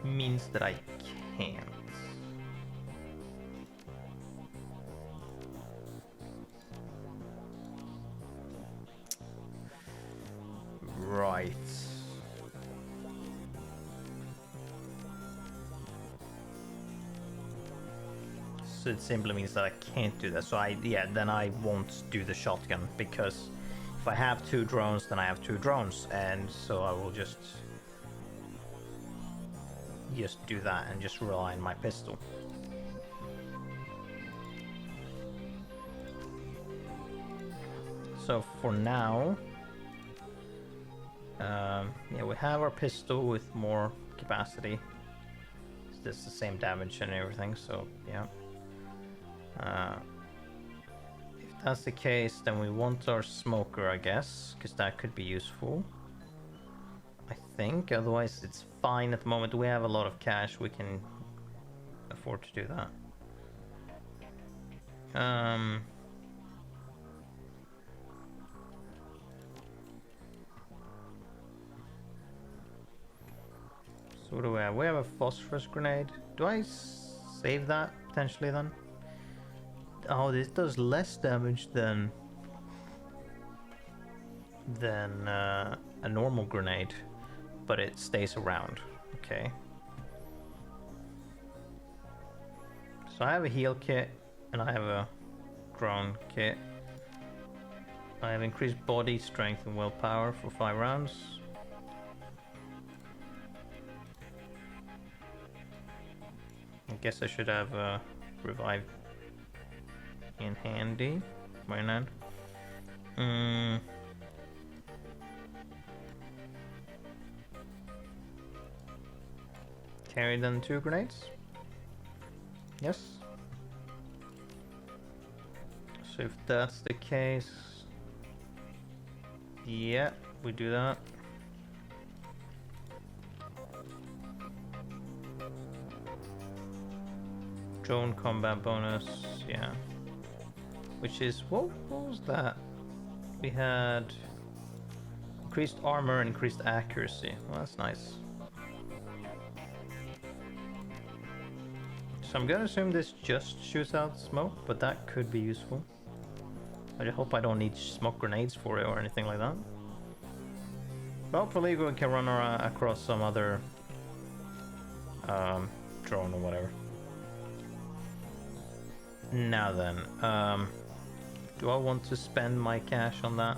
means that I can't. So it simply means that I can't do that. So then I won't do the shotgun, because if I have 2 drones, then I have 2 drones, and so I will just do that and just rely on my pistol. So for now, yeah, we have our pistol with more capacity. It's the same damage and everything, so yeah. If that's the case, then we want our smoker, I guess, because that could be useful. I think, otherwise it's fine at the moment. We have a lot of cash, we can afford to do that. So what do we have? We have a phosphorus grenade. Do I save that potentially then? Oh, this does less damage than a normal grenade, but it stays around. Okay. So I have a heal kit and I have a drone kit. I have increased body strength and willpower for 5 rounds. I guess I should have a revive in handy. Why not? Carry then 2 grenades. Yes. So if that's the case, yeah, we do that. Drone combat bonus, yeah. Which is, what was that? We had increased armor and increased accuracy. Well, that's nice. So I'm gonna assume this just shoots out smoke, but that could be useful. I hope I don't need smoke grenades for it or anything like that. Hopefully we can run across some other drone or whatever. Now then, do I want to spend my cash on that?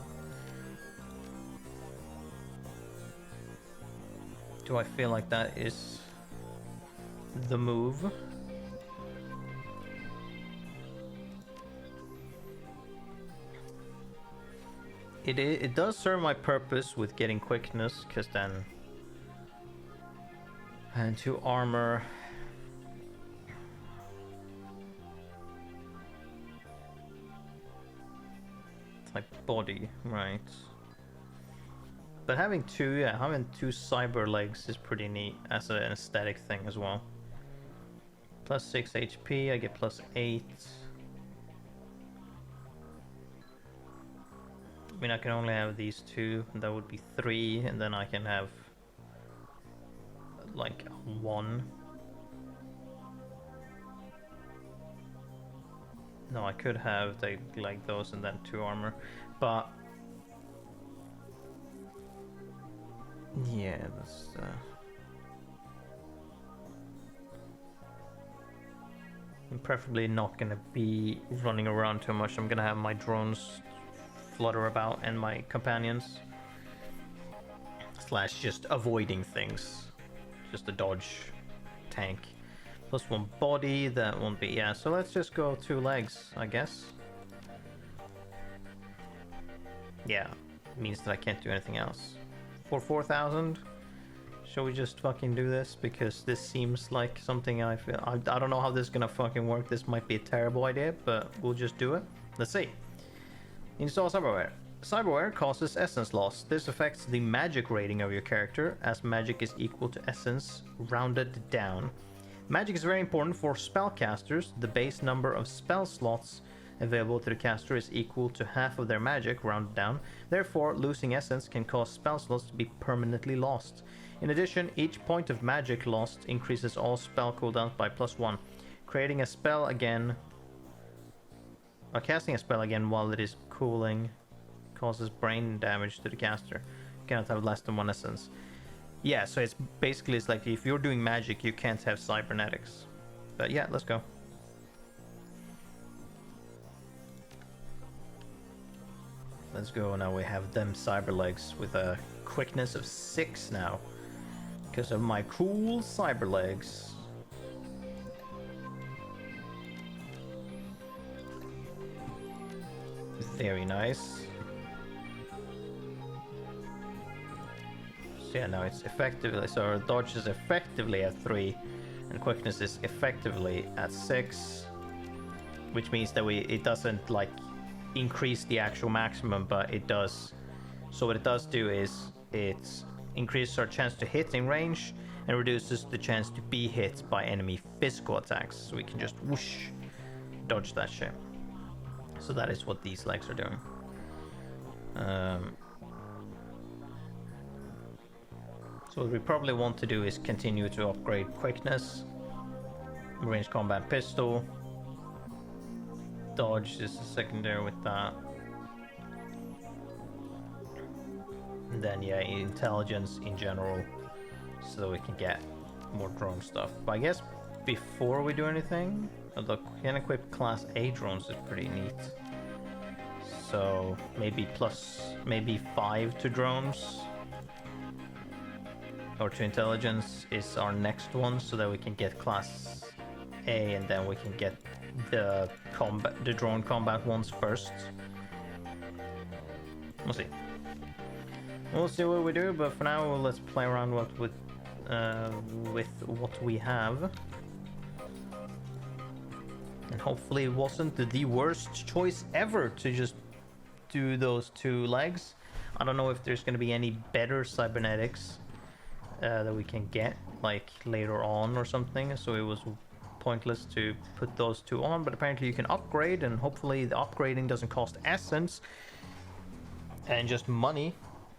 Do I feel like that is the move? It does serve my purpose with getting quickness, because then... And 2 armor... Like body, right? But having 2, yeah, having 2 cyber legs is pretty neat as an aesthetic thing as well. Plus 6 HP, I get plus 8. I mean, I can only have these 2, and that would be 3, and then I can have like 1. No, I could have like those and then 2 armor, but yeah, that's I'm preferably not gonna be running around too much. I'm gonna have my drones flutter about and my companions / just avoiding things, just a dodge tank. Plus 1 body, that won't be... Yeah, so let's just go 2 legs, I guess. Yeah, it means that I can't do anything else. For 4,000, shall we just fucking do this? Because this seems like something I feel... I don't know how this is gonna fucking work. This might be a terrible idea, but we'll just do it. Let's see. Install cyberware. Cyberware causes essence loss. This affects the magic rating of your character, as magic is equal to essence rounded down. Magic is very important for spellcasters. The base number of spell slots available to the caster is equal to half of their magic, rounded down. Therefore, losing essence can cause spell slots to be permanently lost. In addition, each point of magic lost increases all spell cooldowns by +1. Creating a spell again, or casting a spell again while it is cooling, causes brain damage to the caster. You cannot have less than 1 essence. Yeah, so it's basically, it's like if you're doing magic, you can't have cybernetics. But yeah, let's go. let's go. Now we have them cyber legs with a quickness of 6 now. Because of my cool cyber legs. Very nice. So yeah, now it's effectively, so our dodge is effectively at 3 and quickness is effectively at 6, which means that it doesn't like increase the actual maximum, but it does. So what it does do is it increases our chance to hit in range and reduces the chance to be hit by enemy physical attacks. So we can just whoosh, dodge that shit. So that is what these legs are doing. So what we probably want to do is continue to upgrade quickness, range combat pistol, dodge is a secondary with that, and then yeah, intelligence in general, so that we can get more drone stuff. But I guess before we do anything, the can equip class A drones is pretty neat. So maybe 5 to drones or to intelligence is our next one, so that we can get class A and then we can get the drone combat ones first. We'll see. We'll see what we do, but for now let's play around with what we have. And hopefully it wasn't the worst choice ever to just do those 2 legs. I don't know if there's going to be any better cybernetics that we can get like later on or something, so it was pointless to put those 2 on, but apparently you can upgrade, and hopefully the upgrading doesn't cost essence and just money,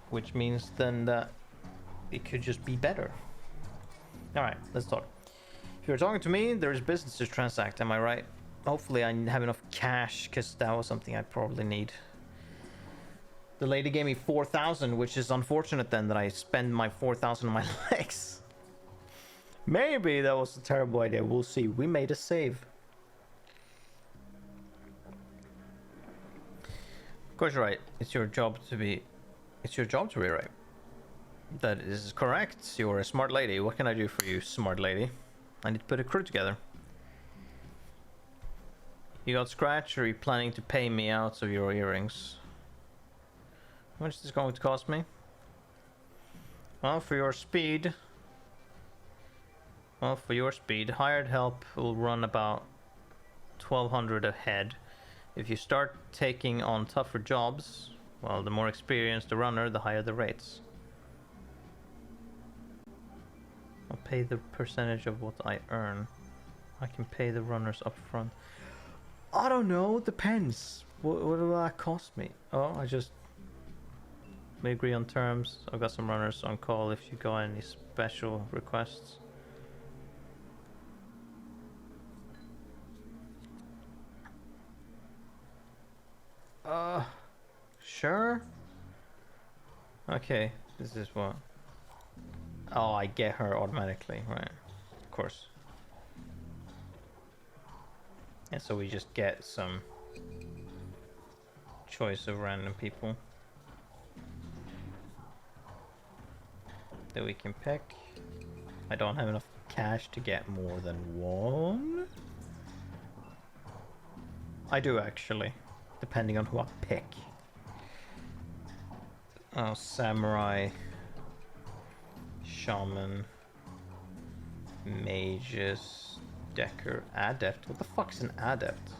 which means then that it could just be better. Alright, let's talk. If you're talking to me, there's business to transact, am I right? Hopefully I have enough cash, because that was something I probably need. The lady gave me 4,000, which is unfortunate then that I spend my 4,000 on my legs. Maybe that was a terrible idea, we'll see. We made a save. Of course you're right, it's your job to be right. That is correct, you're a smart lady. What can I do for you, smart lady? I need to put a crew together. You got scratched, or are you planning to pay me out of your earrings? How much is this going to cost me? Well, for your speed, hired help will run about 1,200 a head. If you start taking on tougher jobs, well, the more experienced the runner, the higher the rates. I'll pay the percentage of what I earn. I can pay the runners up front. I don't know, depends. What will that cost me? Oh, we agree on terms. I've got some runners on call if you got any special requests. Sure. Okay, this is what. Oh, I get her automatically, right? Of course. And so we just get some choice of random people that we can pick. I don't have enough cash to get more than 1. I do actually, depending on who I pick. Oh, samurai, shaman, mages, decker, adept. What the fuck's an adept?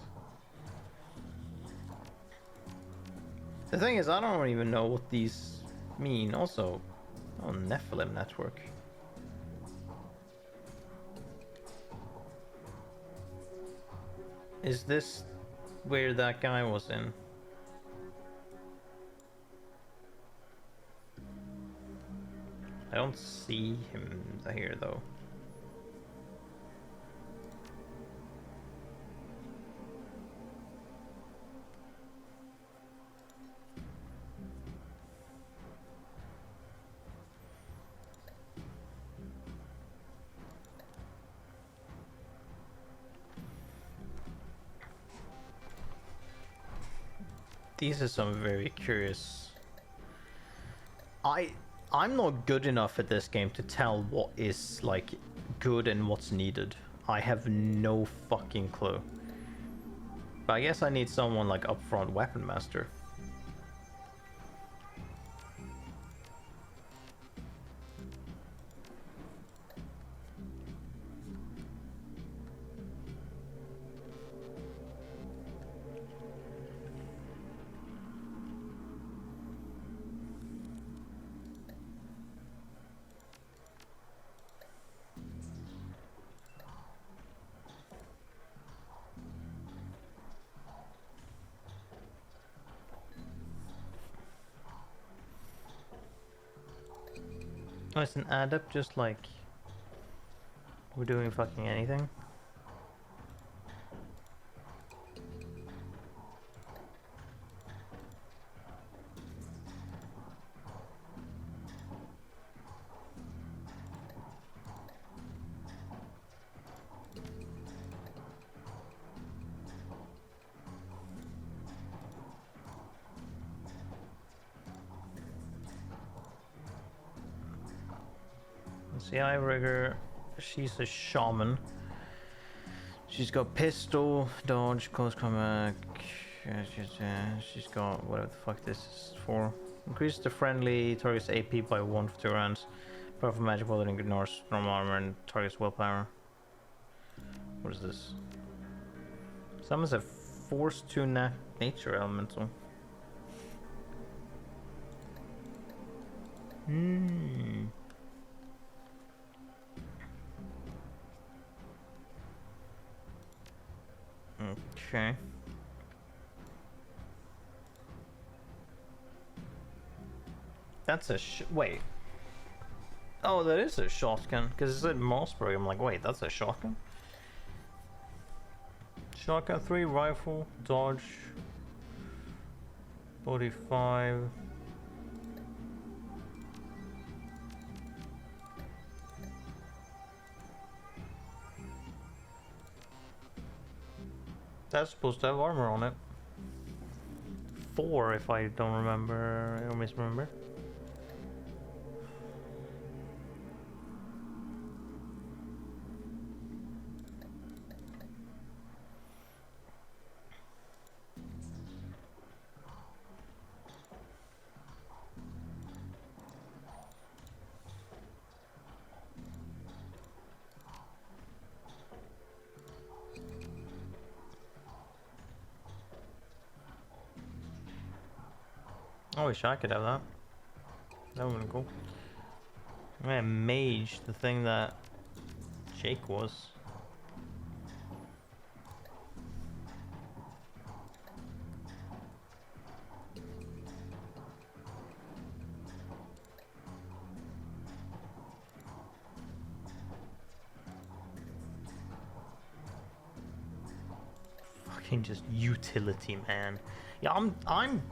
The thing is, I don't even know what these mean. Also, oh, Nephilim network. Is this where that guy was in? I don't see him here though. These are some very curious. I'm not good enough at this game to tell what is like good and what's needed. I have no fucking clue. But I guess I need someone like upfront weapon master. Oh, it's an adept, just like we're doing fucking anything. The eye rigger, she's a shaman. She's got pistol, dodge, close combat. She's got whatever the fuck this is for. Increases the friendly target's AP by 1 for 2 rounds. Powerful magic bullet ignores normal armor and target's willpower. What is this? Summons a force 2 nature elemental. Okay. That's a wait. Oh, that is a shotgun. Because it said Mossberg. I'm like, wait, that's a shotgun? Shotgun 3, rifle, dodge, body 5. That's supposed to have armor on it. 4 if I don't remember or misremember. I wish I could have that. That would have been cool. Man, mage, the thing that Jake was. Fucking just utility, man. Yeah, I'm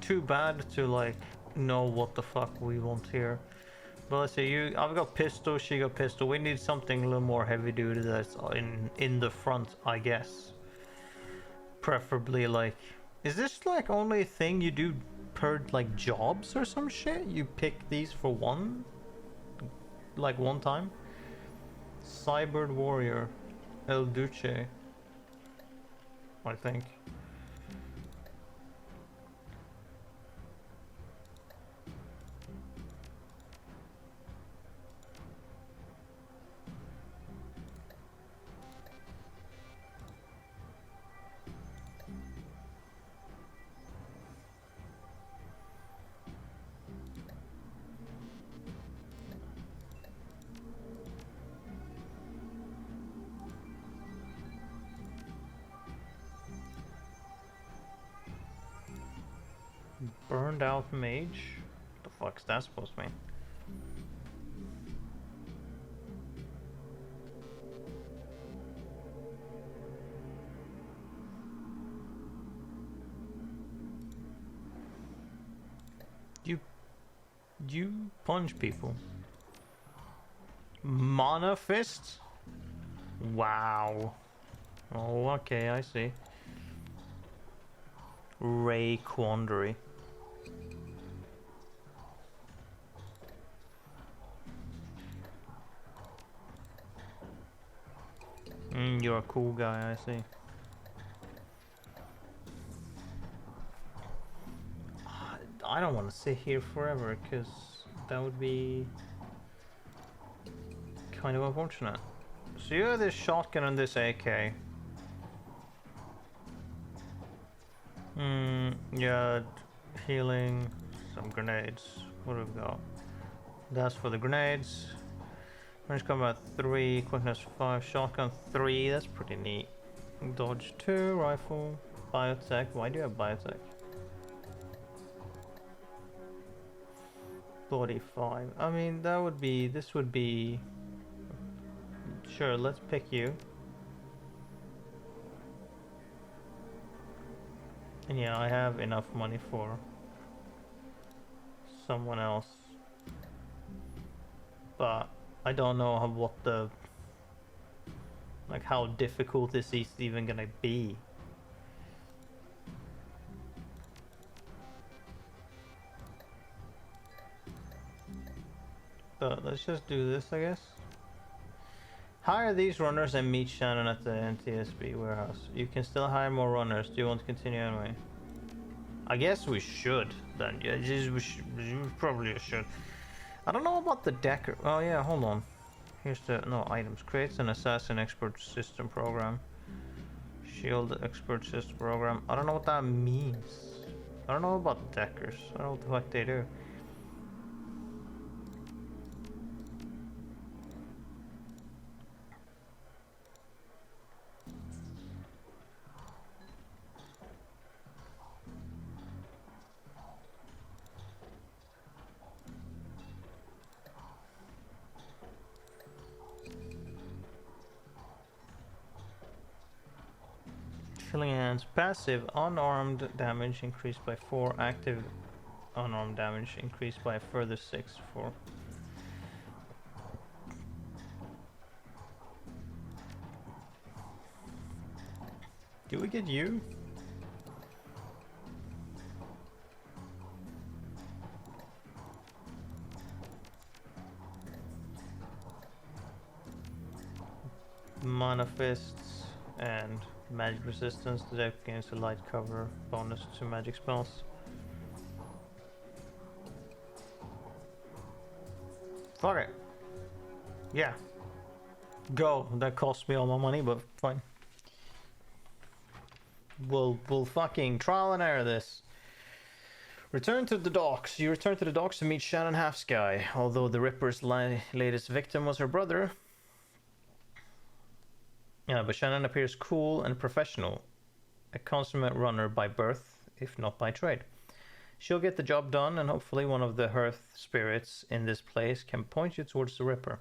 too bad to like know what the fuck we want here. But let's see, I've got pistol, she got pistol. We need something a little more heavy duty that's in the front, I guess. Preferably like, is this like only a thing you do per like jobs or some shit? You pick these for one time? Cybered warrior, El Duce, I think. Burned out mage? What the fuck's that supposed to mean? You punch people. Mana fist? Wow. Oh, okay, I see. Ray Quandary. You're a cool guy, I see. I don't want to sit here forever, because that would be kind of unfortunate. So you have this shotgun and this AK. Yeah, healing, some grenades. What have we got? That's for the grenades. Range combat 3, quickness 5, shotgun 3, that's pretty neat. Dodge 2, rifle, biotech. Why do you have biotech? Body 5. I mean, that would be, this would be... Sure, let's pick you. And yeah, I have enough money for someone else. But I don't know what the... like how difficult this is even gonna be. But let's just do this, I guess. Hire these runners and meet Shannon at the NTSB warehouse. You can still hire more runners. Do you want to continue anyway? I guess we should then. Yeah, we probably should. I don't know about the Decker. Oh yeah, hold on. Here's the no items. Creates an assassin expert system program. Shield expert system program. I don't know what that means. I don't know about Deckers. I don't know what the heck they do. Chilling hands. Passive unarmed damage increased by 4. Active unarmed damage increased by a further 6. 4. Do we get you? Mana fists and magic resistance detect against a light cover bonus to magic spells. Fuck it. Yeah. Go. That cost me all my money, but fine. We'll fucking trial and error this. Return to the docks. You return to the docks to meet Shannon Halfsky. Although the Ripper's latest victim was her brother. Yeah, but Shannon appears cool and professional. A consummate runner by birth, if not by trade. She'll get the job done, and hopefully one of the hearth spirits in this place can point you towards the Ripper.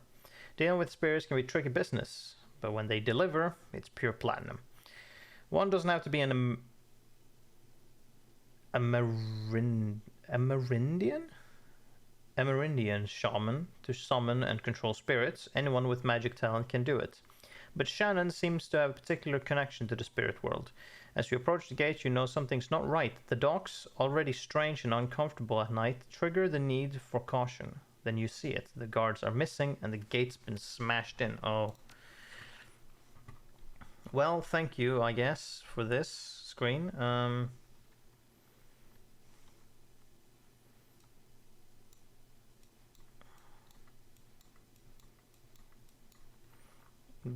Dealing with spirits can be tricky business, but when they deliver, it's pure platinum. One doesn't have to be a Amerindian shaman to summon and control spirits. Anyone with magic talent can do it. But Shannon seems to have a particular connection to the spirit world. As you approach the gate, you know something's not right. The docks, already strange and uncomfortable at night, trigger the need for caution. Then you see it. The guards are missing and the gate's been smashed in. Oh. Well, thank you, I guess, for this screen.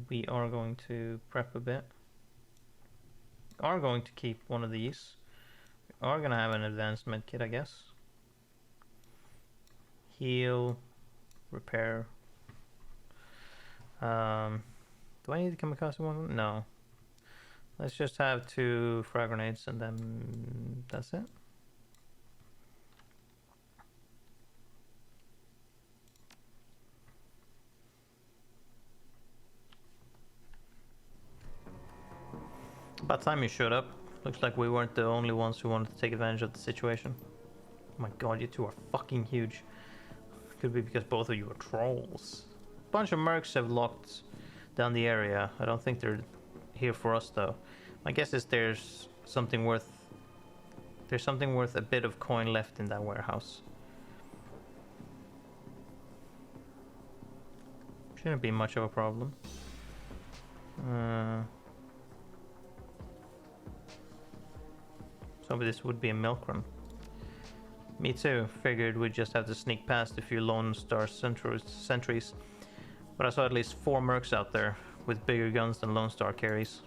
We are going to prep a bit. We are going to keep one of these. We are going to have an advanced medkit, I guess. Heal. Repair. Do I need the kamikaze one? No. Let's just have 2 frag grenades and then that's it. About time you showed up. Looks like we weren't the only ones who wanted to take advantage of the situation. Oh my god, you two are fucking huge. Could be because both of you are trolls. A bunch of mercs have locked down the area. I don't think they're here for us though. My guess is there's something worth There's something worth a bit of coin left in that warehouse. Shouldn't be much of a problem. So this would be a milk run. Me too. Figured we'd just have to sneak past a few Lone Star sentries. But I saw at least 4 mercs out there with bigger guns than Lone Star carries.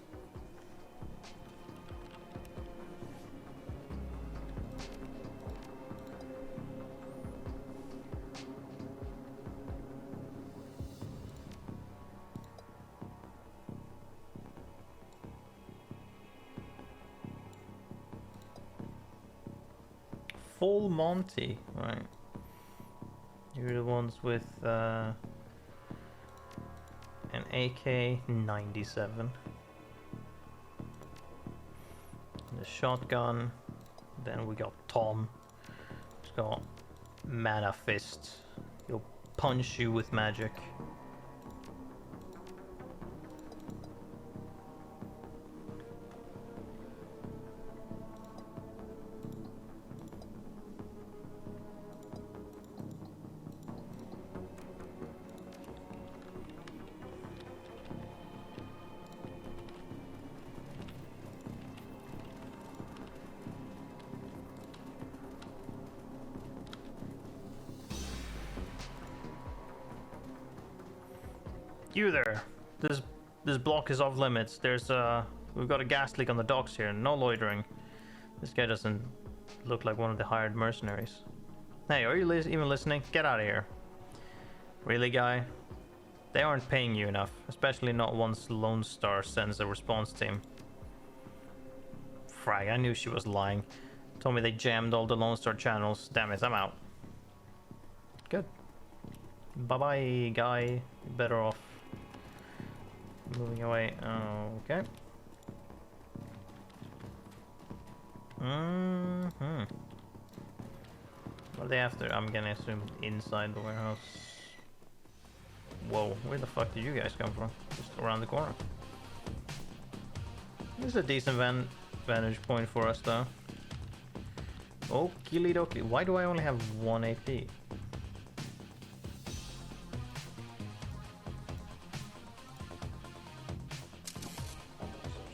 Full Monty, right? You're the ones with an AK-97, the shotgun. Then we got Tom. He's got Mana Fist. He'll punch you with magic. You there. This block is off limits. We've got a gas leak on the docks here. No loitering. This guy doesn't look like one of the hired mercenaries. Hey, are you even listening? Get out of here. Really, guy? They aren't paying you enough, especially not once Lone Star sends a response team. Frag, I knew she was lying. Told me they jammed all the Lone Star channels. Damn it, I'm out. Good. Bye-bye, guy. Better off moving away. Okay. What are they after? I'm gonna assume inside the warehouse. Whoa, where the fuck did you guys come from? Just around the corner. This is a decent vantage point for us though. Okie dokie. Why do I only have 1 AP?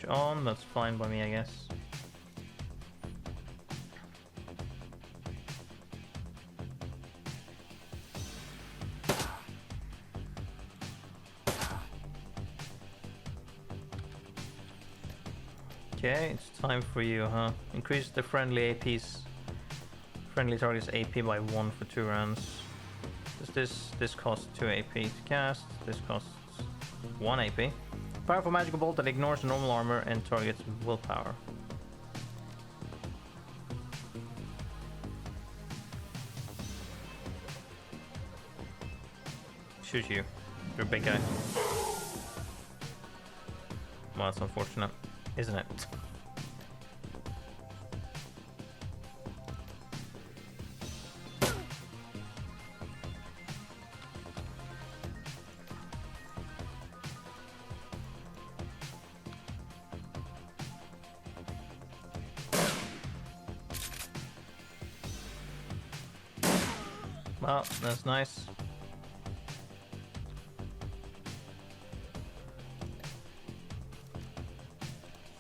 On, that's fine by me, I guess. Okay, it's time for you, huh? Increase the friendly target's AP by 1 for 2 rounds. This costs 2 AP to cast. This costs 1 AP. Powerful magical bolt that ignores normal armor and targets willpower. Shoot you. You're a big guy. Well, that's unfortunate, isn't it? Well, that's nice.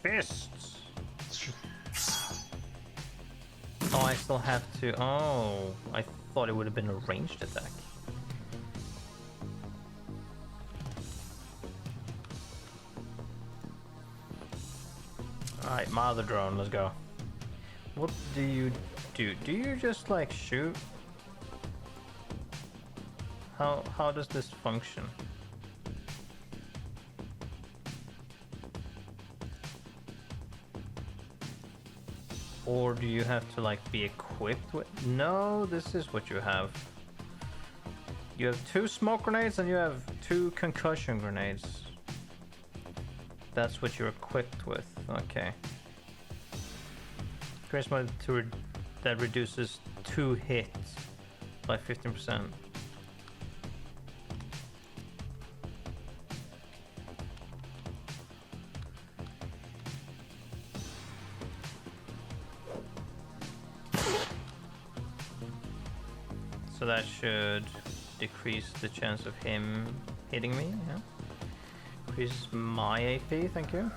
Fists! Oh, I still have to... Oh, I thought it would have been a ranged attack. Alright, Mother Drone, let's go. What do you do? Do you just like shoot? How does this function? Or do you have to like be equipped with? No, this is what you have. You have 2 smoke grenades and you have 2 concussion grenades. That's what you're equipped with. Okay. Charisma that reduces 2 hits by 15%. So that should decrease the chance of him hitting me, yeah. Increases my AP, thank you.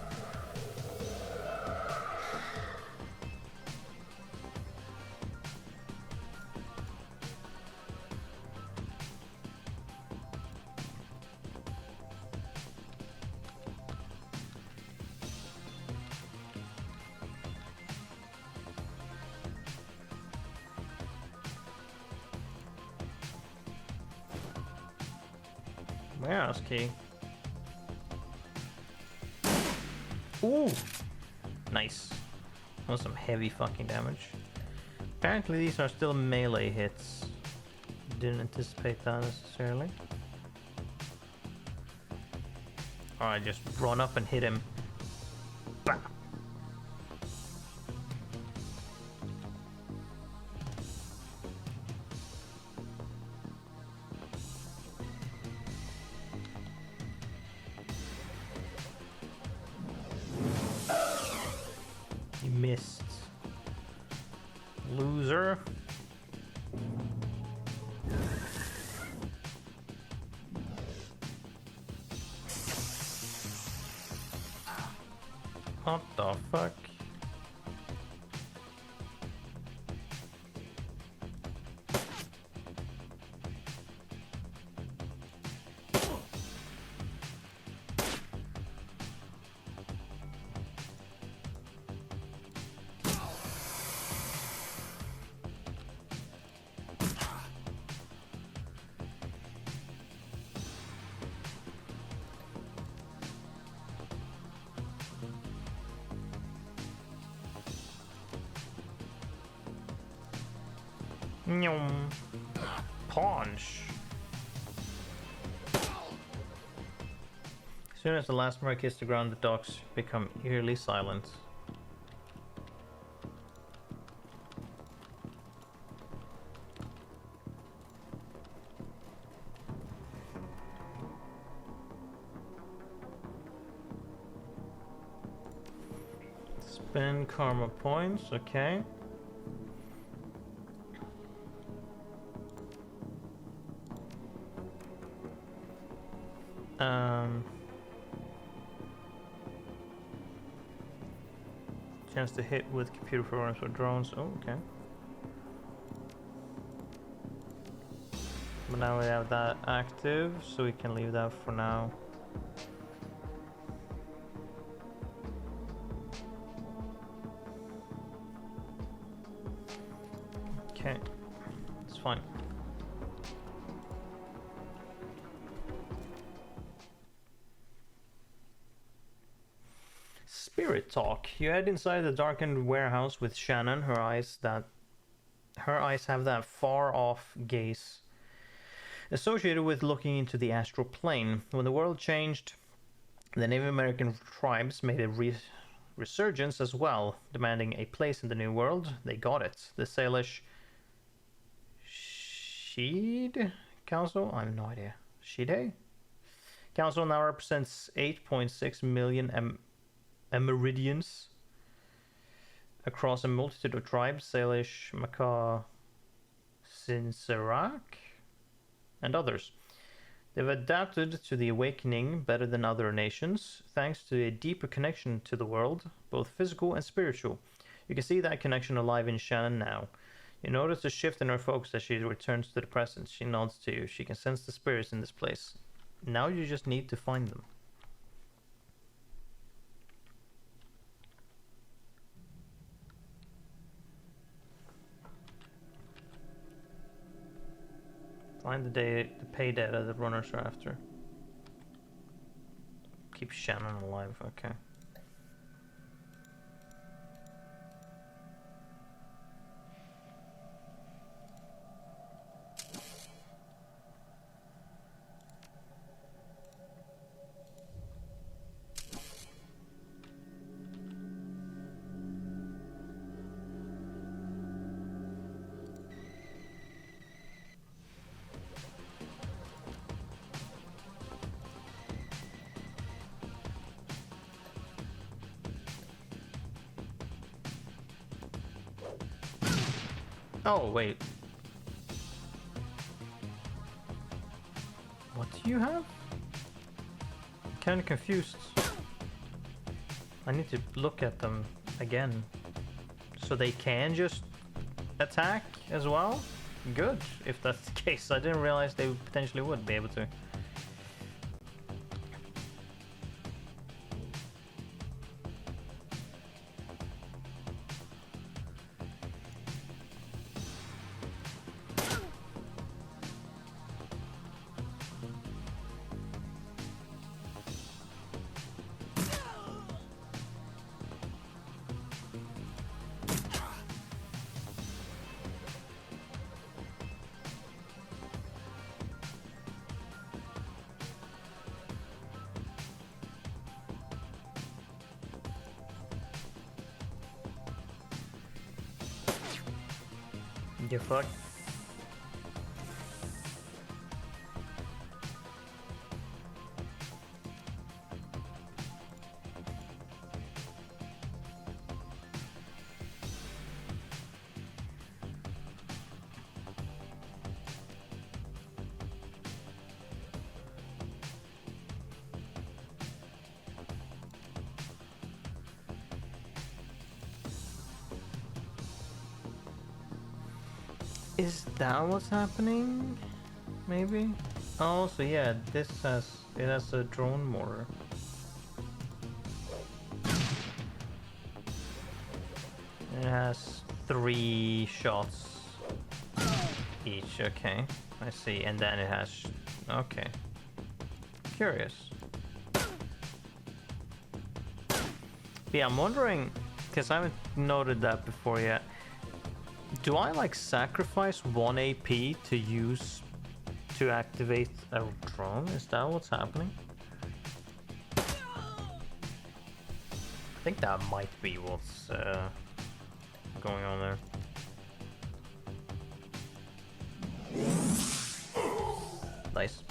Warehouse key. Ooh! Nice. That was some heavy fucking damage. Apparently these are still melee hits. Didn't anticipate that necessarily. Alright, just run up and hit him. Bah! You missed. Loser. What the fuck? Nyum. Punch. As soon as the last merc hits the ground, the dogs become eerily silent. Spend karma points, okay. Chance to hit with computer programs or drones. Oh, okay. But now we have that active, so we can leave that for now. Okay, it's fine. Spirit talk. You head inside the darkened warehouse with Shannon. Her eyes have that far off gaze associated with looking into the astral plane. When the world changed, the Native American tribes made a resurgence as well, demanding a place in the new world. They got it. The Salish Sheed Council? I have no idea. Shide? Council now represents 8.6 million Meridians across a multitude of tribes, Salish, Makah, Sinsarak, and others. They've adapted to the awakening better than other nations, thanks to a deeper connection to the world, both physical and spiritual. You can see that connection alive in Shannon now. You notice a shift in her focus as she returns to the present. She nods to you. She can sense the spirits in this place. Now you just need to find them. Find the pay data the runners are after. Keep Shannon alive, okay. Oh, wait. do you have? I'm kind of confused. I need to look at them again. So they can just attack as well? Good, if that's the case. I didn't realize they potentially would be able to. You fuck. Is that what's happening? Maybe? Oh, so yeah, this has... it has a drone mortar. It has 3 shots each, okay. I see, and then it has... okay. Curious. But yeah, I'm wondering, because I haven't noted that before yet. Do I like sacrifice 1 AP to use to activate a drone? Is that what's happening? I think that might be what's going on there. Nice.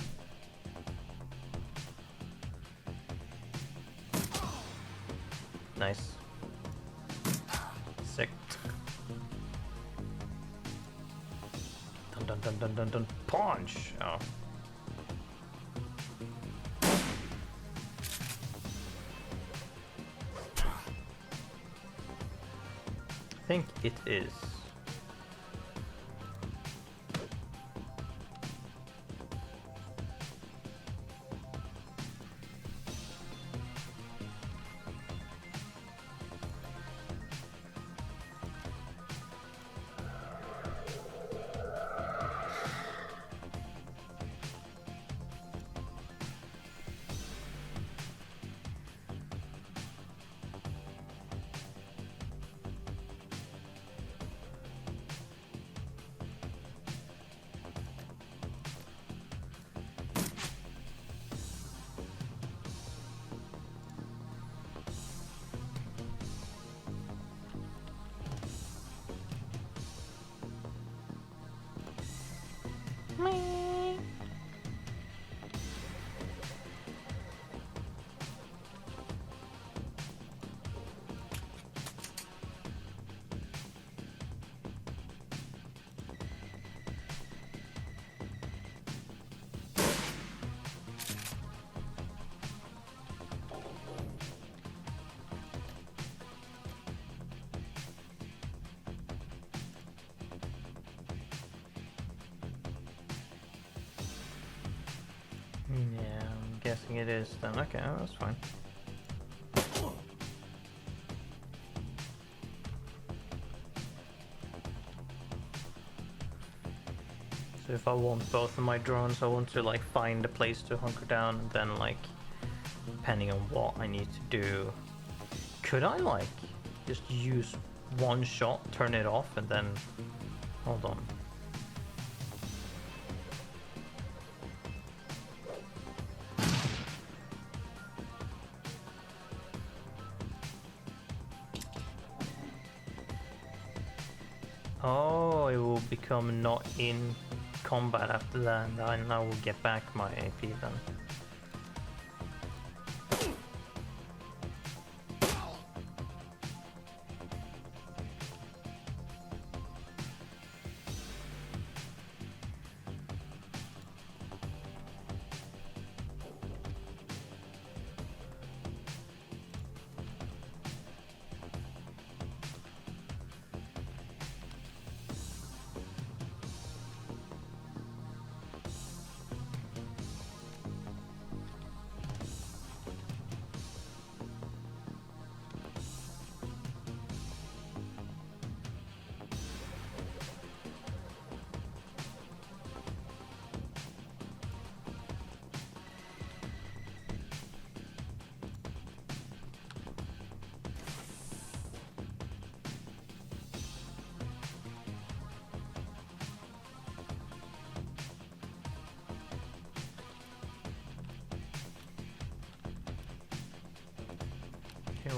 Nice. Sick. Dun dun dun dun dun. Punch! Oh. I think it is. Yeah, I'm guessing it is then. Okay, oh, that's fine. So if I want both of my drones, I want to like find a place to hunker down and then like, depending on what I need to do, could I like just use one shot, turn it off, and then, hold on. Oh, it will become not in combat after that, and I will get back my AP then.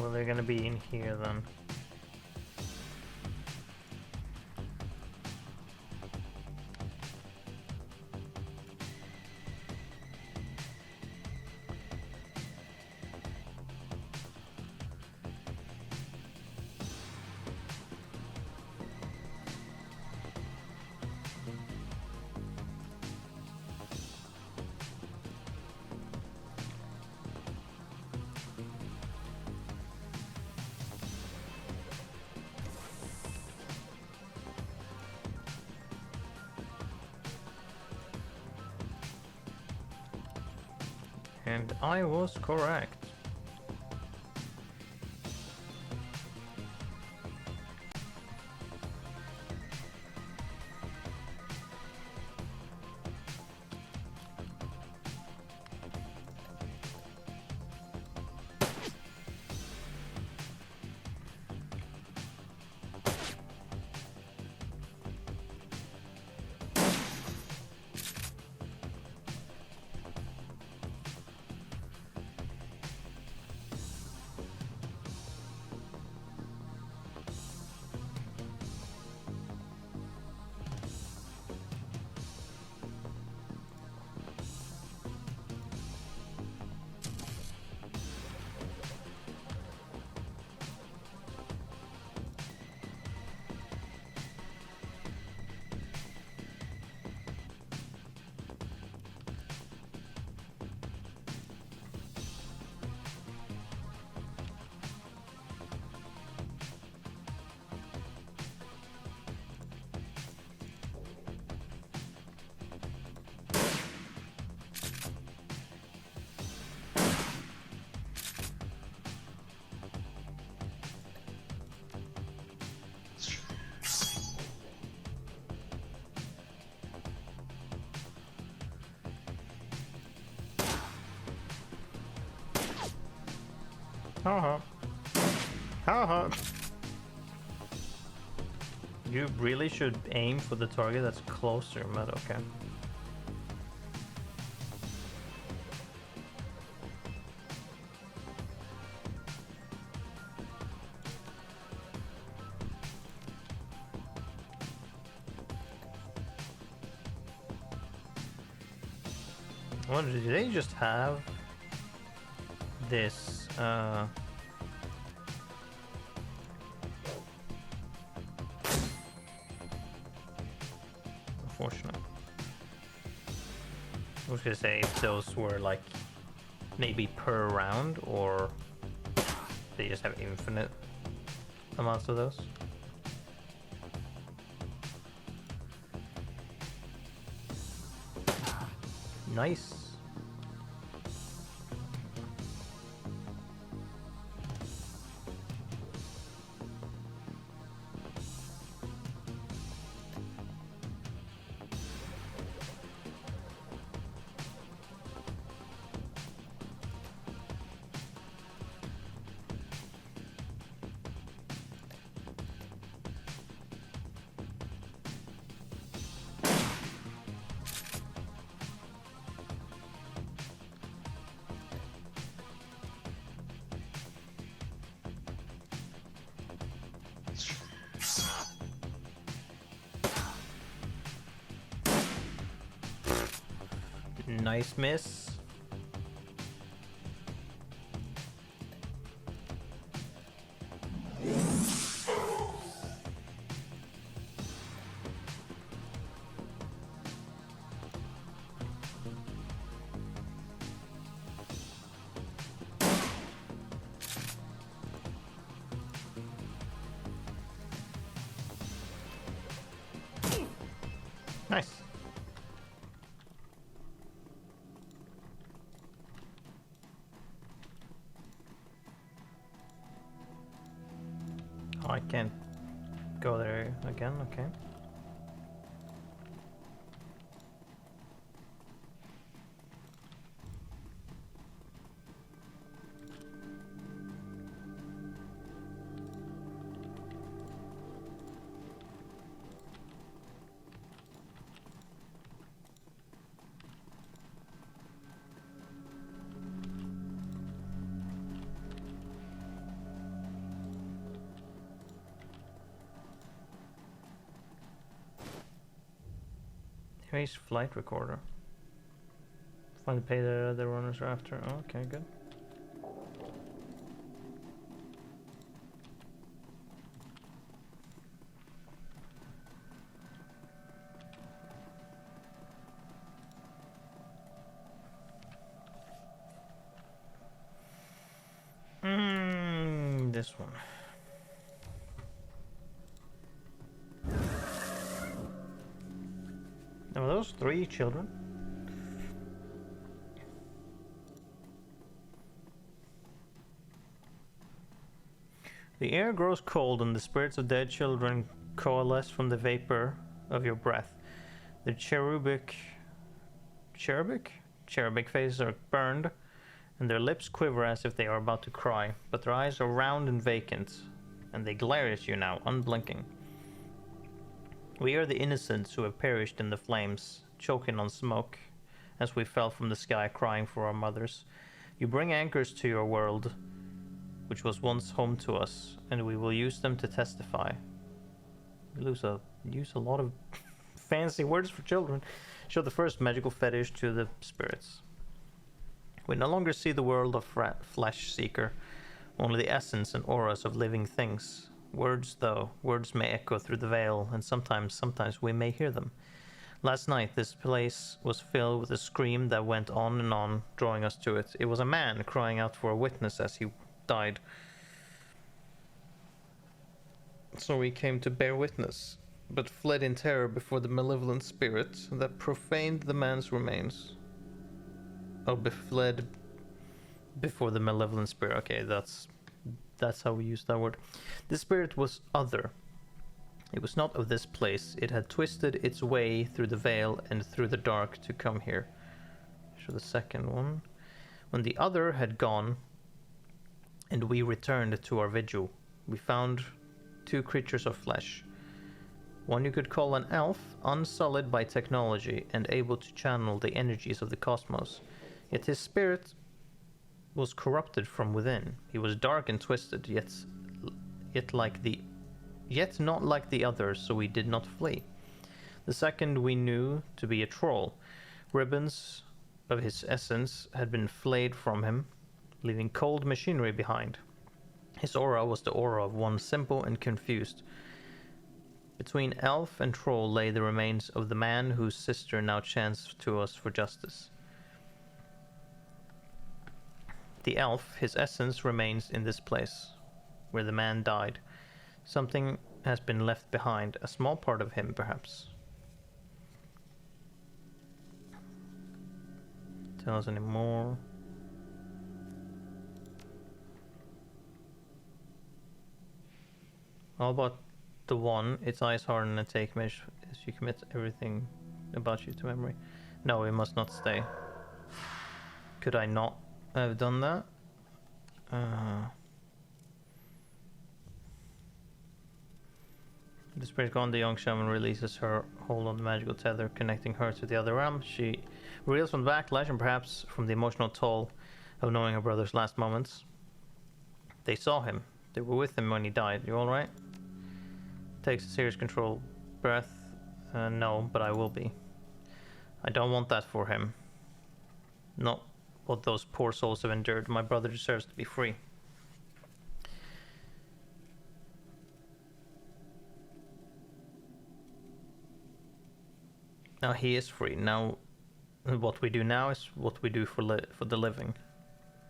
well, they're gonna be in here then. And I was correct. Haha. Haha. You really should aim for the target that's closer, but okay. What do they just have? This, unfortunate. I was gonna say if those were like maybe per round, or they just have infinite amounts of those. Nice. Nice miss. Nice. Oh, I can't go there again, okay. Trace flight recorder. Find the pay the other runners are after. Oh, okay, good. This one. Now, are those 3 children? The air grows cold and the spirits of dead children coalesce from the vapor of your breath. The cherubic faces are burned, and their lips quiver as if they are about to cry, but their eyes are round and vacant, and they glare at you now, unblinking. We are the innocents who have perished in the flames, choking on smoke, as we fell from the sky crying for our mothers. You bring anchors to your world, which was once home to us, and we will use them to testify. We use a lot of fancy words for children. Show the first magical fetish to the spirits. We no longer see the world of flesh seeker, only the essence and auras of living things. Words, though, words may echo through the veil, and sometimes we may hear them. Last night, this place was filled with a scream that went on and on, drawing us to it. It was a man crying out for a witness as he died. So we came to bear witness, but fled in terror before the malevolent spirit that profaned the man's remains. Oh, fled before the malevolent spirit. Okay, that's how we use that word. The spirit was other. It was not of this place. It had twisted its way through the veil and through the dark to come here. Show the second one. When the other had gone, and we returned to our vigil, we found 2 creatures of flesh. One you could call an elf, unsullied by technology and able to channel the energies of the cosmos. Yet his spirit was corrupted from within. He was dark and twisted, yet not like the others, so we did not flee. The second we knew to be a troll. Ribbons of his essence had been flayed from him, leaving cold machinery behind. His aura was the aura of one simple and confused. Between elf and troll lay the remains of the man whose sister now chants to us for justice. The elf, his essence, remains in this place, where the man died. Something has been left behind, a small part of him, perhaps. Tell us any more. How about the one? Its eyes harden and take measure as you commit everything about you to memory. No, we must not stay. Could I not have done that? The spirit gone, the young shaman releases her hold on the magical tether, connecting her to the other realm. She reels from the backlash and perhaps from the emotional toll of knowing her brother's last moments. They saw him. They were with him when he died. You alright? Takes a serious control breath. No, but I will be. I don't want that for him. Not what those poor souls have endured. My brother deserves to be free. Now he is free. Now what we do now is what we do for the living.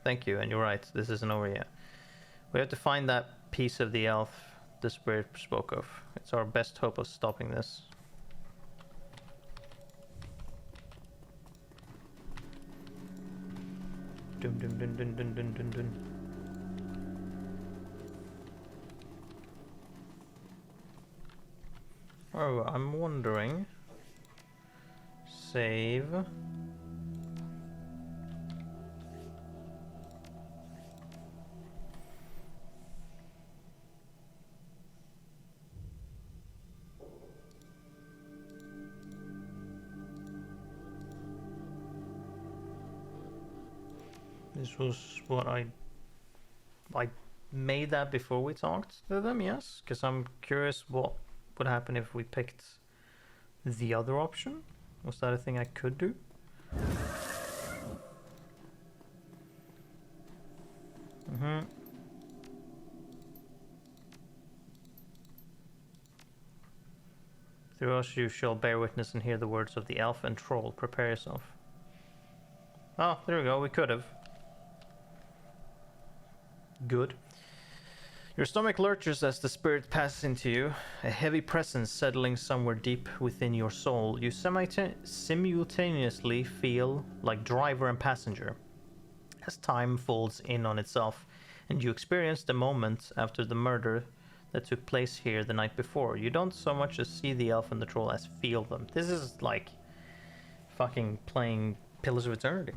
Thank you, and you're right. This isn't over yet. We have to find that piece of the elf the spirit spoke of. It's our best hope of stopping this. Dun dun dun dun dun dun dun dun. Oh, I'm wondering. Save. This was what I made that before we talked to them, yes, because I'm curious what would happen if we picked the other option. Was that a thing I could do? Through us you shall bear witness and hear the words of the elf and troll. Prepare yourself. Oh, there we go. We could have. Good. Your stomach lurches as the spirit passes into you, a heavy presence settling somewhere deep within your soul. You simultaneously feel like driver and passenger, as time folds in on itself, and you experience the moment after the murder that took place here the night before. You don't so much as see the elf and the troll as feel them. This is like fucking playing Pillars of Eternity.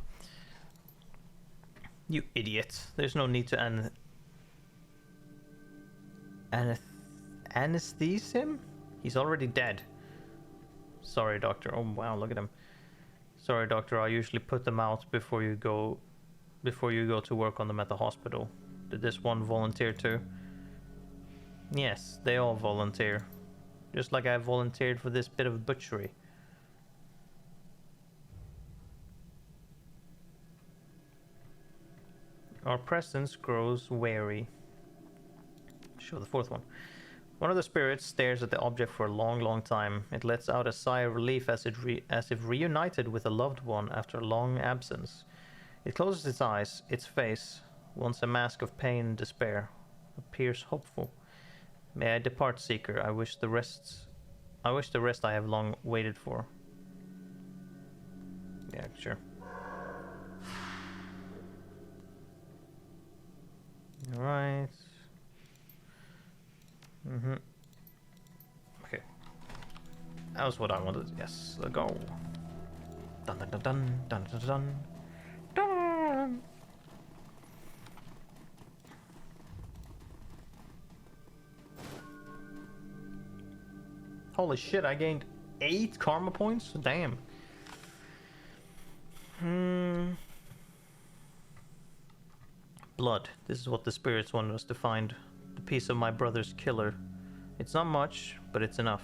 You idiot. There's no need to anesthese him? He's already dead. Sorry, doctor. Oh wow, look at him. Sorry, doctor. I usually put them out before you go to work on them at the hospital. Did this one volunteer too? Yes, they all volunteer. Just like I volunteered for this bit of butchery. Our presence grows wary. Show the fourth one. One of the spirits stares at the object for a long, long time. It lets out a sigh of relief as if reunited with a loved one after a long absence. It closes its eyes. Its face, once a mask of pain and despair, appears hopeful. May I depart, seeker. I wish the rest I have long waited for. Yeah, sure. Alright. Okay. That was what I wanted. Yes, let's go. Dun dun dun dun dun dun dun dun. Holy shit, I gained 8 karma points? Damn. Blood. This is what the spirits wanted us to find. The piece of my brother's killer. It's not much, but it's enough.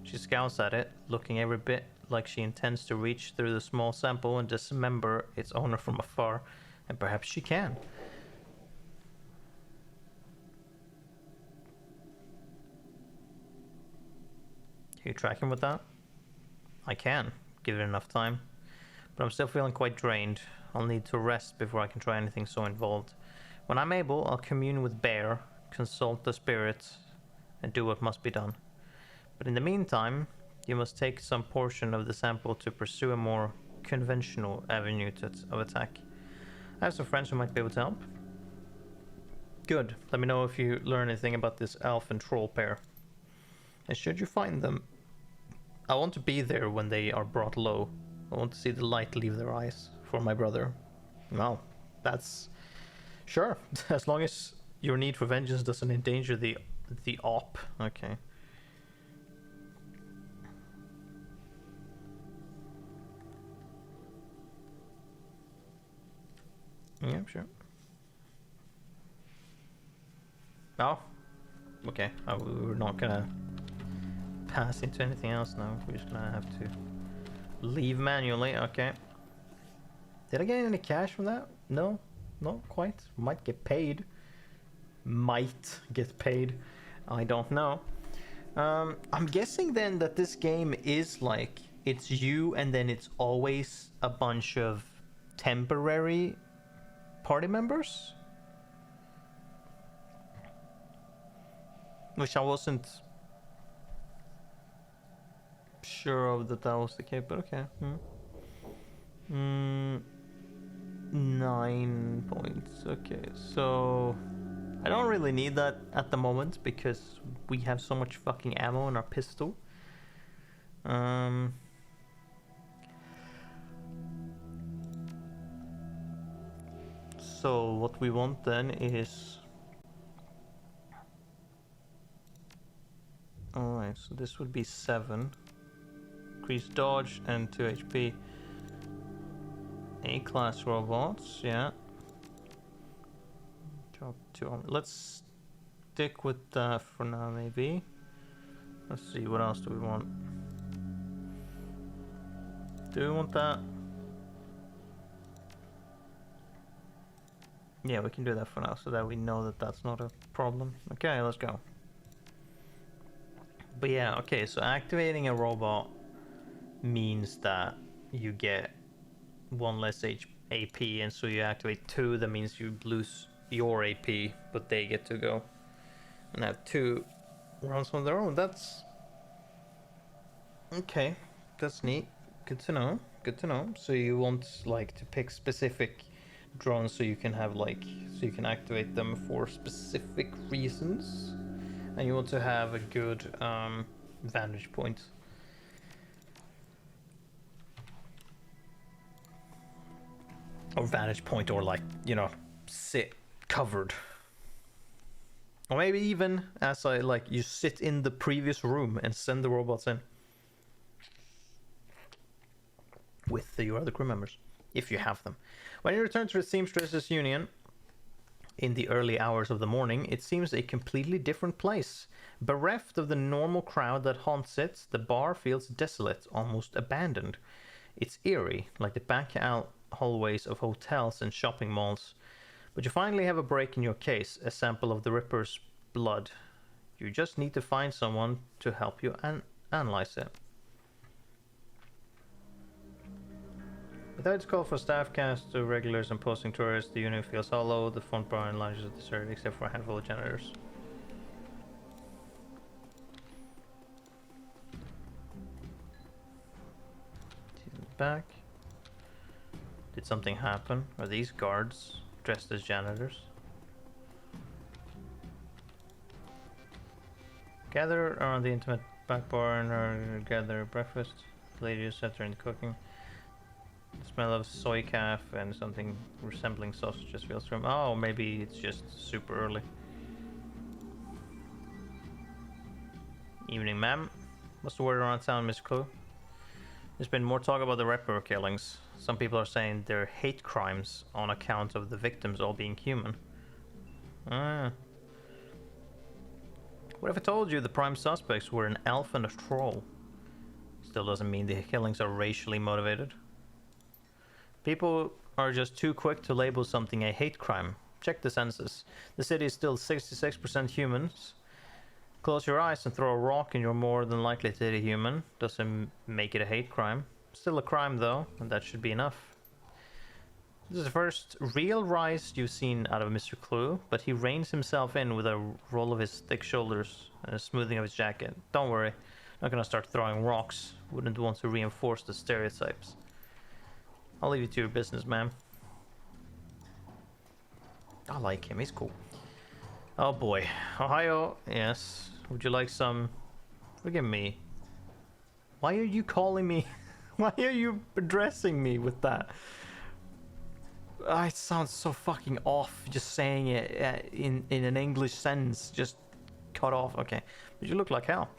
She scowls at it, looking every bit like she intends to reach through the small sample and dismember its owner from afar. And perhaps she can. Are you tracking with that? I can, give it enough time. But I'm still feeling quite drained. I'll need to rest before I can try anything so involved. When I'm able, I'll commune with Bear, consult the spirits, and do what must be done. But in the meantime, you must take some portion of the sample to pursue a more conventional avenue of attack. I have some friends who might be able to help. Good. Let me know if you learn anything about this elf and troll pair. And should you find them, I want to be there when they are brought low. I want to see the light leave their eyes for my brother. Well, that's... Sure, as long as your need for vengeance doesn't endanger the op. Okay. Yeah, sure. Oh, okay. We're not gonna pass into anything else now. We're just gonna have to leave manually. Okay. Did I get any cash from that? No, not quite. Might get paid. Might get paid. I don't know. I'm guessing then that this game is like it's you and then it's always a bunch of temporary party members, which I wasn't sure of that was the case, but okay. 9 points. Okay, so I don't really need that at the moment because we have so much fucking ammo in our pistol. So what we want then is... Alright, so this would be 7. Increase dodge and 2 HP. A-class robots, yeah. Drop 2 armor. Let's stick with that for now, maybe. Let's see, what else do we want? Do we want that? Yeah, we can do that for now, so that we know that that's not a problem. Okay, let's go. But yeah, okay, so activating a robot means that you get 1 less AP, and so you activate 2, that means you lose your AP, but they get to go and have 2 rounds on their own. That's okay. That's neat. Good to know. Good to know. So you want like to pick specific drones so you can have like so you can activate them for specific reasons, and you want to have a good vantage point. Or vantage point, or like, you know, sit covered. Or maybe even as I like you sit in the previous room and send the robots in with your other crew members, if you have them. When you return to the Seamstresses Union in the early hours of the morning, it seems a completely different place. Bereft of the normal crowd that haunts it, the bar feels desolate, almost abandoned. It's eerie, like the back hallways of hotels and shopping malls. But you finally have a break in your case, a sample of the Ripper's blood. You just need to find someone to help you analyze it. Without its call for staff cast to regulars and posting tourists, the unit feels hollow. The front bar and lounges are deserted except for a handful of janitors. Back. Did something happen? Are these guards dressed as janitors? Gather around the intimate back bar and gather breakfast. The lady is set in cooking. The smell of soy calf and something resembling sausages feels from. Oh, maybe it's just super early. Evening, ma'am. What's the word around town, Miss Clue? There's been more talk about the Ripper killings. Some people are saying they're hate crimes on account of the victims all being human. What if I told you the prime suspects were an elf and a troll? Still doesn't mean the killings are racially motivated. People are just too quick to label something a hate crime. Check the census. The city is still 66% humans. Close your eyes and throw a rock and you're more than likely to hit a human. Doesn't make it a hate crime. Still a crime though, and that should be enough. This is the first real rise you've seen out of Mr. Clue, but he reins himself in with a roll of his thick shoulders and a smoothing of his jacket. Don't worry, not gonna start throwing rocks. Wouldn't want to reinforce the stereotypes. I'll leave you to your business, ma'am. I like him, he's cool. Oh boy. Ohio, yes. Would you like some... Forgive me. Why are you calling me... Why are you addressing me with that? It sounds so fucking off just saying it in an English sentence. Just cut off. Okay. But you look like hell.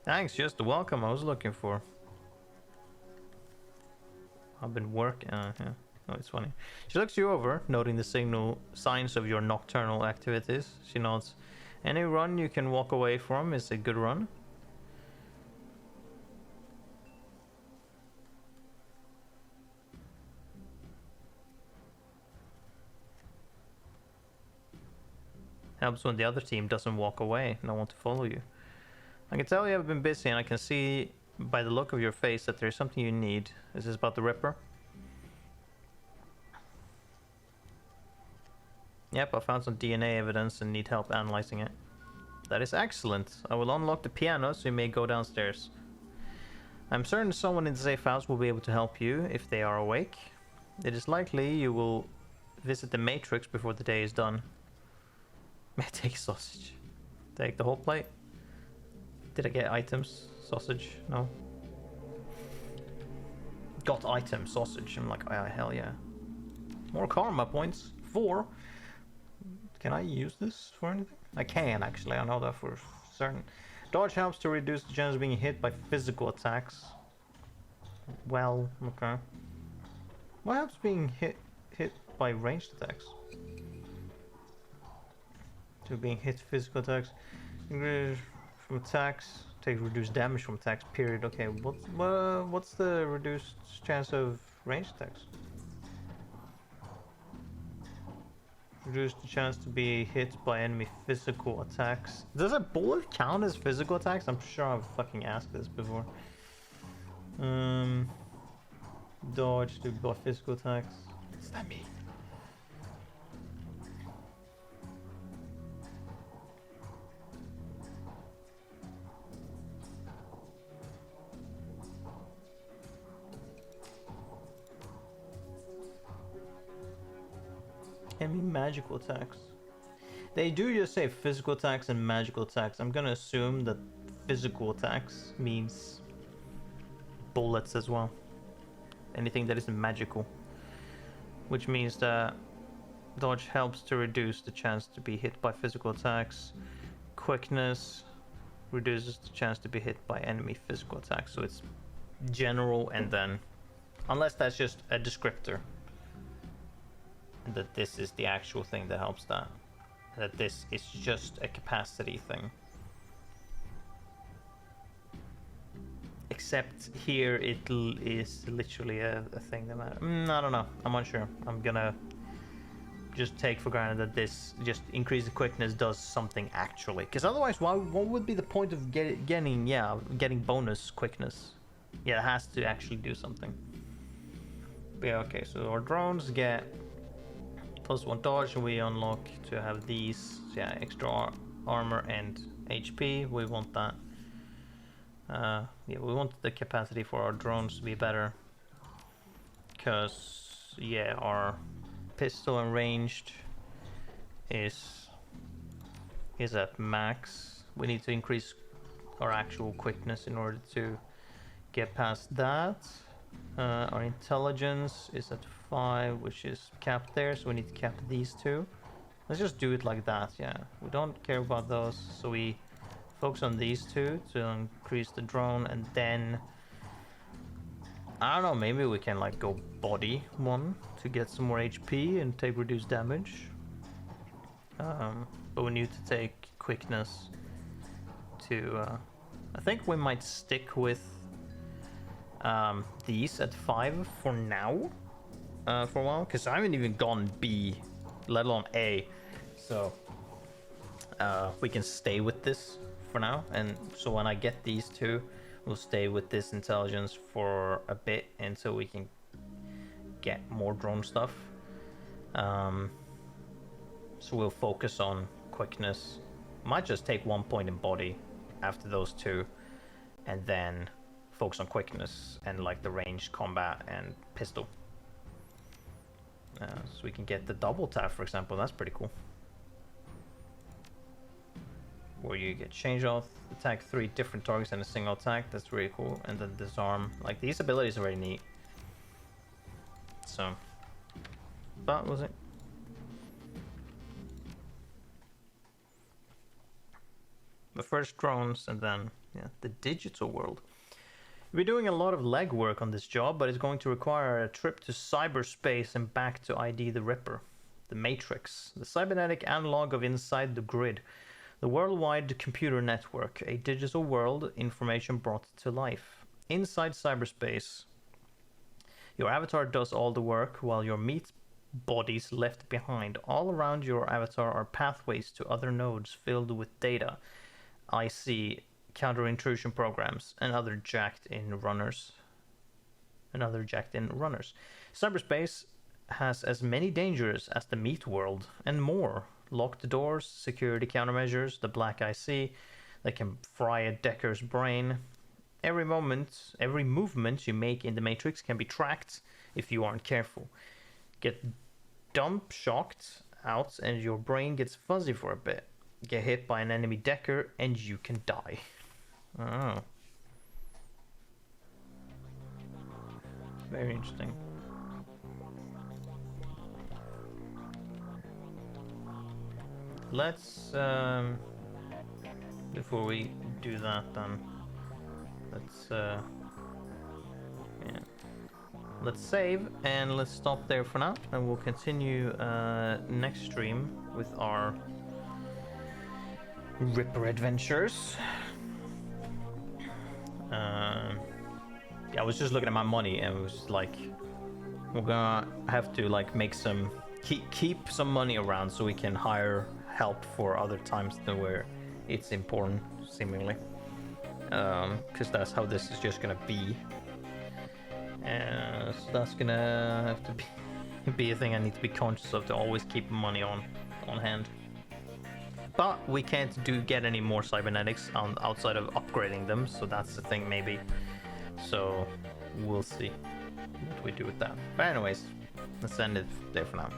Thanks, just the welcome I was looking for. I've been working... yeah. Oh, it's funny. She looks you over, noting the signs of your nocturnal activities. She nods. Any run you can walk away from is a good run. Helps when the other team doesn't walk away and I want to follow you. I can tell you have been busy and I can see by the look of your face that there's something you need. Is this about the Ripper? Yep, I found some DNA evidence and need help analyzing it. That is excellent. I will unlock the piano so you may go downstairs. I'm certain someone in the safe house will be able to help you if they are awake. It is likely you will visit the Matrix before the day is done. May I take sausage? Take the whole plate? Did I get items? Sausage? No. Got item, sausage. I'm like, oh, hell yeah. More karma points. 4. Can I use this for anything? I can, actually. I know that for certain. Dodge helps to reduce the chance of being hit by physical attacks. Well, okay. What helps being hit by ranged attacks? To being hit physical attacks. From attacks. Take reduced damage from attacks, period. Okay, what's the reduced chance of ranged attacks? Reduce the chance to be hit by enemy physical attacks. Does a bullet count as physical attacks? I'm sure I've fucking asked this before. Dodge to by physical attacks. What's that mean? Enemy magical attacks. They do just say physical attacks and magical attacks. I'm gonna assume that physical attacks means bullets as well. Anything that isn't magical. Which means that dodge helps to reduce the chance to be hit by physical attacks. Quickness reduces the chance to be hit by enemy physical attacks. So it's general and then... Unless that's just a descriptor. That this is the actual thing that helps that. That this is just a capacity thing. Except here it is literally a thing that matters. I don't know. I'm unsure. I'm gonna just take for granted that this just increased quickness does something actually. Because otherwise, what would be the point of getting bonus quickness? Yeah, it has to actually do something. But yeah, okay. So our drones get +1 dodge, and we unlock to have these. Yeah, extra armor and HP. We want that. Yeah, we want the capacity for our drones to be better. Because, yeah, our pistol and ranged is at max. We need to increase our actual quickness in order to get past that. Our intelligence is at 5, which is capped there, so we need to cap these two. Let's just do it like that, yeah. We don't care about those, so we focus on these two to increase the drone, and then I don't know, maybe we can like go body one to get some more HP and take reduced damage. But we need to take quickness to I think we might stick with these at 5 for now, for a while, because I haven't even gone B, let alone A, so we can stay with this for now. And so when I get these two, we'll stay with this intelligence for a bit until we can get more drone stuff. So we'll focus on quickness. Might just take 1 point in body after those two, and then focus on quickness and like the ranged combat and pistol. So we can get the double tap, for example. That's pretty cool. Where you get change off, attack 3 different targets in a single attack. That's really cool. And then disarm. Like, these abilities are very neat. So, but was it? But first drones, and then yeah, the digital world. We're doing a lot of legwork on this job, but it's going to require a trip to cyberspace and back to ID the Ripper, the Matrix, the cybernetic analog of Inside the Grid, the worldwide computer network, a digital world, information brought to life. Inside cyberspace, your avatar does all the work while your meat bodies left behind. All around your avatar are pathways to other nodes filled with data, IC, counter-intrusion programs, and other jacked-in runners. Cyberspace has as many dangers as the meat world, and more. Locked doors, security countermeasures, the black IC that can fry a Decker's brain. Every movement you make in the Matrix can be tracked if you aren't careful. Get dump shocked out and your brain gets fuzzy for a bit. Get hit by an enemy Decker and you can die. Oh. Very interesting. Let's, before we do that then, let's, yeah. Let's save and let's stop there for now, and we'll continue next stream with our Ripper adventures. Yeah, I was just looking at my money and it was like, we're gonna have to like make some keep some money around so we can hire help for other times than where it's important, seemingly. Because that's how this is just gonna be. So that's gonna have to be a thing I need to be conscious of, to always keep money on hand. But we can't get any more cybernetics outside of upgrading them, so that's the thing maybe. So we'll see what we do with that. But anyways, let's end it there for now.